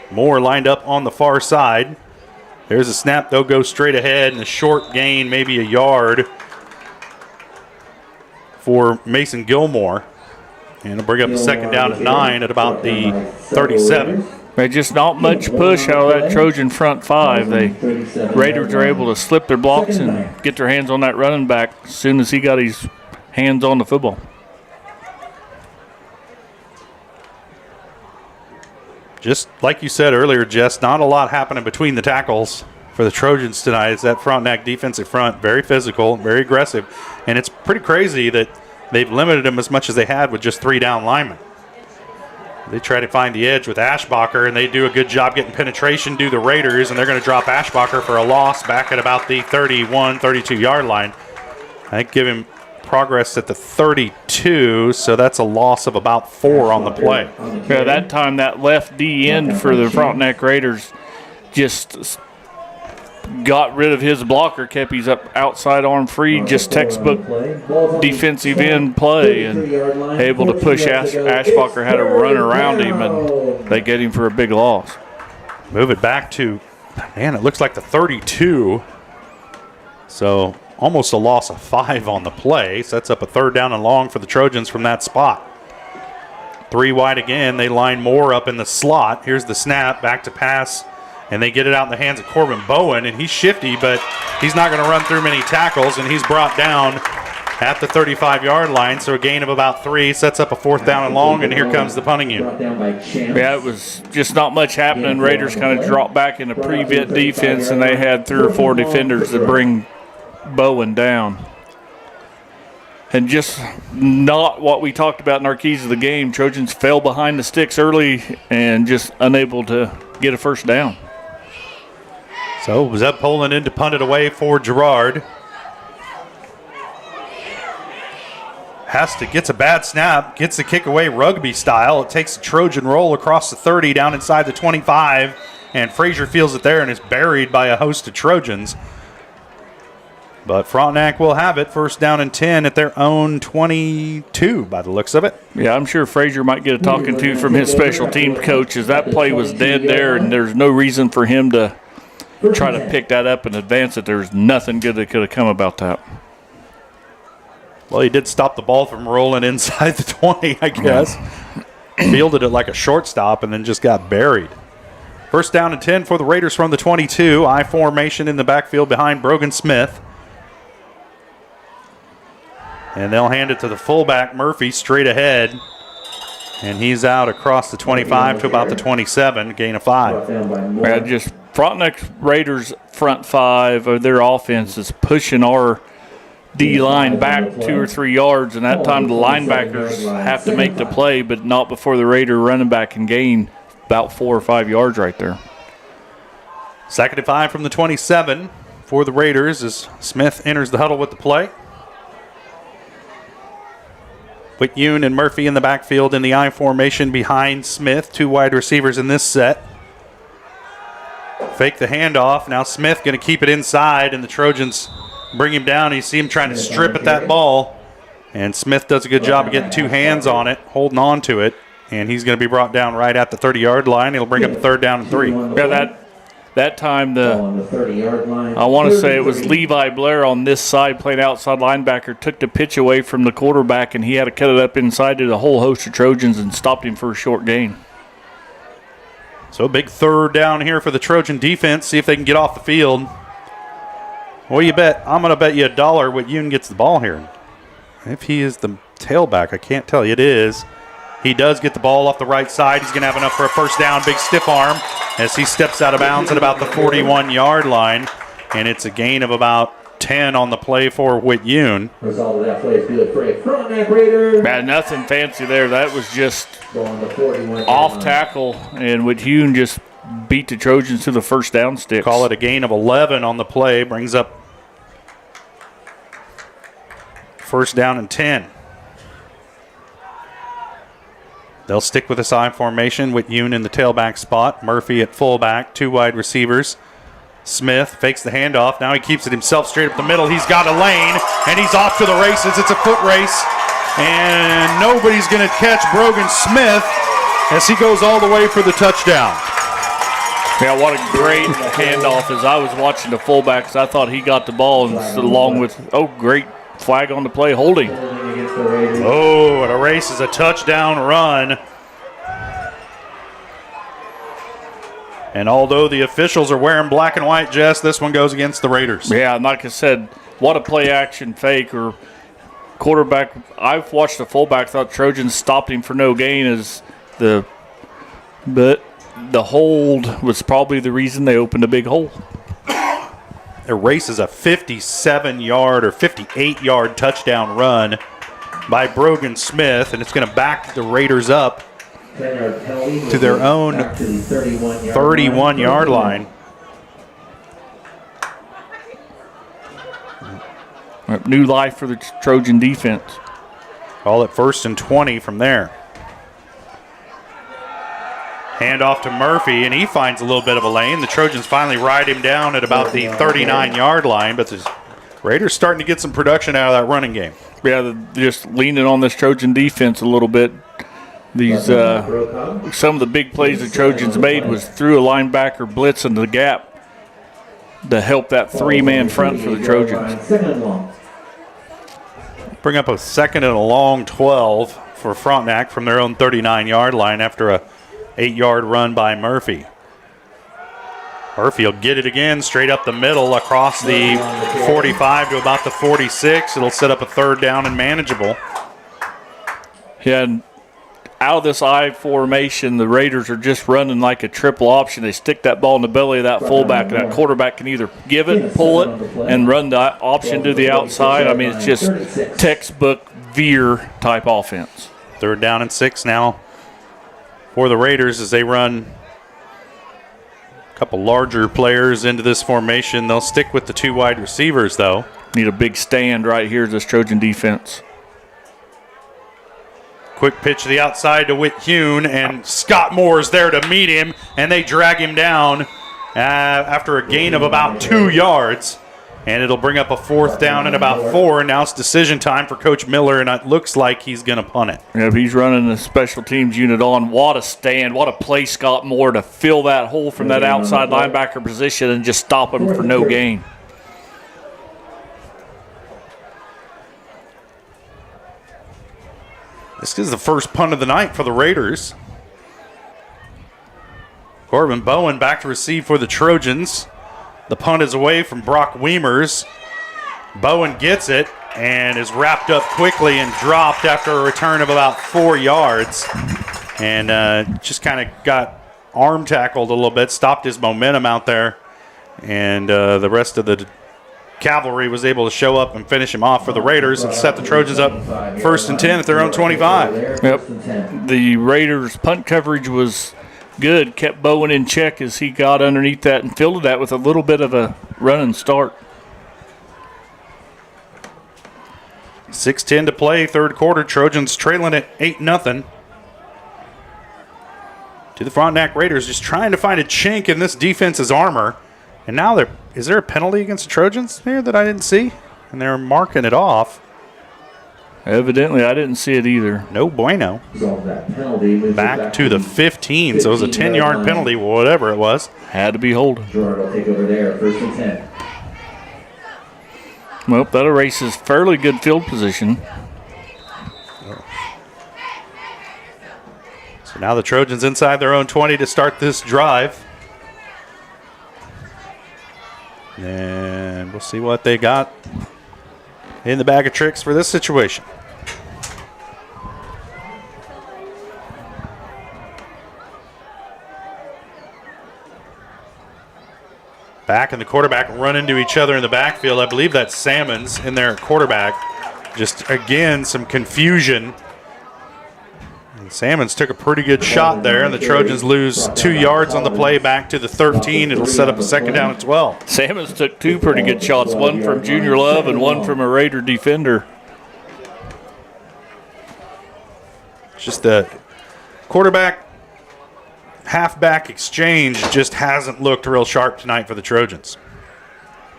[SPEAKER 2] Moore lined up on the far side. There's a snap. They'll go straight ahead, and a short gain, maybe a yard for Mason Gilmore. And it'll bring up the 2nd down at 9 at about the 37.
[SPEAKER 4] Just not much push out of that Trojan front 5. The Raiders are able to slip their blocks and get their hands on that running back as soon as he got his hands on the football.
[SPEAKER 2] Just like you said earlier, Jess, not a lot happening between the tackles for the Trojans tonight. It's that Frontenac defensive front, very physical, very aggressive. And it's pretty crazy that they've limited them as much as they had with just 3 down linemen. They try to find the edge with Ashbacher, and they do a good job getting penetration, do the Raiders, and they're going to drop Ashbacher for a loss back at about the 31, 32-yard line. I think give him progress at the 32, so that's a loss of about 4 on the play.
[SPEAKER 4] Yeah, that time that left D end for the Frontenac Raiders just got rid of his blocker, kept his outside arm free, just textbook defensive end play, and able to push Ashbacher, had to run around him, and they get him for a big loss.
[SPEAKER 2] Move it back to, man, it looks like the 32. So almost a loss of 5 on the play. Sets up a 3rd down and long for the Trojans from that spot. 3 wide again. They line Moore up in the slot. Here's the snap, back to pass. And they get it out in the hands of Corbin Bowen, and he's shifty, but he's not going to run through many tackles, and he's brought down at the 35-yard line, so a gain of about 3, sets up a 4th down and long, and here comes the punting unit.
[SPEAKER 4] Yeah, it was just not much happening. Raiders kind of dropped back into prevent defense, and they had 3 or 4 defenders to bring Bowen down. And just not what we talked about in our keys of the game. Trojans fell behind the sticks early and just unable to get a 1st down.
[SPEAKER 2] So Zeb Poland in to punt it away for Girard. Gets a bad snap, gets the kick away rugby style. It takes a Trojan roll across the 30 down inside the 25, and Frazier feels it there and is buried by a host of Trojans. But Frontenac will have it, 1st down and 10 at their own 22 by the looks of it.
[SPEAKER 4] Yeah, I'm sure Frazier might get a talking to from his special team coach, as that play was dead there, and there's no reason for him to try to pick that up and advance it. There's nothing good that could have come about that.
[SPEAKER 2] Well, he did stop the ball from rolling inside the 20, I guess. Fielded it like a shortstop and then just got buried. 1st down and 10 for the Raiders from the 22. I formation in the backfield behind Brogan Smith. And they'll hand it to the fullback, Murphy, straight ahead. And he's out across the 25 to about the 27, gain of 5.
[SPEAKER 4] Yeah, just Frontenac Raiders front 5 of their offense is pushing our D-line back 2 or 3 yards, and that time the linebackers have to make the play, but not before the Raider running back can gain about 4 or 5 yards right there.
[SPEAKER 2] 2nd and 5 from the 27 for the Raiders as Smith enters the huddle with the play. Whitune and Murphy in the backfield in the I formation behind Smith. 2 wide receivers in this set. Fake the handoff. Now Smith going to keep it inside, and the Trojans bring him down. You see him trying to strip at that ball, and Smith does a good job of getting 2 hands on it, holding on to it, and he's going to be brought down right at the 30-yard line. He'll bring up a 3rd down and 3.
[SPEAKER 4] Yeah, that That time
[SPEAKER 19] On the 30-yard line.
[SPEAKER 4] I want to say it was Levi Blair on this side playing outside linebacker, took the pitch away from the quarterback, and he had to cut it up inside to the whole host of Trojans and stopped him for a short gain.
[SPEAKER 2] So a big third down here for the Trojan defense. See if they can get off the field. What do you bet? I'm going to bet you $1 what Yoon gets the ball here. If he is the tailback, I can't tell you. It is. He does get the ball off the right side. He's going to have enough for a first down. Big stiff arm as he steps out of bounds at about the 41-yard line. And it's a gain of about 10 on the play for Whit Yoon.
[SPEAKER 19] Result of that play is good for a Frontenac Raiders.
[SPEAKER 4] Man, nothing fancy there. That was just off tackle, and Whit Yoon just beat the Trojans to the first down sticks.
[SPEAKER 2] Call it a gain of 11 on the play. Brings up first down and 10. They'll stick with this I formation with Yoon in the tailback spot. Murphy at fullback, 2 wide receivers. Smith fakes the handoff. Now he keeps it himself straight up the middle. He's got a lane, and he's off to the races. It's a foot race, and nobody's going to catch Brogan Smith as he goes all the way for the touchdown.
[SPEAKER 4] Yeah, what a great handoff. As I was watching the fullbacks, I thought he got the ball, and along with, great flag on the play, holding.
[SPEAKER 2] Oh, and a race is a touchdown run. And although the officials are wearing black and white, Jess, this one goes against the Raiders.
[SPEAKER 4] Yeah, and like I said, what a play-action fake or quarterback. I've watched the fullback, thought Trojans stopped him for no gain, but the hold was probably the reason they opened a big hole.
[SPEAKER 2] The race is a 57-yard or 58-yard touchdown run by Brogan Smith, and it's going to back the Raiders up to their own 31-yard line.
[SPEAKER 4] New life for the Trojan defense.
[SPEAKER 2] Call it 1st and 20 from there. Hand off to Murphy, and he finds a little bit of a lane. The Trojans finally ride him down at about the 39-yard line, but the Raiders starting to get some production out of that running game.
[SPEAKER 4] Yeah, they're just leaning on this Trojan defense a little bit. These some of the big plays the Trojans made was through a linebacker blitz into the gap to help that 3-man front for the Trojans.
[SPEAKER 2] Bring up a 2nd and a long 12 for Frontenac from their own 39-yard line after a 8-yard run by Murphy. Murphy will get it again straight up the middle across the 45 to about the 46. It'll set up a 3rd down and manageable.
[SPEAKER 4] Yeah, and out of this I formation, the Raiders are just running like a triple option. They stick that ball in the belly of that fullback, and that quarterback can either give it, pull it, and run the option to the outside. I mean, it's just textbook veer type offense.
[SPEAKER 2] 3rd down and 6 now for the Raiders as they run a couple larger players into this formation. They'll stick with the 2 wide receivers, though.
[SPEAKER 4] Need a big stand right here, this Trojan defense.
[SPEAKER 2] Quick pitch to the outside to Whit Yoon, and Scott Moore is there to meet him, and they drag him down after a gain of about 2 yards. And it'll bring up a 4th down and about 4. Now it's decision time for Coach Miller, and it looks like he's going to punt it.
[SPEAKER 4] Yeah, he's running the special teams unit on. What a stand. What a play, Scott Moore, to fill that hole from that outside linebacker position and just stop him for no gain.
[SPEAKER 2] This is the first punt of the night for the Raiders. Corbin Bowen back to receive for the Trojans. The punt is away from Brock Wiemers. Bowen gets it and is wrapped up quickly and dropped after a return of about 4 yards. And just kind of got arm tackled a little bit, stopped his momentum out there. And the rest of the cavalry was able to show up and finish him off for the Raiders and set the Trojans up 1st and 10 at their own 25.
[SPEAKER 4] Yep. The Raiders' punt coverage was good, kept Bowen in check as he got underneath that and fielded that with a little bit of a run and start.
[SPEAKER 2] 6:10 to play, 3rd quarter. Trojans trailing at 8-0. To the Frontenac Raiders, just trying to find a chink in this defense's armor. And now is there a penalty against the Trojans here that I didn't see? And they're marking it off.
[SPEAKER 4] Evidently, I didn't see it either.
[SPEAKER 2] No bueno. Back to the 15, so it was a 10-yard penalty, whatever it was.
[SPEAKER 4] Had to be holding.
[SPEAKER 19] Girard will take over there, 1st and 10.
[SPEAKER 4] Well, that erases fairly good field position.
[SPEAKER 2] So now the Trojans inside their own 20 to start this drive. And we'll see what they got in the bag of tricks for this situation. Back and the quarterback run into each other in the backfield. I believe that's Salmons in there at quarterback. Just, again, some confusion. And Salmons took a pretty good shot there, and the Trojans lose 2 yards on the play back to the 13. It'll set up a 2nd down and 12.
[SPEAKER 4] Salmons took 2 pretty good shots, one from Junior Love and one from a Raider defender.
[SPEAKER 2] It's just the quarterback halfback exchange just hasn't looked real sharp tonight for the Trojans.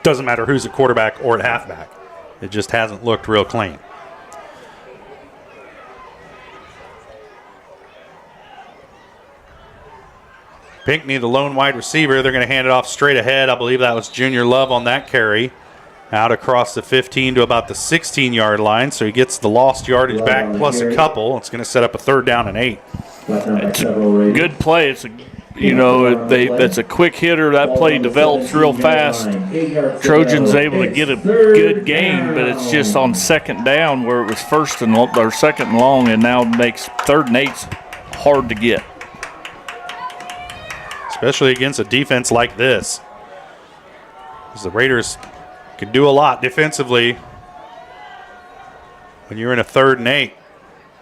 [SPEAKER 2] Doesn't matter who's at quarterback or at halfback. It just hasn't looked real clean. Pinckney, the lone wide receiver, they're going to hand it off straight ahead. I believe that was Junior Love on that carry. Out across the 15 to about the 16-yard line, so he gets the lost yardage back plus a couple. It's going to set up a 3rd down and 8.
[SPEAKER 4] It's a good play. It's that's a quick hitter. That play develops real fast. Trojans able to get a good gain, but it's just on 2nd down where it was 2nd and long, and now makes 3rd and 8's hard to get.
[SPEAKER 2] Especially against a defense like this. Because the Raiders can do a lot defensively when you're in a 3rd and 8.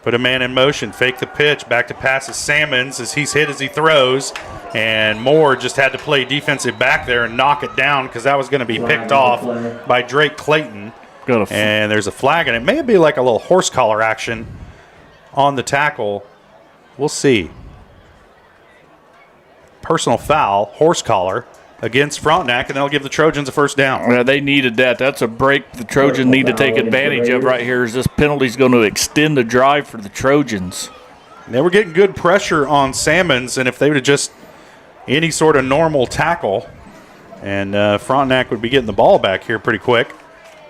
[SPEAKER 2] Put a man in motion, fake the pitch, back to pass to Salmons as he's hit as he throws. And Moore just had to play defensive back there and knock it down because that was going to be picked off by Drake Clayton. And there's a flag, and it may be like a little horse collar action on the tackle. We'll see. Personal foul, horse collar, against Frontenac, and they'll give the Trojans a 1st down.
[SPEAKER 4] Yeah, they needed that. That's a break the Trojans need to take advantage of right here, as this penalty is going to extend the drive for the Trojans.
[SPEAKER 2] They were getting good pressure on Salmons, and if they would have just any sort of normal tackle, and Frontenac would be getting the ball back here pretty quick.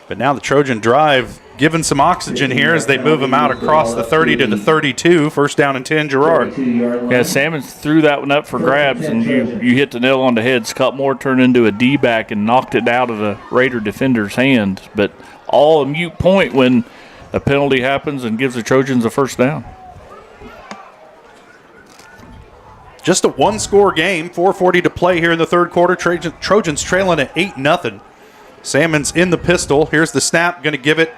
[SPEAKER 2] But now the Trojan drive given some oxygen here as they move him out across the 30 to the 32. 1st down and 10, Girard.
[SPEAKER 4] Yeah, Salmons threw that one up for grabs, and you hit the nail on the head. Scott Moore turned into a D-back and knocked it out of the Raider defender's hand. But all a mute point when a penalty happens and gives the Trojans a 1st down.
[SPEAKER 2] Just a 1-score game, 4:40 to play here in the 3rd quarter. Trojans trailing at 8-0. Salmons in the pistol. Here's the snap, going to give it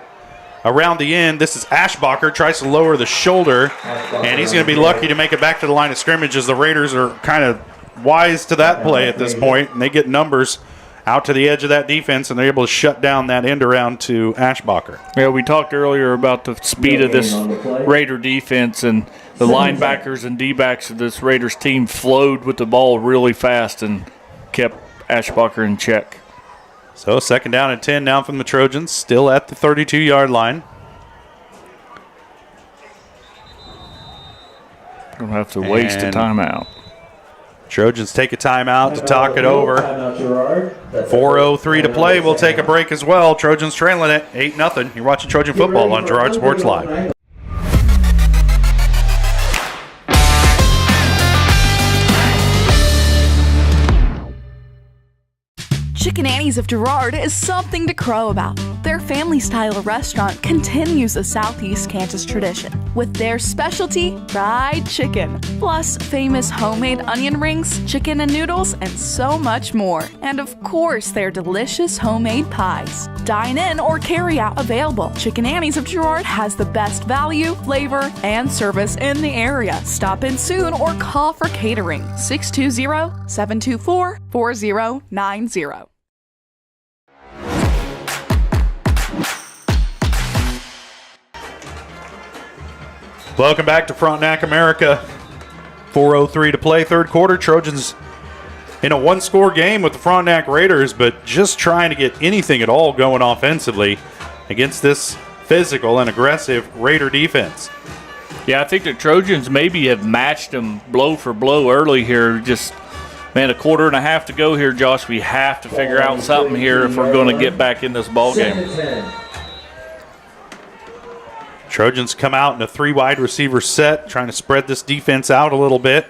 [SPEAKER 2] around the end. This is Ashbacher, tries to lower the shoulder, and he's going to be lucky to make it back to the line of scrimmage as the Raiders are kind of wise to that play at this point, and they get numbers out to the edge of that defense, and they're able to shut down that end around to Ashbacher.
[SPEAKER 4] Yeah, we talked earlier about the speed of this Raider defense, and the linebackers and D-backs of this Raiders team flowed with the ball really fast and kept Ashbacher in check.
[SPEAKER 2] So 2nd down and 10 now from the Trojans, still at the 32-yard line.
[SPEAKER 4] Don't have to waste a timeout.
[SPEAKER 2] Trojans take a timeout to talk it over. 4:03 to play. We'll take a break as well. Trojans trailing it 8-0. You're watching Trojan football on Girard Sports Live.
[SPEAKER 17] Chicken Annie's of Girard is something to crow about. Their family-style restaurant continues a Southeast Kansas tradition with their specialty, fried chicken, plus famous homemade onion rings, chicken and noodles, and so much more. And of course, their delicious homemade pies. Dine in or carry out available. Chicken Annie's of Girard has the best value, flavor, and service in the area. Stop in soon or call for catering. 620-724-4090.
[SPEAKER 2] Welcome back to Frontenac America. 4:03 to play, 3rd quarter. Trojans in a 1-score game with the Frontenac Raiders, but just trying to get anything at all going offensively against this physical and aggressive Raider defense.
[SPEAKER 4] Yeah, I think the Trojans maybe have matched them blow for blow early here. Just, man, a quarter and a half to go here, Josh. We have to figure out something here if we're going to get back in this ball game.
[SPEAKER 2] Trojans come out in a 3 wide receiver set, trying to spread this defense out a little bit.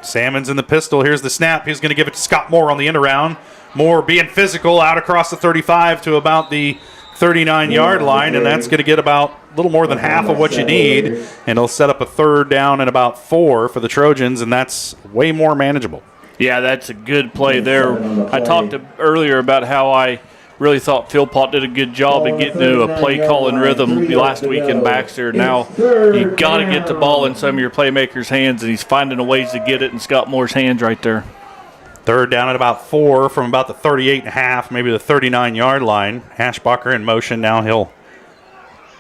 [SPEAKER 2] Salmon's in the pistol. Here's the snap. He's going to give it to Scott Moore on the end around. Moore being physical out across the 35 to about the 39-yard line, and that's going to get about a little more than half of what you need, and it'll set up a 3rd down and about 4 for the Trojans, and that's way more manageable.
[SPEAKER 4] Yeah, that's a good play there. I talked earlier about how I really thought Philpott did a good job of getting into a play-calling rhythm last week in Baxter. Now you got to get the ball in some of your playmakers' hands, and he's finding a ways to get it in Scott Moore's hands right there.
[SPEAKER 2] 3rd down at about 4 from about the 38.5, maybe the 39-yard line. Ashbacher in motion. Now he'll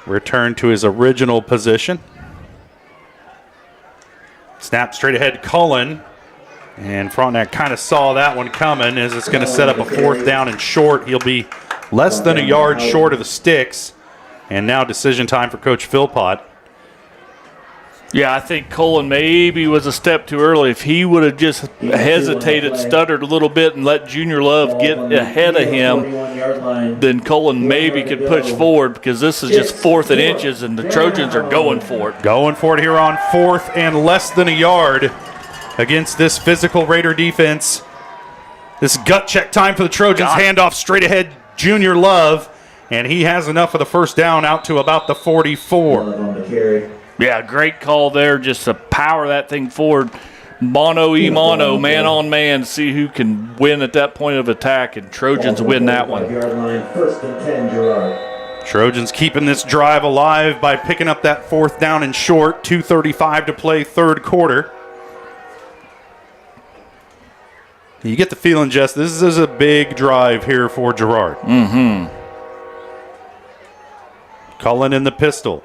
[SPEAKER 2] return to his original position. Snap straight ahead, Cullen. And Frontenac kind of saw that one coming as it's going to set up a 4th down and short. He'll be less than a yard short of the sticks. And now decision time for Coach Philpott.
[SPEAKER 4] Yeah, I think Cullen maybe was a step too early. If he would have just hesitated, stuttered a little bit, and let Junior Love get ahead of him, then Cullen maybe could push forward, because this is just 4th and inches, and the Trojans are going for it.
[SPEAKER 2] Going for it here on 4th and less than a yard against this physical Raider defense. This gut check time for the Trojans. Handoff straight ahead, Junior Love, and he has enough of the 1st down out to about the 44.
[SPEAKER 4] Yeah, great call there, just to power that thing forward. Mono, man on man, see who can win at that point of attack, and Trojans win that one.
[SPEAKER 19] 1st and 10, Girard.
[SPEAKER 2] Trojans keeping this drive alive by picking up that 4th down and short. 2:35 to play, 3rd quarter. You get the feeling, Jess, this is a big drive here for Girard.
[SPEAKER 4] Mm-hmm.
[SPEAKER 2] Cullen in the pistol.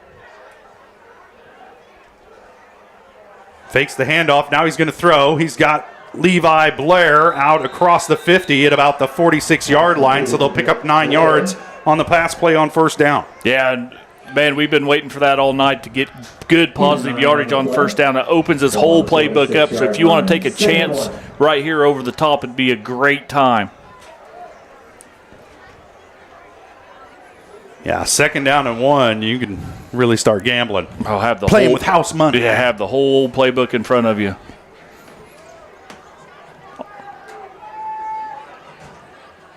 [SPEAKER 2] Fakes the handoff. Now he's going to throw. He's got Levi Blair out across the 50 at about the 46-yard line, so they'll pick up 9 yards on the pass play on 1st down.
[SPEAKER 4] Yeah, man, we've been waiting for that all night to get good positive yardage on 1st down. It opens this whole playbook up, so if you want to take a chance right here over the top, it'd be a great time.
[SPEAKER 2] Yeah, 2nd down and 1, you can really start gambling.
[SPEAKER 4] I'll have the
[SPEAKER 2] playing with house money.
[SPEAKER 4] Yeah, have the whole playbook in front of you.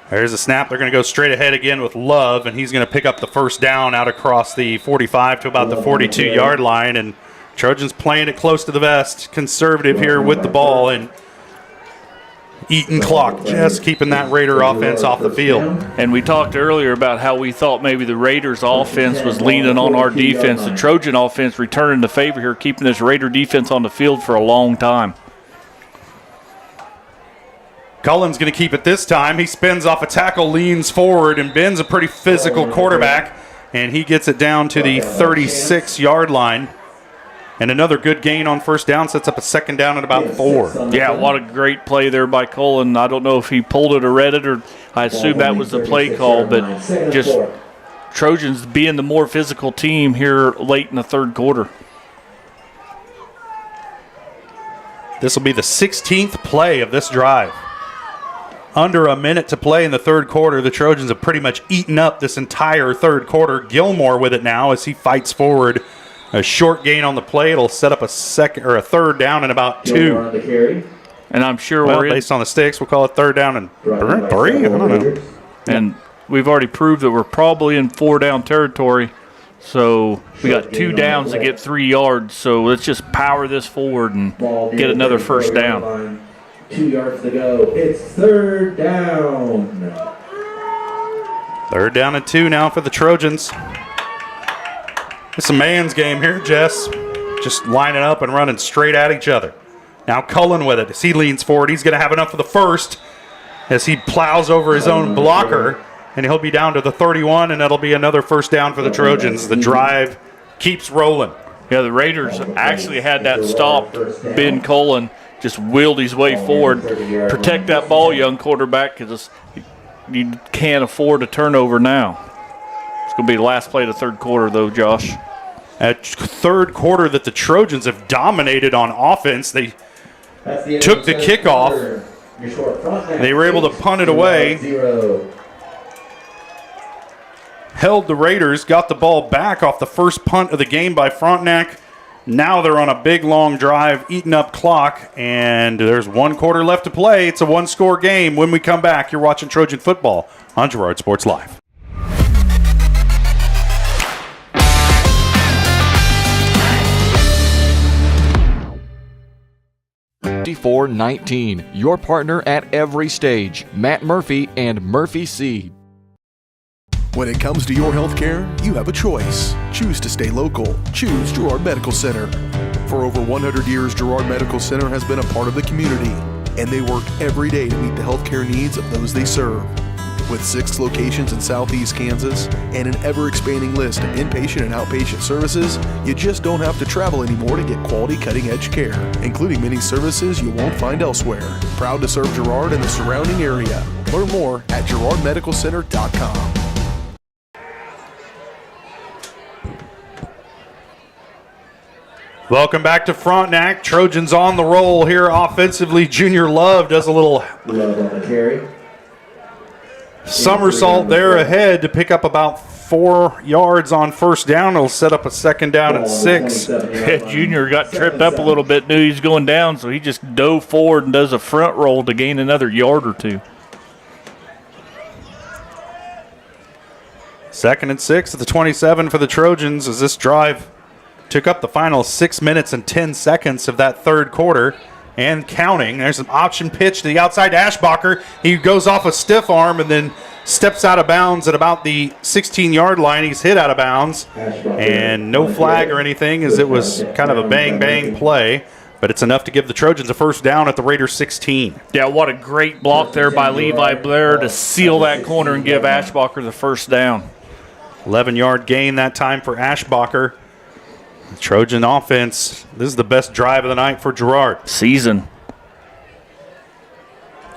[SPEAKER 2] There's a snap. They're going to go straight ahead again with Love, and he's going to pick up the 1st down out across the 45 to about the 42-yard line. And Trojans playing it close to the vest, conservative here with the ball, and eating clock, just keeping that Raider offense off the field.
[SPEAKER 4] And we talked earlier about how we thought maybe the Raiders offense was leaning on our defense. The Trojan offense returning the favor here, keeping this Raider defense on the field for a long time.
[SPEAKER 2] Cullen's going to keep it this time. He spins off a tackle, leans forward, and Ben's a pretty physical quarterback, and he gets it down to the 36-yard line. And another good gain on 1st down, sets up a 2nd down at about 4.
[SPEAKER 4] Yeah, what a great play there by Cullen. I don't know if he pulled it or read it, or I assume that was the play call, but just Trojans being the more physical team here late in the 3rd quarter.
[SPEAKER 2] This will be the 16th play of this drive. Under a minute to play in the 3rd quarter. The Trojans have pretty much eaten up this entire 3rd quarter. Gilmore with it now as he fights forward. A short gain on the play. It'll set up a 3rd down and about 2.
[SPEAKER 4] And I'm sure
[SPEAKER 2] based on the sticks, we'll call it 3rd down and 3. I don't know.
[SPEAKER 4] And we've already proved that we're probably in 4-down territory. So we got 2 downs to get 3 yards. So let's just power this forward and get another 1st down.
[SPEAKER 19] 2 yards to go. It's 3rd down.
[SPEAKER 2] 3rd down and 2 now for the Trojans. It's a man's game here, Jess. Just lining up and running straight at each other. Now Cullen with it. As he leans forward, he's going to have enough for the 1st as he plows over his own blocker, and he'll be down to the 31, and that'll be another 1st down for the Trojans. The drive keeps rolling.
[SPEAKER 4] Yeah, the Raiders actually had that stopped. Ben Cullen just wheeled his way forward. Protect that ball, young quarterback, because you can't afford a turnover now. It's going to be the last play of the third quarter, though, Josh.
[SPEAKER 2] At third quarter that the Trojans have dominated on offense. They took the kickoff. They were able to punt it away. Held the Raiders, got the ball back off the first punt of the game by Frontenac. Now they're on a big, long drive, eating up clock, and there's 1 quarter left to play. It's a one-score game. When we come back, you're watching Trojan football on Girard Sports Live.
[SPEAKER 23] $54.19. Your partner at every stage. Matt Murphy and Murphy Seed.
[SPEAKER 3] When it comes to your health care, you have a choice. Choose to stay local. Choose Girard Medical Center. For over 100 years, Girard Medical Center has been a part of the community, and they work every day to meet the health care needs of those they serve. With 6 locations in southeast Kansas and an ever-expanding list of inpatient and outpatient services, you just don't have to travel anymore to get quality cutting-edge care, including many services you won't find elsewhere. Proud to serve Girard and the surrounding area. Learn more at girardmedicalcenter.com.
[SPEAKER 2] Welcome back to Frontenac. Trojans on the roll here offensively. Junior Love does a little somersault there ahead to pick up about 4 yards on first down. It'll set up a second down and 6.
[SPEAKER 4] Yeah, Junior got tripped up a little bit, knew he was going down, so he just dove forward and does a front roll to gain another yard or 2.
[SPEAKER 2] Second and 6 at the 27 for the Trojans as this drive took up the final 6 minutes and 10 seconds of that third quarter and counting. There's an option pitch to the outside to Ashbacher. He goes off a stiff arm and then steps out of bounds at about the 16-yard line. He's hit out of bounds, and no flag or anything as it was kind of a bang-bang play, but it's enough to give the Trojans a first down at the Raiders 16.
[SPEAKER 4] Yeah, what a great block there by Levi Blair to seal that corner and give Ashbacher the first down.
[SPEAKER 2] 11-yard gain that time for Ashbacher. The Trojan offense, this is the best drive of the night for Girard.
[SPEAKER 4] Season.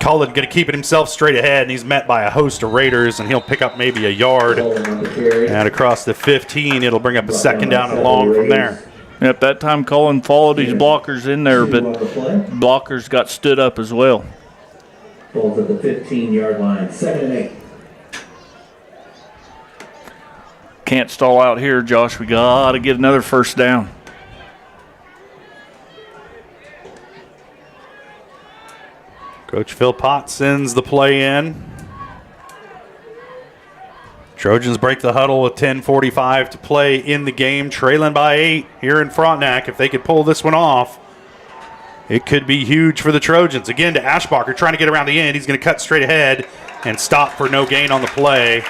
[SPEAKER 2] Cullen going to keep it himself straight ahead, and he's met by a host of Raiders, and he'll pick up maybe a yard. And across the 15, it'll bring up a second down and long from there.
[SPEAKER 4] Yep, that time Cullen followed his blockers in there, but blockers got stood up as well.
[SPEAKER 19] Both at the 15-yard line, 2nd and 8.
[SPEAKER 4] Can't stall out here, Josh. We got to get another first down.
[SPEAKER 2] Coach Phil Potts sends the play in. Trojans break the huddle with 10:45 to play in the game, trailing by 8 here in Frontenac. If they could pull this one off, it could be huge for the Trojans. Again to Ashbacher, trying to get around the end. He's going to cut straight ahead and stop for no gain on the play.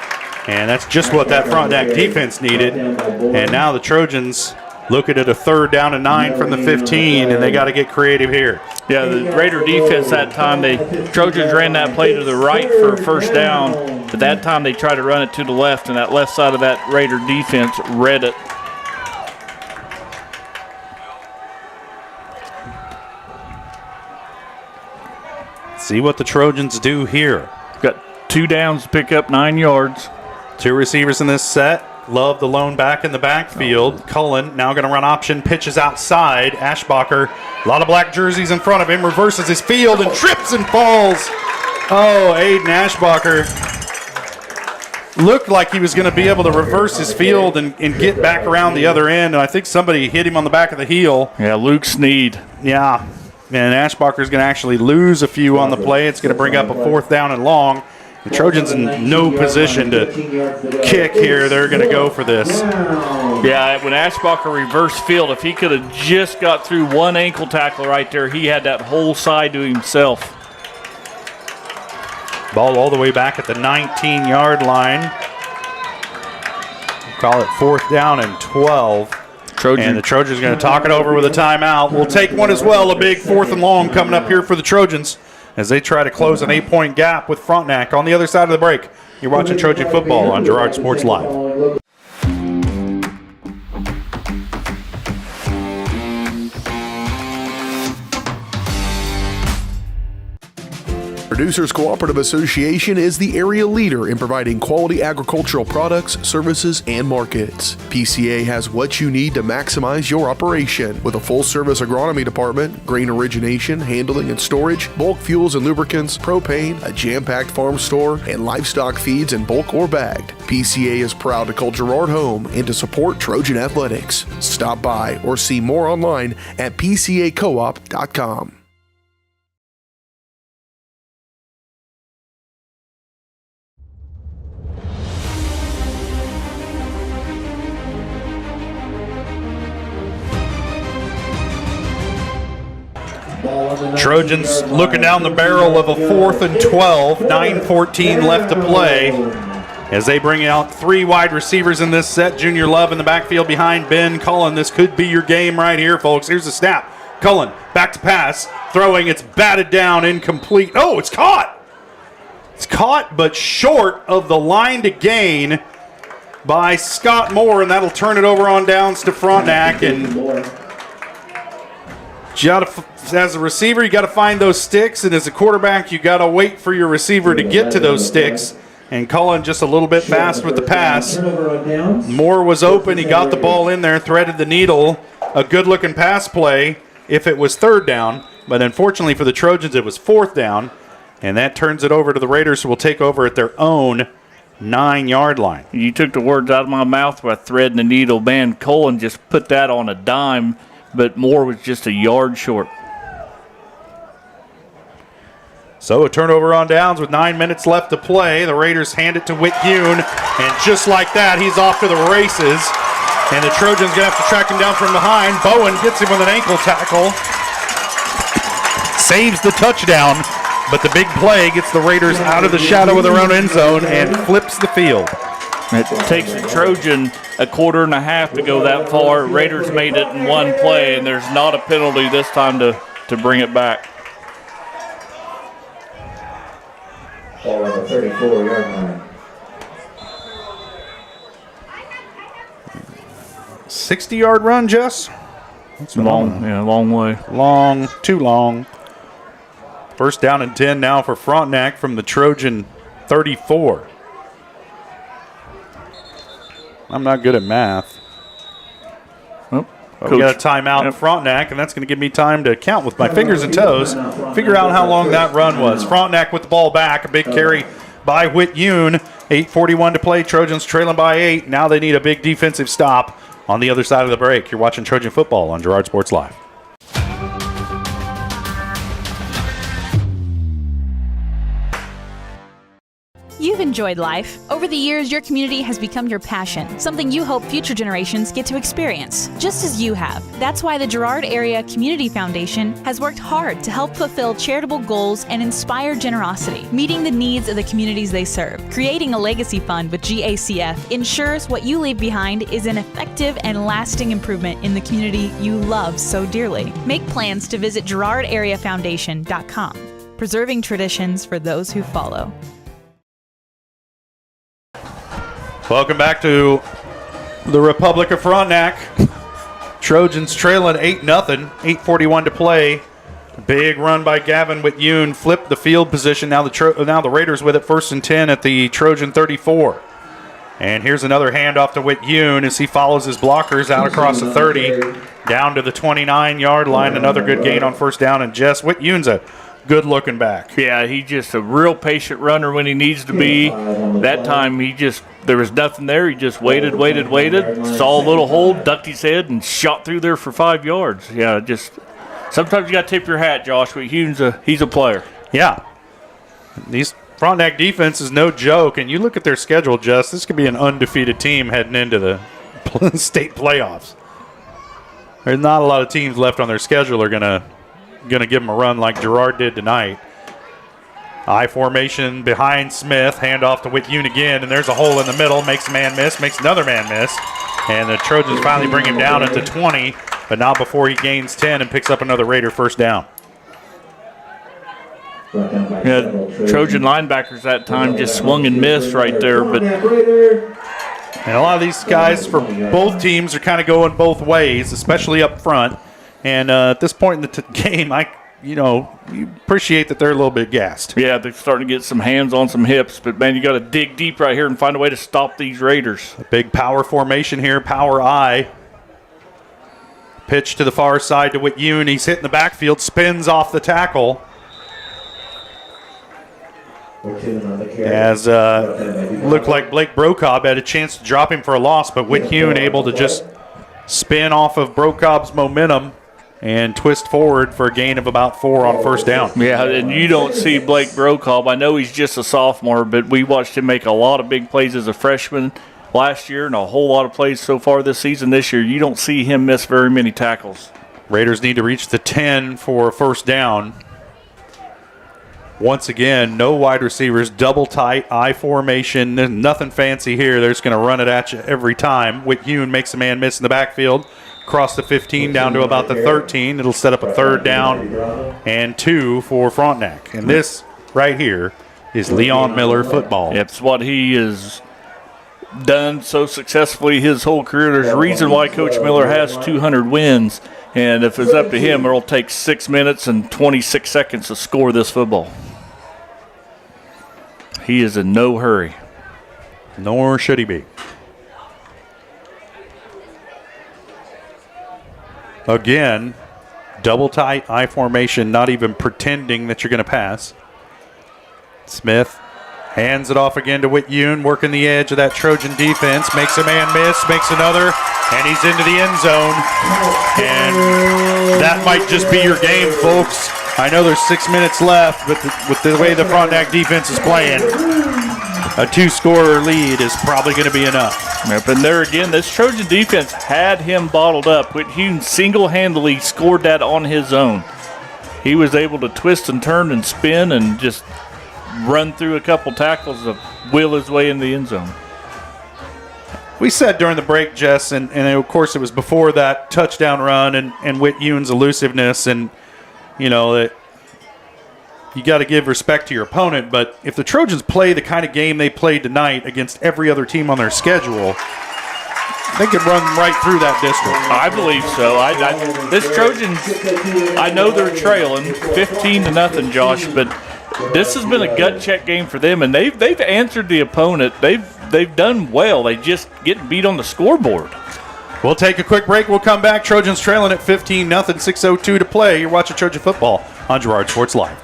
[SPEAKER 2] And that's just what that Frontenac defense needed. And now the Trojans looking at a 3rd down and 9 from the 15, and they got to get creative here.
[SPEAKER 4] Yeah, the Raider defense that time, Trojans ran that play to the right for a first down, but that time they tried to run it to the left, and that left side of that Raider defense read it.
[SPEAKER 2] See what the Trojans do here.
[SPEAKER 4] Got 2 downs to pick up 9 yards.
[SPEAKER 2] 2 receivers in this set. Love the lone back in the backfield. Cullen now going to run option, pitches outside. Ashbacher, a lot of black jerseys in front of him, reverses his field and trips and falls. Oh, Aiden Ashbacher looked like he was going to be able to reverse his field and get back around the other end, and I think somebody hit him on the back of the heel.
[SPEAKER 4] Yeah, Luke Sneed.
[SPEAKER 2] Yeah, and Ashbacher's going to actually lose a few on the play. It's going to bring up a 4th down and long. The Trojans in no position to kick here. They're going to go for this.
[SPEAKER 4] Yeah, when Ashbacher reversed field, if he could have just got through one ankle tackle right there, he had that whole side to himself.
[SPEAKER 2] Ball all the way back at the 19-yard line. We'll call it 4th down and 12. And the Trojans are going to talk it over with a timeout. We'll take one as well. A big 4th and long coming up here for the Trojans as they try to close an 8-point gap with Frontenac on the other side of the break. You're watching Trojan football on Girard Sports Live.
[SPEAKER 3] Producers Cooperative Association is the area leader in providing quality agricultural products, services, and markets. PCA has what you need to maximize your operation with a full-service agronomy department, grain origination, handling and storage, bulk fuels and lubricants, propane, a jam-packed farm store, and livestock feeds in bulk or bagged. PCA is proud to call Girard home and to support Trojan athletics. Stop by or see more online at pcacoop.com.
[SPEAKER 2] Trojans looking down the barrel of a 4th and 12, 9:14 left to play as they bring out 3 wide receivers in this set. Junior Love in the backfield behind Ben Cullen. This could be your game right here, folks. Here's the snap. Cullen back to pass, throwing. It's batted down, incomplete. Oh, it's caught. It's caught, but short of the line to gain by Scott Moore, and that'll turn it over on downs to Frontenac. And as a receiver, you got to find those sticks, and as a quarterback, you got to wait for your receiver to get to those sticks. And Cullen just a little bit fast with the pass. Moore was open. He got the ball in there, threaded the needle. A good-looking pass play if it was 3rd down, but unfortunately for the Trojans, it was 4th down, and that turns it over to the Raiders, who will take over at their own 9-yard line.
[SPEAKER 4] You took the words out of my mouth by threading the needle. Man, Cullen just put that on a dime, but Moore was just a yard short.
[SPEAKER 2] So a turnover on downs with 9 minutes left to play. The Raiders hand it to Whit-Hune, and just like that, he's off to the races. And the Trojans going to have to track him down from behind. Bowen gets him with an ankle tackle. Saves the touchdown, but the big play gets the Raiders out of the shadow of their own end zone and flips the field.
[SPEAKER 4] It takes the Trojan a quarter and a half to go that far. Raiders made it in one play, and there's not a penalty this time to bring it back.
[SPEAKER 19] Ball on the 34-yard line.
[SPEAKER 2] 60-yard run, Jess? That's
[SPEAKER 4] long way.
[SPEAKER 2] Long, too long. First down and 10 now for Frontenac from the Trojan 34. I'm not good at math.
[SPEAKER 4] Oh,
[SPEAKER 2] we got a timeout in Frontenac, and that's going to give me time to count with my fingers and toes, figure out how long that run was. Frontenac with the ball back, a big carry by Whit-Hune. 8:41 to play. Trojans trailing by 8. Now they need a big defensive stop on the other side of the break. You're watching Trojan football on Girard Sports Live.
[SPEAKER 24] You've enjoyed life. Over the years, your community has become your passion, something you hope future generations get to experience, just as you have. That's why the Girard Area Community Foundation has worked hard to help fulfill charitable goals and inspire generosity, meeting the needs of the communities they serve. Creating a legacy fund with GACF ensures what you leave behind is an effective and lasting improvement in the community you love so dearly. Make plans to visit GirardAreaFoundation.com, preserving traditions for those who follow.
[SPEAKER 2] Welcome back to the Republic of Frontenac. Trojans trailing 8-0, 8:41 to play. Big run by Gavin Whit-Hune, flipped the field position. Now the Raiders with it, 1st and 10 at the Trojan 34. And here's another handoff to Whit-Hune as he follows his blockers out across the 30, down to the 29-yard line. Another good gain on 1st down. And Jess, Whit-Hune's a good-looking back.
[SPEAKER 4] Yeah, he's just a real patient runner when he needs to be. That time, there was nothing there. He just waited, saw a little hole, ducked his head, and shot through there for 5 yards. Yeah, sometimes you got to tip your hat, Josh. He's a player.
[SPEAKER 2] Yeah. These Frontenac defense is no joke, and you look at their schedule, Jess, this could be an undefeated team heading into the state playoffs. There's not a lot of teams left on their schedule are going to give them a run like Girard did tonight. I formation behind Smith, handoff to Whit-Hune again, and there's a hole in the middle, makes a man miss, makes another man miss, and the Trojans finally bring him down at the 20, but not before he gains 10 and picks up another Raider 1st down.
[SPEAKER 4] Yeah, Trojan linebackers that time just swung and missed right there, but
[SPEAKER 2] and a lot of these guys for both teams are kind of going both ways, especially up front. And at this point in the game, I you appreciate that they're a little bit gassed.
[SPEAKER 4] Yeah, they're starting to get some hands on some hips, but, man, you got to dig deep right here and find a way to stop these Raiders.
[SPEAKER 2] A big power formation here, power I. Pitch to the far side to Whit-Yoon. He's hitting the backfield, spins off the tackle. As looked like Blake Brocobb had a chance to drop him for a loss, but Whit-Yoon able to just spin off of Brocobb's momentum and twist forward for a gain of about 4 on first down.
[SPEAKER 4] Yeah, and you don't see Blake Brocobb. I know he's just a sophomore, but we watched him make a lot of big plays as a freshman last year and a whole lot of plays so far this season. This year, you don't see him miss very many tackles.
[SPEAKER 2] Raiders need to reach the 10 for a first down. Once again, no wide receivers, double tight, I formation. There's nothing fancy here. They're just going to run it at you every time. Whit-Yoon makes a man miss in the backfield. Across the 15 down to about the 13. It'll set up a 3rd down and 2 for Frontenac. And this right here is Leon Miller football.
[SPEAKER 4] It's what he has done so successfully his whole career. There's a reason why Coach Miller has 200 wins. And if it's up to him, it'll take 6 minutes and 26 seconds to score this football. He is in no hurry.
[SPEAKER 2] Nor should he be. Again, double tight I formation, not even pretending that you're going to pass. Smith hands it off again to Whit-Yoon, working the edge of that Trojan defense, makes a man miss, makes another, and he's into the end zone. And that might just be your game, folks. I know there's 6 minutes left, but with the way the Frontenac defense is playing, a 2-scorer lead is probably going to be enough.
[SPEAKER 4] Yep, and there again, this Trojan defense had him bottled up. Whit-Yoon single-handedly scored that on his own. He was able to twist and turn and spin and just run through a couple tackles to wheel his way in the end zone.
[SPEAKER 2] We said during the break, Jess, and of course it was before that touchdown run and Whit-Yoon's elusiveness, and that you got to give respect to your opponent, but if the Trojans play the kind of game they played tonight against every other team on their schedule, they could run right through that district.
[SPEAKER 4] I believe so. This Trojans, I know they're trailing 15-0, Josh, but this has been a gut check game for them, and they've answered the opponent. They've done well. They just get beat on the scoreboard.
[SPEAKER 2] We'll take a quick break. We'll come back. Trojans trailing at 15-0, 6:02 to play. You're watching Trojan football on Girard Sports Live.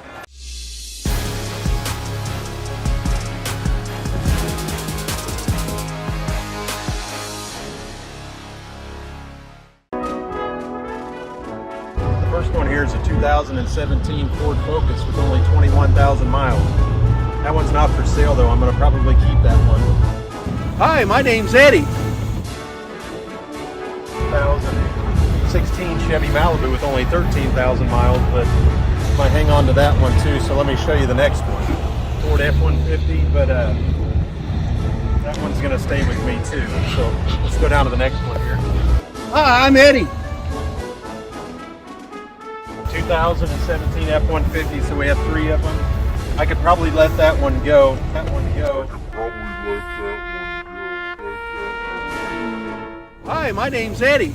[SPEAKER 9] The first one here is a 2017 Ford Focus with only 21,000 miles. That one's not for sale, though. I'm going to probably keep that one. Hi, my name's Eddie. 2016 Chevy Malibu with only 13,000 miles, but I might hang on to that one too, so let me show you the next one. Ford F-150, but that one's going to stay with me too. So let's go down to the next one here. Hi, I'm Eddie. 2017 F-150, so we have 3 of them. I could probably let that one go. Hi, my name's Eddie.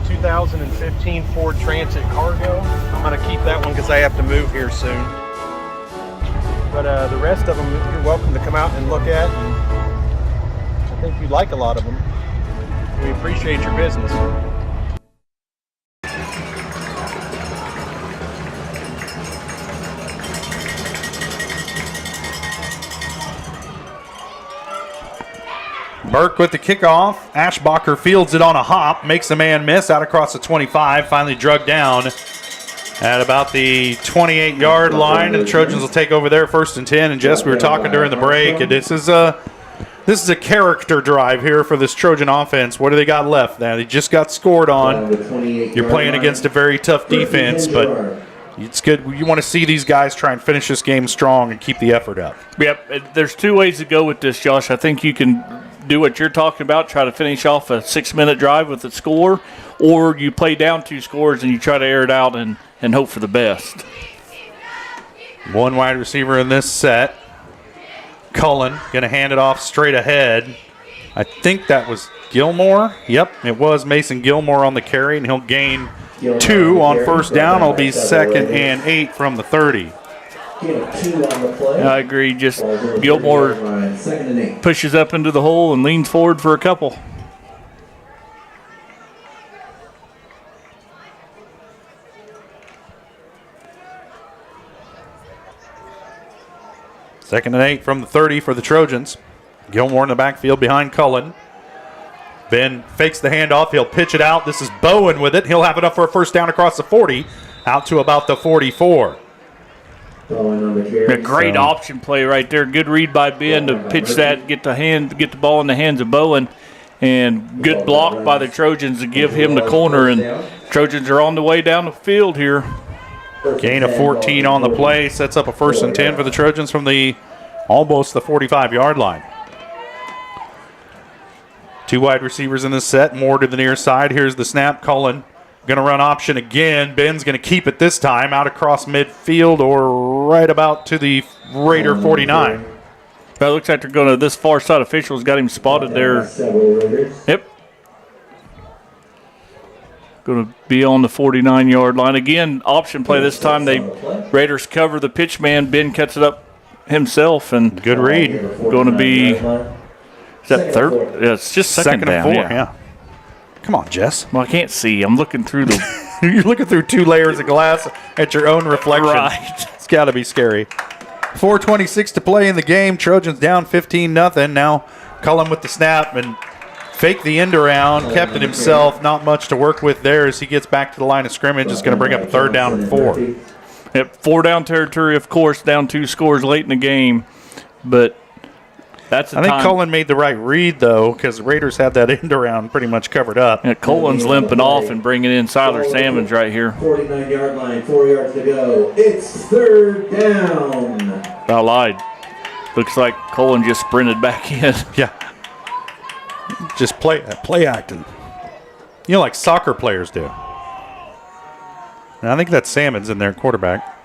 [SPEAKER 9] 2015 Ford Transit Cargo. I'm going to keep that one because I have to move here soon. But the rest of them, you're welcome to come out and look at. And I think you'd like a lot of them. We appreciate your business.
[SPEAKER 2] Burke with the kickoff. Ashbacher fields it on a hop, makes a man miss out across the 25, finally drugged down at about the 28-yard line, and the Trojans will take over there 1st and 10. And Jess, we were talking during the break, and this is a character drive here for this Trojan offense. What do they got left? Now they just got scored on. You're playing against a very tough defense, but it's good. You want to see these guys try and finish this game strong and keep the effort up.
[SPEAKER 4] Yep, there's 2 ways to go with this, Josh. I think you can do what you're talking about, try to finish off a 6-minute drive with a score, or you play down 2 scores and you try to air it out and hope for the best.
[SPEAKER 2] 1 wide receiver in this set. Cullen going to hand it off straight ahead. I think that was Gilmore. Yep, it was Mason Gilmore on the carry, and he'll gain 2 on first down. Will be 2nd and 8 from the 30.
[SPEAKER 4] I agree. Just Gilmore pushes up into the hole and leans forward for a couple.
[SPEAKER 2] Second and 8 from the 30 for the Trojans. Gilmore in the backfield behind Cullen. Ben fakes the handoff. He'll pitch it out. This is Bowen with it. He'll have it up for a first down across the 40, out to about the 44.
[SPEAKER 4] A great option play right there. Good read by Ben to pitch that, get the ball in the hands of Bowen, and good block by the Trojans to give him the corner. And Trojans are on the way down the field here.
[SPEAKER 2] Gain of 14 on the play, sets up a 1st and 10 for the Trojans from almost the 45-yard line. 2 wide receivers in this set, Moore to the near side. Here's the snap. Cullen going to run option again. Ben's going to keep it this time out across midfield or right about to the Raider 49.
[SPEAKER 4] That looks like they're going to, this far side official's got him spotted there. Yep. Going to be on the 49-yard line. Again, option play this time. Raiders cover the pitch man. Ben cuts it up himself. And
[SPEAKER 2] good read.
[SPEAKER 4] Going to be, is that third? Yeah, it's just second down.
[SPEAKER 2] And 4, yeah. Come on, Jess.
[SPEAKER 4] Well, I can't see. I'm looking through the...
[SPEAKER 2] You're looking through 2 layers of glass at your own reflection.
[SPEAKER 4] Right.
[SPEAKER 2] It's got to be scary. 4:26 to play in the game. Trojans down 15-0. Now Cullen with the snap and faked the end around, kept it himself. Not much to work with there as he gets back to the line of scrimmage. It's going to bring up a 3rd down and 4.
[SPEAKER 4] Yep, 4 down territory, of course, down 2 scores late in the game. But that's
[SPEAKER 2] I think Cullen made the right read, though, because the Raiders had that end around pretty much covered up.
[SPEAKER 4] Yeah, Cullen's limping off and bringing in Siler Salmons right here.
[SPEAKER 19] 49-yard line, 4 yards to go. It's 3rd down.
[SPEAKER 4] I lied. Looks like Cullen just sprinted back in.
[SPEAKER 2] Yeah. Just play acting. You know, like soccer players do. And I think that's Salmons in there, quarterback.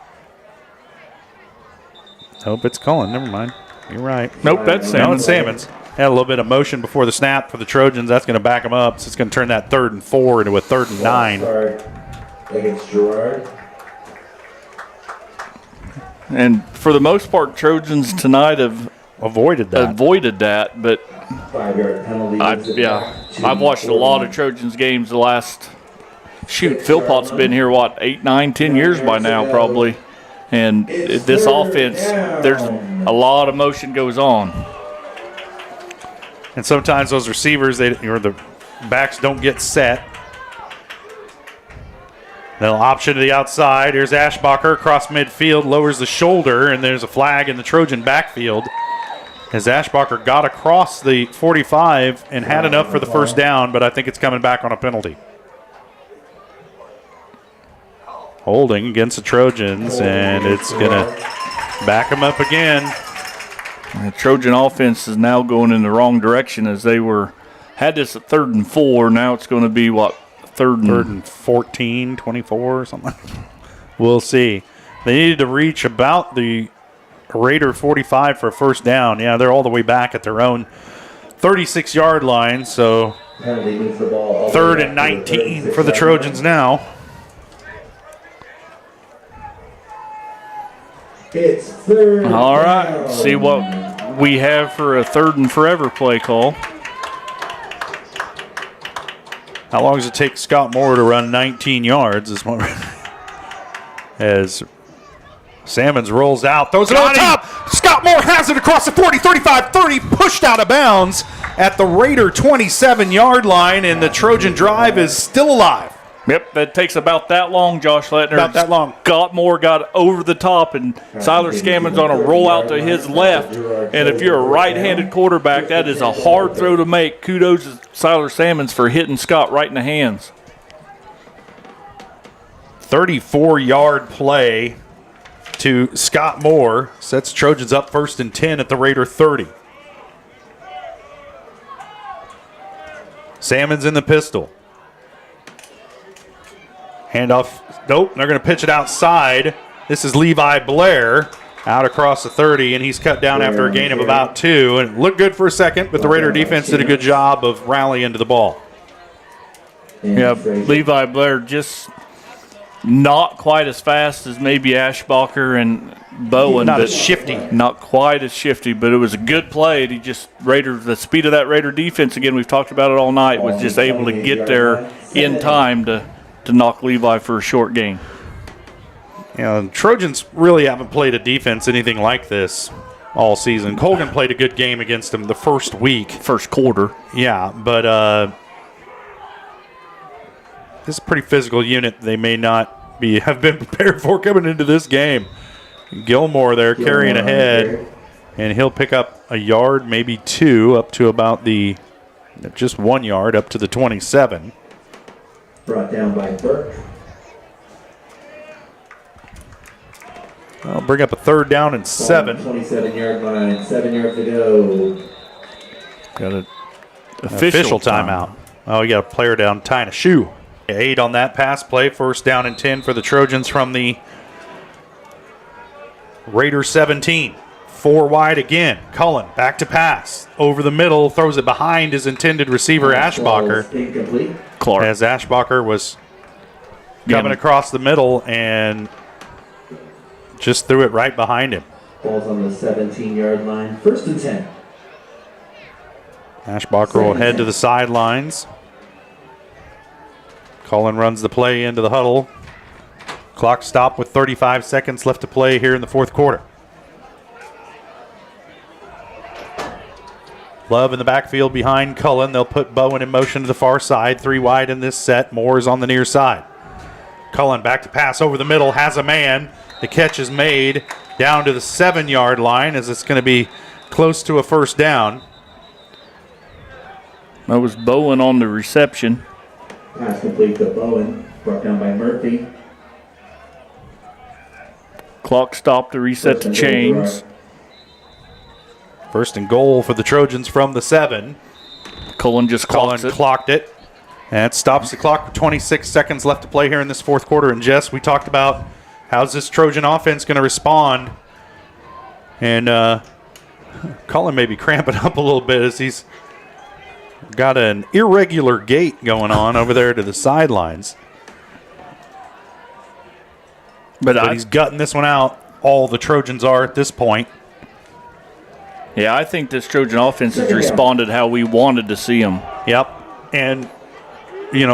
[SPEAKER 2] Nope, it's Cullen. Never mind. You're right.
[SPEAKER 4] Nope, that's Salmons.
[SPEAKER 2] No, it's Salmons. Had a little bit of motion before the snap for the Trojans. That's going to back them up. So it's going to turn that 3rd and 4 into a 3rd and 9.
[SPEAKER 19] Against Girard.
[SPEAKER 4] And for the most part, Trojans tonight have
[SPEAKER 2] avoided that.
[SPEAKER 4] But
[SPEAKER 19] 5-yard penalty.
[SPEAKER 4] I've watched a lot of Trojans games the last, Philpott's been here, 8, 9, 10 years by now probably. And this offense, there's a lot of motion goes on.
[SPEAKER 2] And sometimes those receivers, or the backs don't get set. They'll option to the outside. Here's Ashbacher across midfield, lowers the shoulder, and there's a flag in the Trojan backfield. As Ashbacher got across the 45 and had enough for the 1st down, but I think it's coming back on a penalty. Holding against the Trojans, and it's going to back them up again.
[SPEAKER 4] The Trojan offense is now going in the wrong direction as they had this at 3rd and 4. Now it's going to be, 3rd
[SPEAKER 2] and 14, 24 or something. We'll see. They needed to reach about the Raider 45 for a 1st down. Yeah, they're all the way back at their own 36-yard line, so 3rd and 19 for the Trojans now.
[SPEAKER 19] It's 3rd.
[SPEAKER 4] All right, see what we have for a 3rd and forever play call.
[SPEAKER 2] How long does it take Scott Moore to run 19 yards? As Salmons rolls out, throws it on top. Scott Moore has it across the 40, 35, 30, pushed out of bounds at the Raider 27-yard line, and the Trojan drive is still alive.
[SPEAKER 4] Yep, that takes about that long, Josh Lettner.
[SPEAKER 2] About that long.
[SPEAKER 4] Scott Moore got over the top, and Siler Salmons on a rollout to his left. And if you're a right-handed quarterback, that is a hard throw to make. Kudos to Siler Salmons for hitting Scott right in the hands.
[SPEAKER 2] 34-yard play to Scott Moore. Sets Trojans up 1st and 10 at the Raider 30. Salmons in the pistol. Handoff. Nope, they're going to pitch it outside. This is Levi Blair out across the 30, and he's cut down after a gain of about 2. And it looked good for a second, but the Raider defense did a good job of rallying to the ball.
[SPEAKER 4] Yeah, Levi Blair just Not quite as fast as maybe Ashbacher and Bowen.
[SPEAKER 2] Not
[SPEAKER 4] but
[SPEAKER 2] as shifty.
[SPEAKER 4] Not quite as shifty, but it was a good play. He just the speed of that Raider defense, again, we've talked about it all night, was just able to get there in time to knock Levi for a short gain.
[SPEAKER 2] The Trojans really haven't played a defense anything like this all season. Colgan played a good game against them the first week.
[SPEAKER 4] First quarter.
[SPEAKER 2] Yeah, but this is a pretty physical unit. They may not have been prepared for coming into this game. Gilmore there carrying ahead, and he'll pick up a yard, maybe 2, up to about just 1 yard, up to the 27.
[SPEAKER 19] Brought down by Burke.
[SPEAKER 2] I'll bring up a 3rd down and 7.
[SPEAKER 19] 27-yard line, 7 yards to go.
[SPEAKER 2] Got an official timeout. Oh, you got a player down tying a shoe. 8 on that pass play. 1st down and 10 for the Trojans from the Raider 17. 4 wide again. Cullen back to pass. Over the middle. Throws it behind his intended receiver, Ashbacher.
[SPEAKER 4] Clark.
[SPEAKER 2] As Ashbacher was coming across the middle and just threw it right behind him.
[SPEAKER 19] Ball's on the 17-yard line. 1st and 10.
[SPEAKER 2] Ashbacher will head to the sidelines. Cullen runs the play into the huddle. Clock stopped with 35 seconds left to play here in the 4th quarter. Love in the backfield behind Cullen. They'll put Bowen in motion to the far side. 3 wide in this set. Moore is on the near side. Cullen back to pass over the middle. Has a man. The catch is made down to the 7-yard line as it's going to be close to a 1st down.
[SPEAKER 4] That was Bowen on the reception.
[SPEAKER 19] Pass complete to Bowen. Brought down by Murphy.
[SPEAKER 4] Clock stopped to reset the chains.
[SPEAKER 2] 1st and goal for the Trojans from the 7.
[SPEAKER 4] Cullen just
[SPEAKER 2] clocked it. And it stops the clock with 26 seconds left to play here in this 4th quarter. And Jess, we talked about how's this Trojan offense going to respond. And Cullen may be cramping up a little bit as he's got an irregular gait going on over there to the sidelines. But he's gutting this one out. All the Trojans are at this point.
[SPEAKER 4] Yeah, I think this Trojan offense has responded how we wanted to see them.
[SPEAKER 2] Yep. And,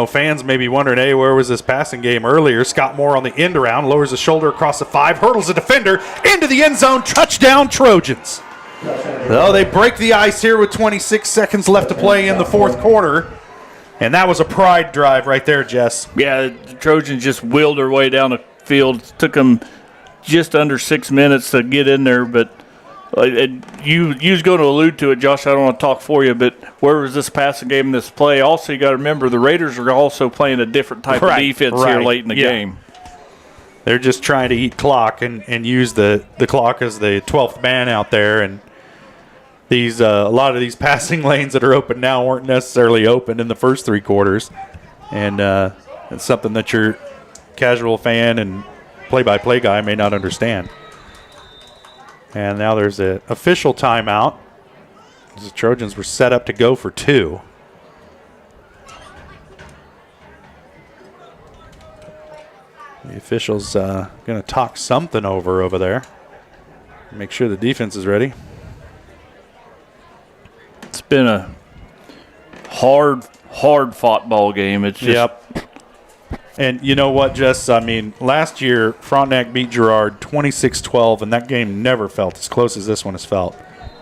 [SPEAKER 2] fans may be wondering, hey, where was this passing game earlier? Scott Moore on the end around, lowers the shoulder across the 5, hurdles a defender into the end zone. Touchdown, Trojans. So they break the ice here with 26 seconds left to play in the 4th quarter. And that was a pride drive right there, Jess.
[SPEAKER 4] Yeah, the Trojans just wheeled their way down the field. It took them just under 6 minutes to get in there, but you was going to allude to it, Josh. I don't want to talk for you, but where was this passing game in this play? Also, you got to remember the Raiders are also playing a different type of defense here late in the game.
[SPEAKER 2] They're just trying to eat clock and use the clock as the 12th man out there. And these a lot of these passing lanes that are open now weren't necessarily open in the first 3 quarters. And it's something that your casual fan and play-by-play guy may not understand. And now there's an official timeout. The Trojans were set up to go for 2. The official's going to talk something over there. Make sure the defense is ready.
[SPEAKER 4] It's been a hard fought ball game. It's just
[SPEAKER 2] And you know what, Jess? I mean, last year, Frontenac beat Girard 26-12, and that game never felt as close as this one has felt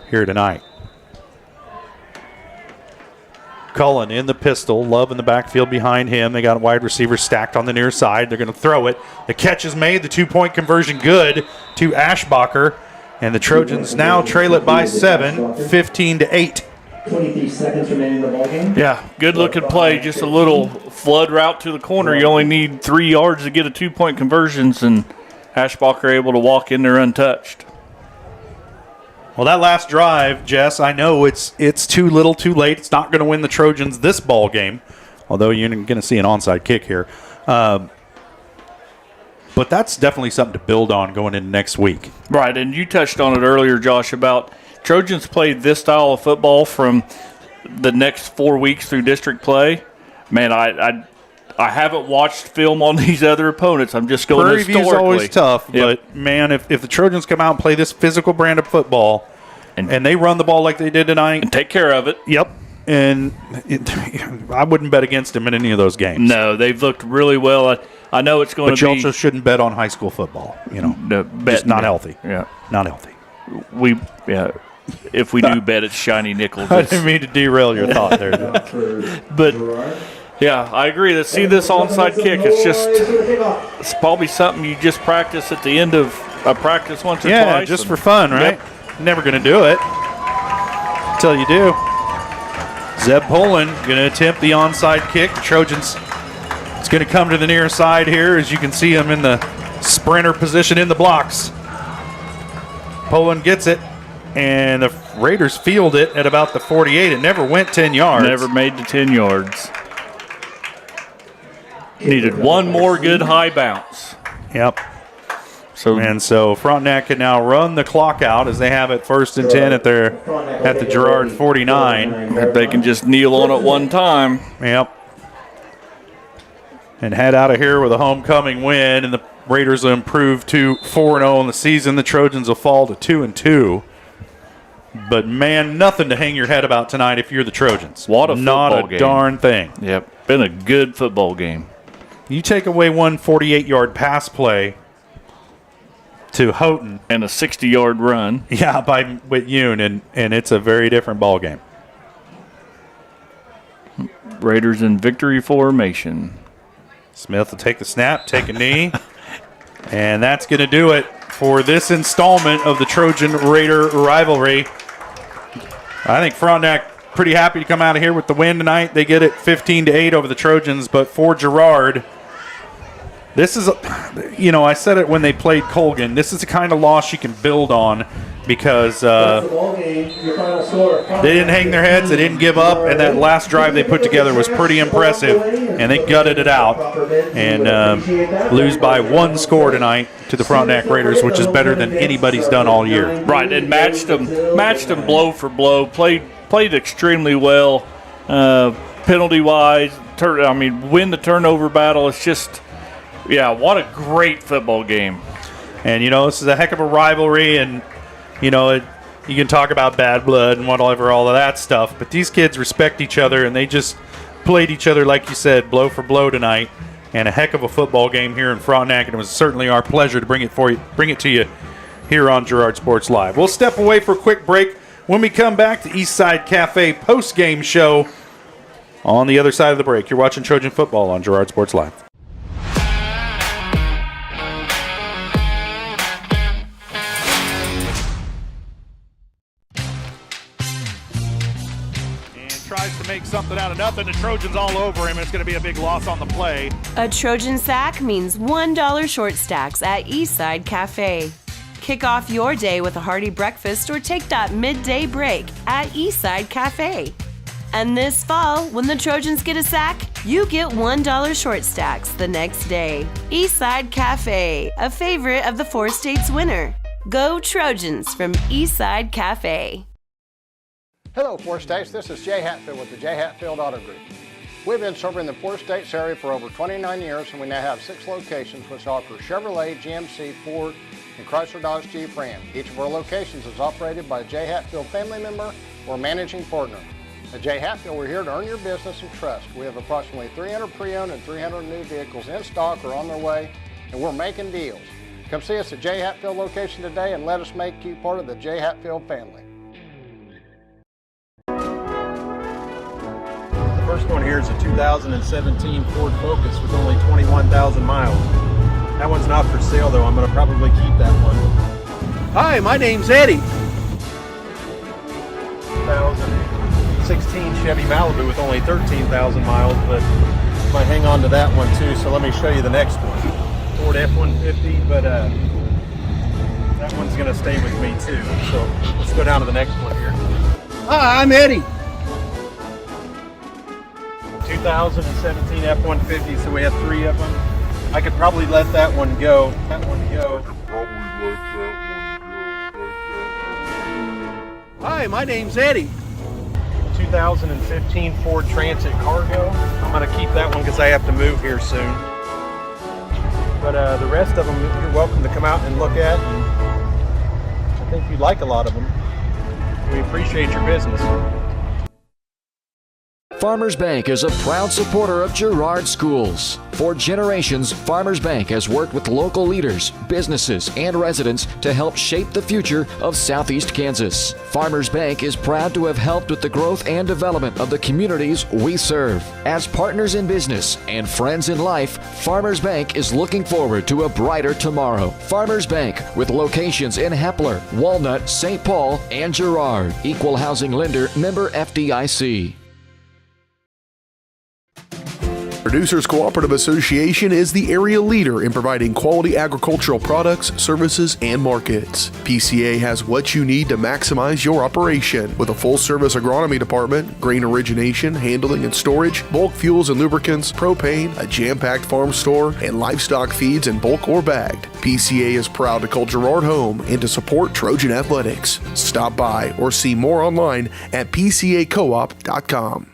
[SPEAKER 2] here tonight. Cullen in the pistol. Love in the backfield behind him. They got wide receivers stacked on the near side. They're going to throw it. The catch is made. The 2-point conversion good to Ashbacher. And the Trojans now trail it by 7, 15-8.
[SPEAKER 19] 23 seconds remaining in the ballgame.
[SPEAKER 4] Yeah, good-looking play. Just a little flood route to the corner. You only need 3 yards to get a 2-point conversions, and Ashbacher able to walk in there untouched.
[SPEAKER 2] Well, that last drive, Jess, I know it's too little too late. It's not going to win the Trojans this ball game, although you're going to see an onside kick here. But that's definitely something to build on going into next week.
[SPEAKER 4] Right, and you touched on it earlier, Josh, about Trojans played this style of football from the next 4 weeks through district play. Man, I haven't watched film on these other opponents. I'm just going
[SPEAKER 2] Prairie
[SPEAKER 4] historically.
[SPEAKER 2] View's always tough,
[SPEAKER 4] Yep.
[SPEAKER 2] but, man, if the Trojans come out and play this physical brand of football and they run the ball like they did tonight.
[SPEAKER 4] And take care of it.
[SPEAKER 2] Yep. And I wouldn't bet against them in any of those games.
[SPEAKER 4] No, they've looked really well. I know it's going
[SPEAKER 2] But
[SPEAKER 4] to
[SPEAKER 2] you
[SPEAKER 4] be.
[SPEAKER 2] also shouldn't bet on high school football. Just not healthy.
[SPEAKER 4] Yeah.
[SPEAKER 2] Not healthy.
[SPEAKER 4] If we do bet, it's shiny nickels.
[SPEAKER 2] I didn't mean to derail your thought there.
[SPEAKER 4] But, yeah, I agree. Let's see this onside kick. It's probably something you just practice at the end of a practice once or twice.
[SPEAKER 2] Yeah, just for fun, right?
[SPEAKER 4] Yep.
[SPEAKER 2] Never going to do it until you do. Zeb Poland going to attempt the onside kick. The Trojans, it's going to come to the near side here, as you can see him in the sprinter position in the blocks. Poland gets it, and the Raiders field it at about the 48. It never went 10 yards.
[SPEAKER 4] Never made the 10 yards. Needed one more good high bounce.
[SPEAKER 2] Yep. So Frontenac can now run the clock out as they have it 1st and 10 at the Girard 49.
[SPEAKER 4] If they can just kneel on it one time.
[SPEAKER 2] Yep. And head out of here with a homecoming win, and the Raiders will improve to 4-0 in the season. The Trojans will fall to 2-2. But, man, nothing to hang your head about tonight if you're the Trojans.
[SPEAKER 4] What a
[SPEAKER 2] Not
[SPEAKER 4] football
[SPEAKER 2] a
[SPEAKER 4] game.
[SPEAKER 2] darn thing.
[SPEAKER 4] Yep. Been a good football game.
[SPEAKER 2] You take away one 48-yard pass play to Houghton.
[SPEAKER 4] And a 60-yard run.
[SPEAKER 2] Yeah, with Yoon, and it's a very different ball game.
[SPEAKER 4] Raiders in victory formation.
[SPEAKER 2] Smith will take the snap, take a knee, and that's going to do it for this installment of the Trojan-Raider rivalry. I think Frontenac pretty happy to come out of here with the win tonight. They get it 15-8 over the Trojans, but for Girard, this is, I said it when they played Colgan, this is the kind of loss you can build on because they didn't hang their heads, they didn't give up, and that last drive they put together was pretty impressive, and they gutted it out and lose by one score tonight to the Frontenac Raiders, which is better than anybody's done all year.
[SPEAKER 4] Right, and matched them blow for blow, played extremely well, penalty-wise, win the turnover battle. It's just, what a great football game.
[SPEAKER 2] And, this is a heck of a rivalry, and, you can talk about bad blood and whatever, all of that stuff, but these kids respect each other, and they just played each other, like you said, blow for blow tonight, and a heck of a football game here in Frontenac, and it was certainly our pleasure to bring it to you here on Girard Sports Live. We'll step away for a quick break. When we come back, the Eastside Cafe post-game show on the other side of the break. You're watching Trojan Football on Girard Sports Live. Tries to make something out of nothing. The Trojans all over him. It's going to be a big loss on the play.
[SPEAKER 8] A Trojan sack means $1 short stacks at Eastside Cafe. Kick off your day with a hearty breakfast or take that midday break at Eastside Cafe. And this fall, when the Trojans get a sack, you get $1 short stacks the next day. Eastside Cafe, a favorite of the Four States winner. Go Trojans from Eastside Cafe.
[SPEAKER 16] Hello, Four States. This is Jay Hatfield with the Jay Hatfield Auto Group. We've been serving the Four States area for over 29 years, and we now have 6 locations which offer Chevrolet, GMC, Ford, and Chrysler Dodge Jeep Ram. Each of our locations is operated by a Jay Hatfield family member or managing partner. At Jay Hatfield, we're here to earn your business and trust. We have approximately 300 pre-owned and 300 new vehicles in stock or on their way, and we're making deals. Come see us at Jay Hatfield location today and let us make you part of the Jay Hatfield family.
[SPEAKER 9] The first one here is a 2017 Ford Focus with only 21,000 miles. That one's not for sale though. I'm going to probably keep that one.
[SPEAKER 10] Hi, my name's Eddie.
[SPEAKER 9] 2016 Chevy Malibu with only 13,000 miles, but I might hang on to that one too. So let me show you the next one. Ford F-150, but that one's going to stay with me too. So let's go down to the next one here.
[SPEAKER 10] Hi, I'm Eddie.
[SPEAKER 9] 2017 F-150, so we have 3 of them. I could probably let that one go.
[SPEAKER 10] Hi, my name's Eddie.
[SPEAKER 9] 2015 Ford Transit Cargo. I'm going to keep that one because I have to move here soon. But the rest of them, you're welcome to come out and look at. And I think you'd like a lot of them. We appreciate your business.
[SPEAKER 23] Farmers Bank is a proud supporter of Girard Schools. For generations, Farmers Bank has worked with local leaders, businesses, and residents to help shape the future of Southeast Kansas. Farmers Bank is proud to have helped with the growth and development of the communities we serve. As partners in business and friends in life, Farmers Bank is looking forward to a brighter tomorrow. Farmers Bank, with locations in Hepler, Walnut, St. Paul, and Girard. Equal housing lender, member FDIC.
[SPEAKER 3] Producers Cooperative Association is the area leader in providing quality agricultural products, services, and markets. PCA has what you need to maximize your operation with a full-service agronomy department, grain origination, handling and storage, bulk fuels and lubricants, propane, a jam-packed farm store, and livestock feeds in bulk or bagged. PCA is proud to call Girard home and to support Trojan athletics. Stop by or see more online at pcacoop.com.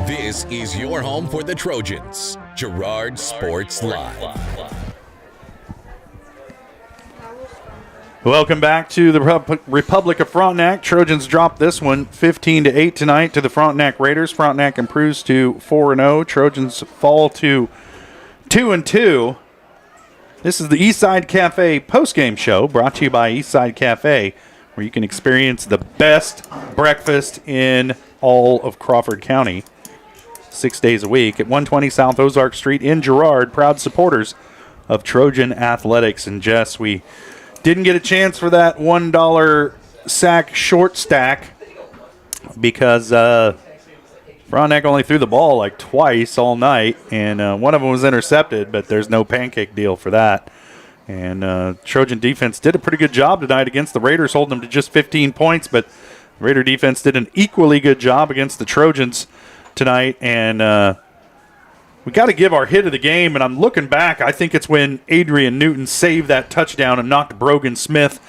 [SPEAKER 11] This is your home for the Trojans. Girard Sports Live.
[SPEAKER 2] Welcome back to the Republic of Frontenac. Trojans dropped this one 15-8 tonight to the Frontenac Raiders. Frontenac improves to 4-0. Trojans fall to 2-2. This is the Eastside Cafe postgame show brought to you by Eastside Cafe, where you can experience the best breakfast in all of Crawford County. 6 days a week at 120 South Ozark Street in Girard. Proud supporters of Trojan Athletics. And Jess, we didn't get a chance for that $1 sack short stack because Frontenac only threw the ball like twice all night, and one of them was intercepted, but there's no pancake deal for that. And Trojan defense did a pretty good job tonight against the Raiders, holding them to just 15 points, but Raider defense did an equally good job against the Trojans tonight, and we got to give our hit of the game, and I'm looking back, I think it's when Adrian Newton saved that touchdown and knocked Brogan Smith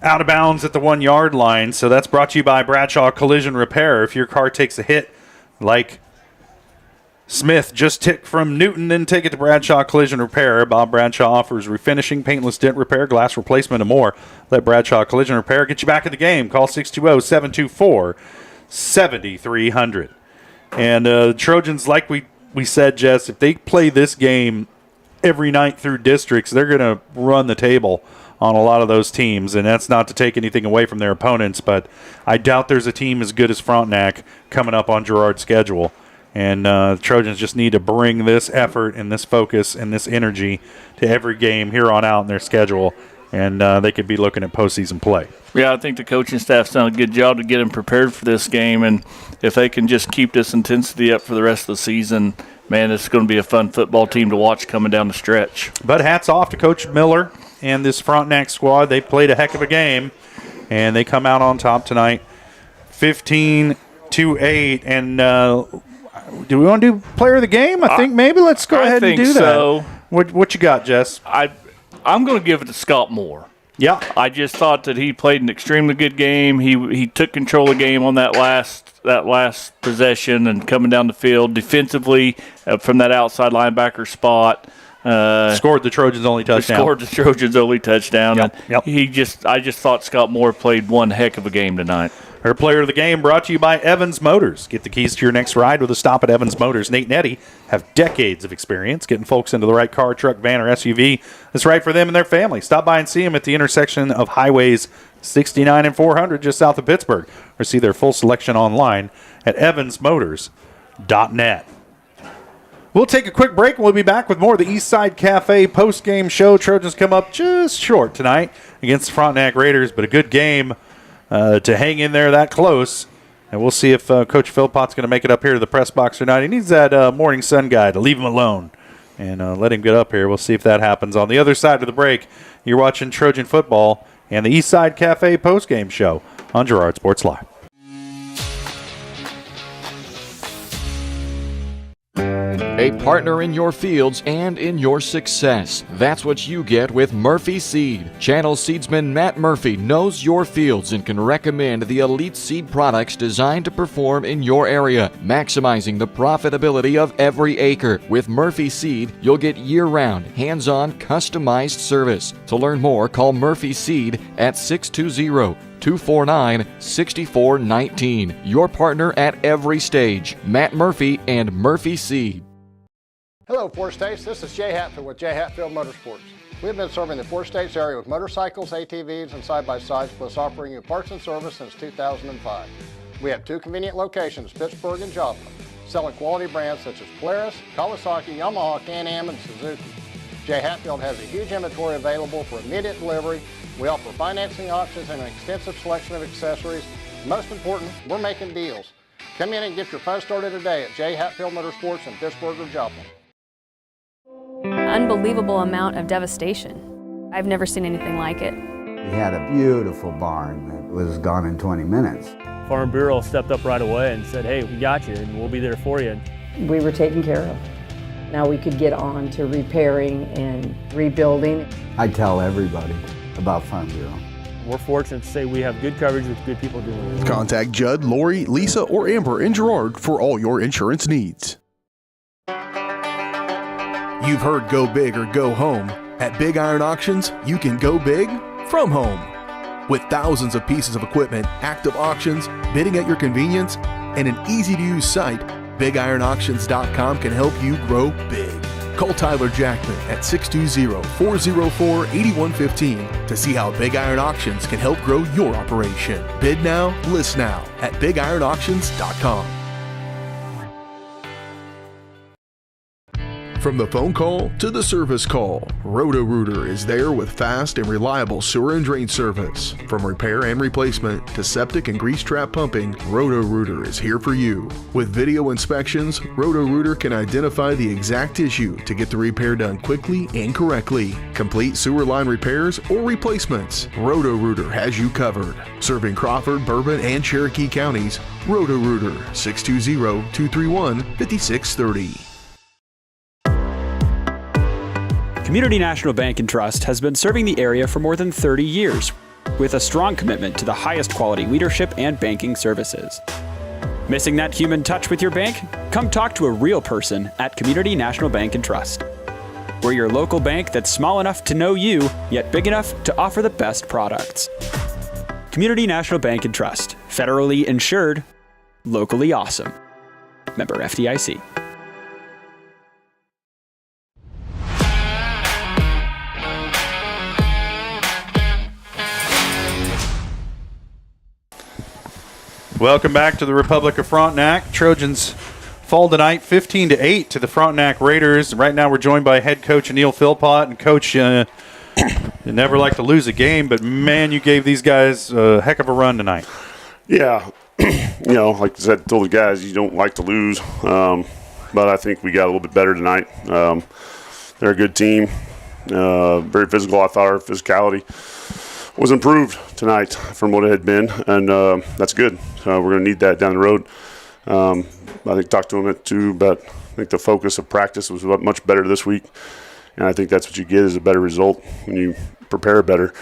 [SPEAKER 2] out of bounds at the 1 yard line. So that's brought to you by Bradshaw Collision Repair. If your car takes a hit like Smith just took from Newton, then take it to Bradshaw Collision Repair. Bob Bradshaw offers refinishing, paintless dent repair, glass replacement, and more. Let Bradshaw Collision Repair get you back in the game. Call 620-724-7300. And the Trojans, like we said, Jess, if they play this game every night through districts, they're going to run the table on a lot of those teams. And that's not to take anything away from their opponents, but I doubt there's a team as good as Frontenac coming up on Girard's schedule. And Trojans just need to bring this effort and this focus and this energy to every game here on out in their schedule, and they could be looking at postseason play.
[SPEAKER 4] Yeah, I think the coaching staff's done a good job to get them prepared for this game, and if they can just keep this intensity up for the rest of the season, man, it's going to be a fun football team to watch coming down the stretch.
[SPEAKER 2] But hats off to Coach Miller and this Frontenac squad. They played a heck of a game, and they come out on top tonight, 15-8. And do we want to do player of the game? I think maybe let's go ahead and do that.
[SPEAKER 4] So.
[SPEAKER 2] What you got, Jess?
[SPEAKER 4] I'm going to give it to Scott Moore.
[SPEAKER 2] Yeah.
[SPEAKER 4] I just thought that he played an extremely good game. He took control of the game on that last possession and coming down the field defensively from that outside linebacker spot.
[SPEAKER 2] Scored the Trojans' only touchdown.
[SPEAKER 4] Yep. I just thought Scott Moore played one heck of a game tonight.
[SPEAKER 2] Our player of the game brought to you by Evans Motors. Get the keys to your next ride with a stop at Evans Motors. Nate and Eddie have decades of experience getting folks into the right car, truck, van, or SUV that's right for them and their family. Stop by and see them at the intersection of highways 69 and 400 just south of Pittsburgh, or see their full selection online at evansmotors.net. We'll take a quick break and we'll be back with more of the Eastside Cafe post-game show. Trojans come up just short tonight against the Frontenac Raiders, but a good game to hang in there that close. And we'll see if Coach Philpott's going to make it up here to the press box or not. He needs that morning sun guy to leave him alone and let him get up here. We'll see if that happens. On the other side of the break, you're watching Trojan football and the Eastside Cafe postgame show on Girard Sports Live.
[SPEAKER 23] A partner in your fields and in your success. That's what you get with Murphy Seed. Channel seedsman Matt Murphy knows your fields and can recommend the elite seed products designed to perform in your area, maximizing the profitability of every acre. With Murphy Seed, you'll get year-round, hands-on, customized service. To learn more, call Murphy Seed at 620-249-6419. Your partner at every stage. Matt Murphy and Murphy Seed.
[SPEAKER 16] Hello, Four States. This is Jay Hatfield with Jay Hatfield Motorsports. We've been serving the Four States area with motorcycles, ATVs, and side-by-sides, plus offering you parts and service since 2005. We have 2 convenient locations, Pittsburgh and Joplin, selling quality brands such as Polaris, Kawasaki, Yamaha, Can-Am, and Suzuki. Jay Hatfield has a huge inventory available for immediate delivery. We offer financing options and an extensive selection of accessories. Most important, we're making deals. Come in and get your fun started today at Jay Hatfield Motorsports in Pittsburgh or Joplin.
[SPEAKER 12] Unbelievable amount of devastation. I've never seen anything like it.
[SPEAKER 13] We had a beautiful barn that was gone in 20 minutes.
[SPEAKER 14] Farm Bureau stepped up right away and said, hey, we got you and we'll be there for you.
[SPEAKER 15] We were taken care of. Now we could get on to repairing and rebuilding.
[SPEAKER 13] I tell everybody about Farm Bureau.
[SPEAKER 14] We're fortunate to say we have good coverage with good people doing it.
[SPEAKER 3] Contact Judd, Lori, Lisa, or Amber in Girard for all your insurance needs. You've heard go big or go home. At Big Iron Auctions, you can go big from home. With thousands of pieces of equipment, active auctions, bidding at your convenience, and an easy-to-use site, BigIronAuctions.com can help you grow big. Call Tyler Jackman at 620-404-8115 to see how Big Iron Auctions can help grow your operation. Bid now, list now at BigIronAuctions.com. From the phone call to the service call, Roto-Rooter is there with fast and reliable sewer and drain service. From repair and replacement to septic and grease trap pumping, Roto-Rooter is here for you. With video inspections, Roto-Rooter can identify the exact issue to get the repair done quickly and correctly. Complete sewer line repairs or replacements, Roto-Rooter has you covered. Serving Crawford, Bourbon, and Cherokee counties, Roto-Rooter, 620-231-5630.
[SPEAKER 6] Community National Bank and Trust has been serving the area for more than 30 years with a strong commitment to the highest quality leadership and banking services. Missing that human touch with your bank? Come talk to a real person at Community National Bank and Trust. We're your local bank that's small enough to know you, yet big enough to offer the best products. Community National Bank and Trust. Federally insured, locally awesome. Member FDIC.
[SPEAKER 2] Welcome back to the Republic of Frontenac. Trojans fall tonight 15-8 to the Frontenac Raiders. Right now we're joined by head coach Neil Philpott. And coach, you never like to lose a game, but man, you gave these guys a heck of a run tonight.
[SPEAKER 20] Yeah, like I said, told the guys you don't like to lose, but I think we got a little bit better tonight. They're a good team, very physical. I thought our physicality was improved tonight from what it had been, and that's good. We're going to need that down the road. I think talked to him too, but I think the focus of practice was much better this week, and I think that's what you get is a better result when you prepare better.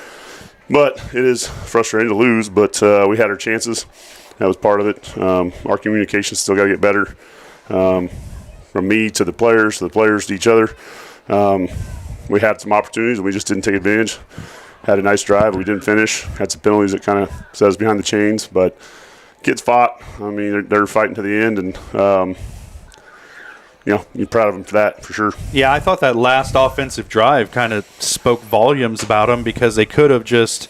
[SPEAKER 20] But it is frustrating to lose, but we had our chances. That was part of it. Our communication still got to get better, from me to the players to each other. We had some opportunities, and we just didn't take advantage. Had a nice drive. We didn't finish. Had some penalties that kind of set us behind the chains. But kids fought. I mean, they're fighting to the end. And, you're proud of them for that, for sure.
[SPEAKER 2] Yeah, I thought that last offensive drive kind of spoke volumes about them because they could have just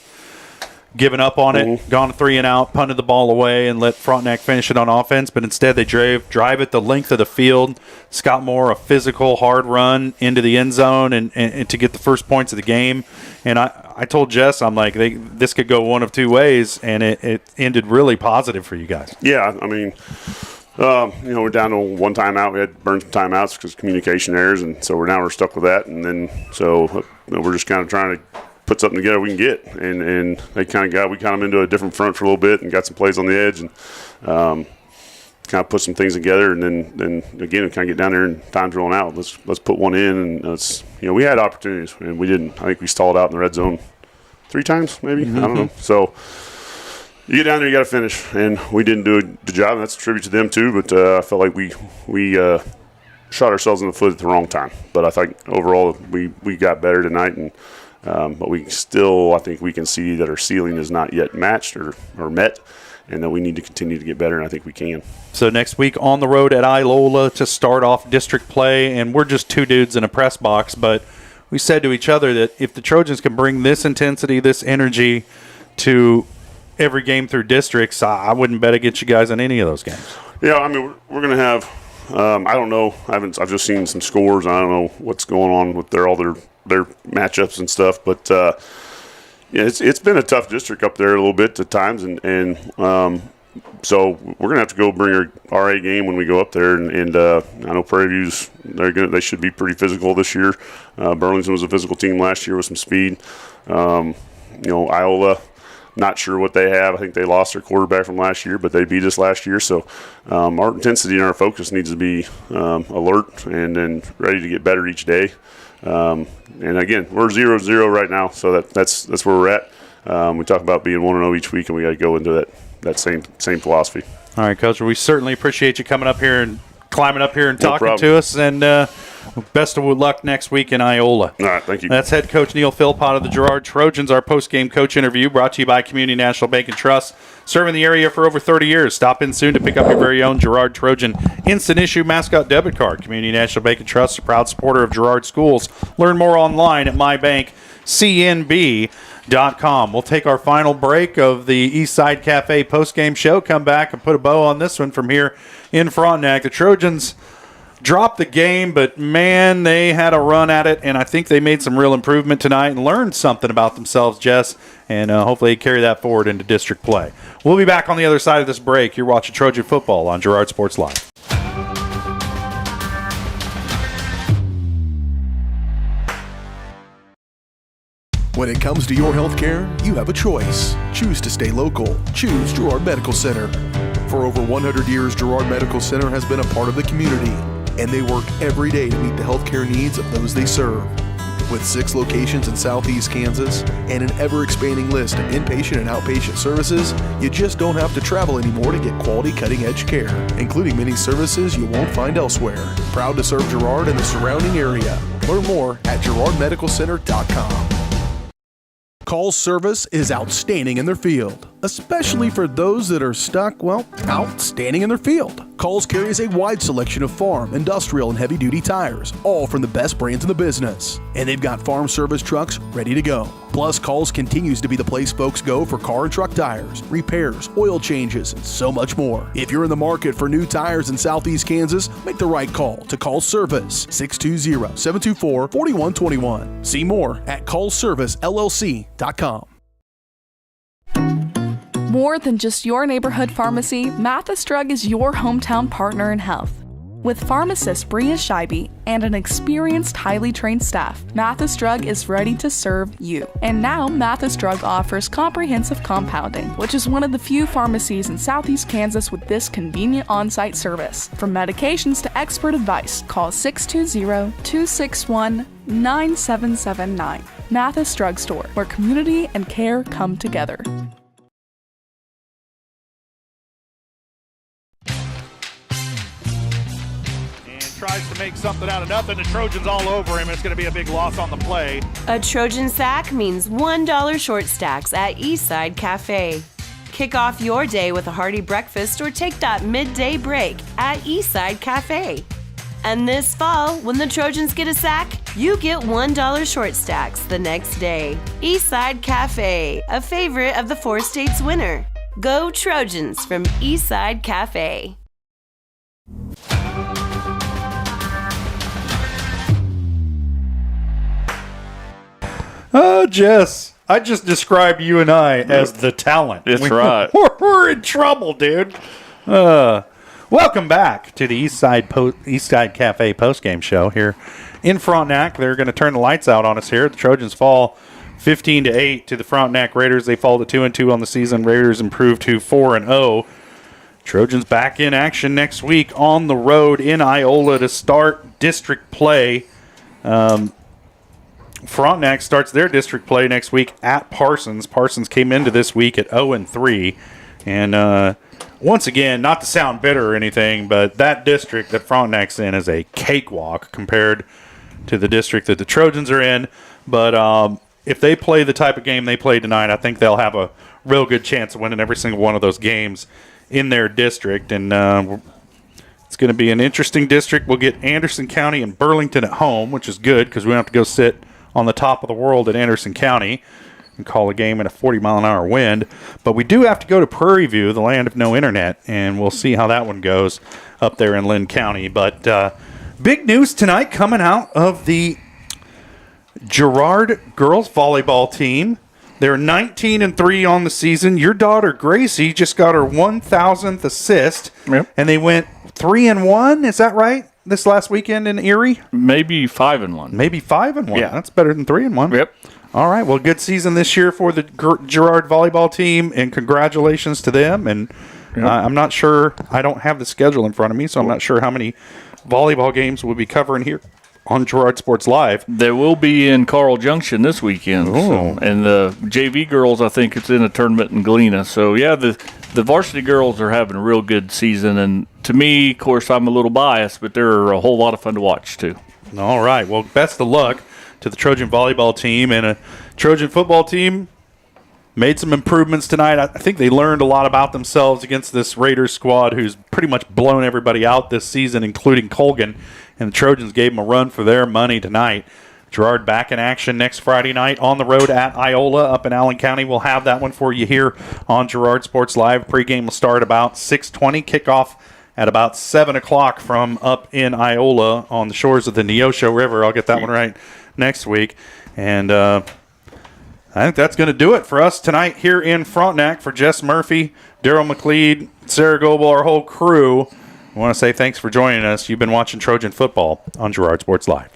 [SPEAKER 2] given up on it, gone 3 and out, punted the ball away, and let Frontenac finish it on offense. But instead, they drive it the length of the field. Scott Moore, a physical, hard run into the end zone and to get the first points of the game. And I told Jess, I'm like, this could go one of two ways, and it ended really positive for you guys.
[SPEAKER 20] Yeah, I mean, we're down to one timeout. We had to burn some timeouts because of communication errors, and so we're stuck with that. And then so we're just kind of trying to put something together we can get, and we kind of into a different front for a little bit and got some plays on the edge and kind kind of put some things together, and then again kind of get down there and time drilling out. Let's put one in, and we had opportunities and we didn't. I think we stalled out in the red zone 3 times maybe. I don't know. So you get down there, you got to finish, and we didn't do the job. And that's a tribute to them too. But I felt like we shot ourselves in the foot at the wrong time. But I think overall we got better tonight, and but we still, I think we can see that our ceiling is not yet matched or met, and that we need to continue to get better, and I think we can.
[SPEAKER 2] So next week on the road at Iola to start off district play, and we're just 2 dudes in a press box, but we said to each other that if the Trojans can bring this intensity, this energy to every game through districts, I wouldn't bet against you guys in any of those games.
[SPEAKER 20] Yeah, I mean, we're going to have I don't know. I've just seen some scores. I don't know what's going on with all their matchups and stuff, but yeah, it's been a tough district up there a little bit at times, and so we're gonna have to go bring our A game when we go up there, and I know Prairie View's they should be pretty physical this year. Burlington was a physical team last year with some speed. Iola, not sure what they have. I think they lost their quarterback from last year, but they beat us last year. So our intensity and our focus needs to be alert and ready to get better each day. And again, we're 0-0 right now, so that's where we're at. We talk about being 1-0 each week, and we got to go into that same philosophy.
[SPEAKER 2] All right, Coach. We certainly appreciate you coming up here and climbing up here and talking to us, and best of luck next week in Iola.
[SPEAKER 20] All right, thank you.
[SPEAKER 2] That's head coach Neil Philpott of the Girard Trojans. Our post-game coach interview brought to you by Community National Bank and Trust, serving the area for over 30 years. Stop in soon to pick up your very own Girard Trojan instant issue mascot debit card. Community National Bank and Trust, a proud supporter of Girard schools. Learn more online at mybankcnb.com. We'll take our final break of the Eastside Cafe post-game show, come back and put a bow on this one from here in Frontenac. The Trojans dropped the game, but man, they had a run at it, and I think they made some real improvement tonight and learned something about themselves, Jess, and hopefully carry that forward into district play. We'll be back on the other side of this break. You're watching Trojan Football on Girard Sports Live.
[SPEAKER 3] When it comes to your health care, you have a choice. Choose to stay local. Choose Girard Medical Center. For over 100 years, Girard Medical Center has been a part of the community, and they work every day to meet the healthcare needs of those they serve. With 6 locations in southeast Kansas and an ever-expanding list of inpatient and outpatient services, you just don't have to travel anymore to get quality cutting-edge care, including many services you won't find elsewhere. Proud to serve Girard and the surrounding area. Learn more at girardmedicalcenter.com. Call's service is outstanding in their field, especially for those that are stuck, outstanding in their field. Call's carries a wide selection of farm, industrial, and heavy-duty tires, all from the best brands in the business. And they've got farm service trucks ready to go. Plus, Call's continues to be the place folks go for car and truck tires, repairs, oil changes, and so much more. If you're in the market for new tires in southeast Kansas, make the right call to Call's Service, 620-724-4121. See more at callservicellc.com.
[SPEAKER 17] More than just your neighborhood pharmacy, Mathis Drug is your hometown partner in health. With pharmacist Bria Scheibe and an experienced, highly trained staff, Mathis Drug is ready to serve you. And now, Mathis Drug offers comprehensive compounding, which is one of the few pharmacies in southeast Kansas with this convenient on-site service. From medications to expert advice, call 620-261-9779. Mathis Drug Store, where community and care come together.
[SPEAKER 2] Tries to make something out of nothing. The Trojans all over him. It's going to be a big loss on the play.
[SPEAKER 8] A Trojan sack means $1 short stacks at Eastside Cafe. Kick off your day with a hearty breakfast or take that midday break at Eastside Cafe. And this fall, when the Trojans get a sack, you get $1 short stacks the next day. Eastside Cafe, a favorite of the 4 states winner. Go Trojans from Eastside Cafe.
[SPEAKER 2] Jess, I just described you and I as the talent.
[SPEAKER 4] That's right.
[SPEAKER 2] We're in trouble, dude. Welcome back to the Eastside Cafe postgame show here in Frontenac. They're going to turn the lights out on us here. The Trojans fall 15-8 to the Frontenac Raiders. They fall to 2-2 on the season. Raiders improve to 4-0. Trojans back in action next week on the road in Iola to start district play. Frontenac starts their district play next week at Parsons. Parsons came into this week at 0-3. And once again, not to sound bitter or anything, but that district that Frontenac's in is a cakewalk compared to the district that the Trojans are in. But if they play the type of game they played tonight, I think they'll have a real good chance of winning every single one of those games in their district. And it's going to be an interesting district. We'll get Anderson County and Burlington at home, which is good because we don't have to go sit on the top of the world at Anderson County and call a game in a 40-mile-an-hour wind. But we do have to go to Prairie View, the land of no internet, and we'll see how that one goes up there in Lynn County. But big news tonight coming out of the Girard girls volleyball team. They're 19-3 on the season. Your daughter Gracie just got her 1,000th assist, and they went 3-1. Is that right? This last weekend in Erie?
[SPEAKER 4] Maybe 5-1.
[SPEAKER 2] Maybe 5-1.
[SPEAKER 4] Yeah.
[SPEAKER 2] That's better than 3-1.
[SPEAKER 4] Yep.
[SPEAKER 2] All right. Well, good season this year for the Girard volleyball team, and congratulations to them. And I'm not sure. I don't have the schedule in front of me, so I'm not sure how many volleyball games we'll be covering here on Girard Sports Live.
[SPEAKER 4] They will be in Carl Junction this weekend. So, and the JV girls, I think it's in a tournament in Galena. So, yeah, the varsity girls are having a real good season. And to me, of course, I'm a little biased, but they're a whole lot of fun to watch, too.
[SPEAKER 2] All right. Well, best of luck to the Trojan volleyball team. And a Trojan football team made some improvements tonight. I think they learned a lot about themselves against this Raiders squad who's pretty much blown everybody out this season, including Colgan. And the Trojans gave them a run for their money tonight. Girard back in action next Friday night on the road at Iola up in Allen County. We'll have that one for you here on Girard Sports Live. Pregame will start about 6:20. Kickoff at about 7 o'clock from up in Iola on the shores of the Neosho River. I'll get that one right next week. And I think that's going to do it for us tonight here in Frontenac. For Jess Murphy, Daryl McLeod, Sarah Goebel, our whole crew, I want to say thanks for joining us. You've been watching Trojan football on Girard Sports Live.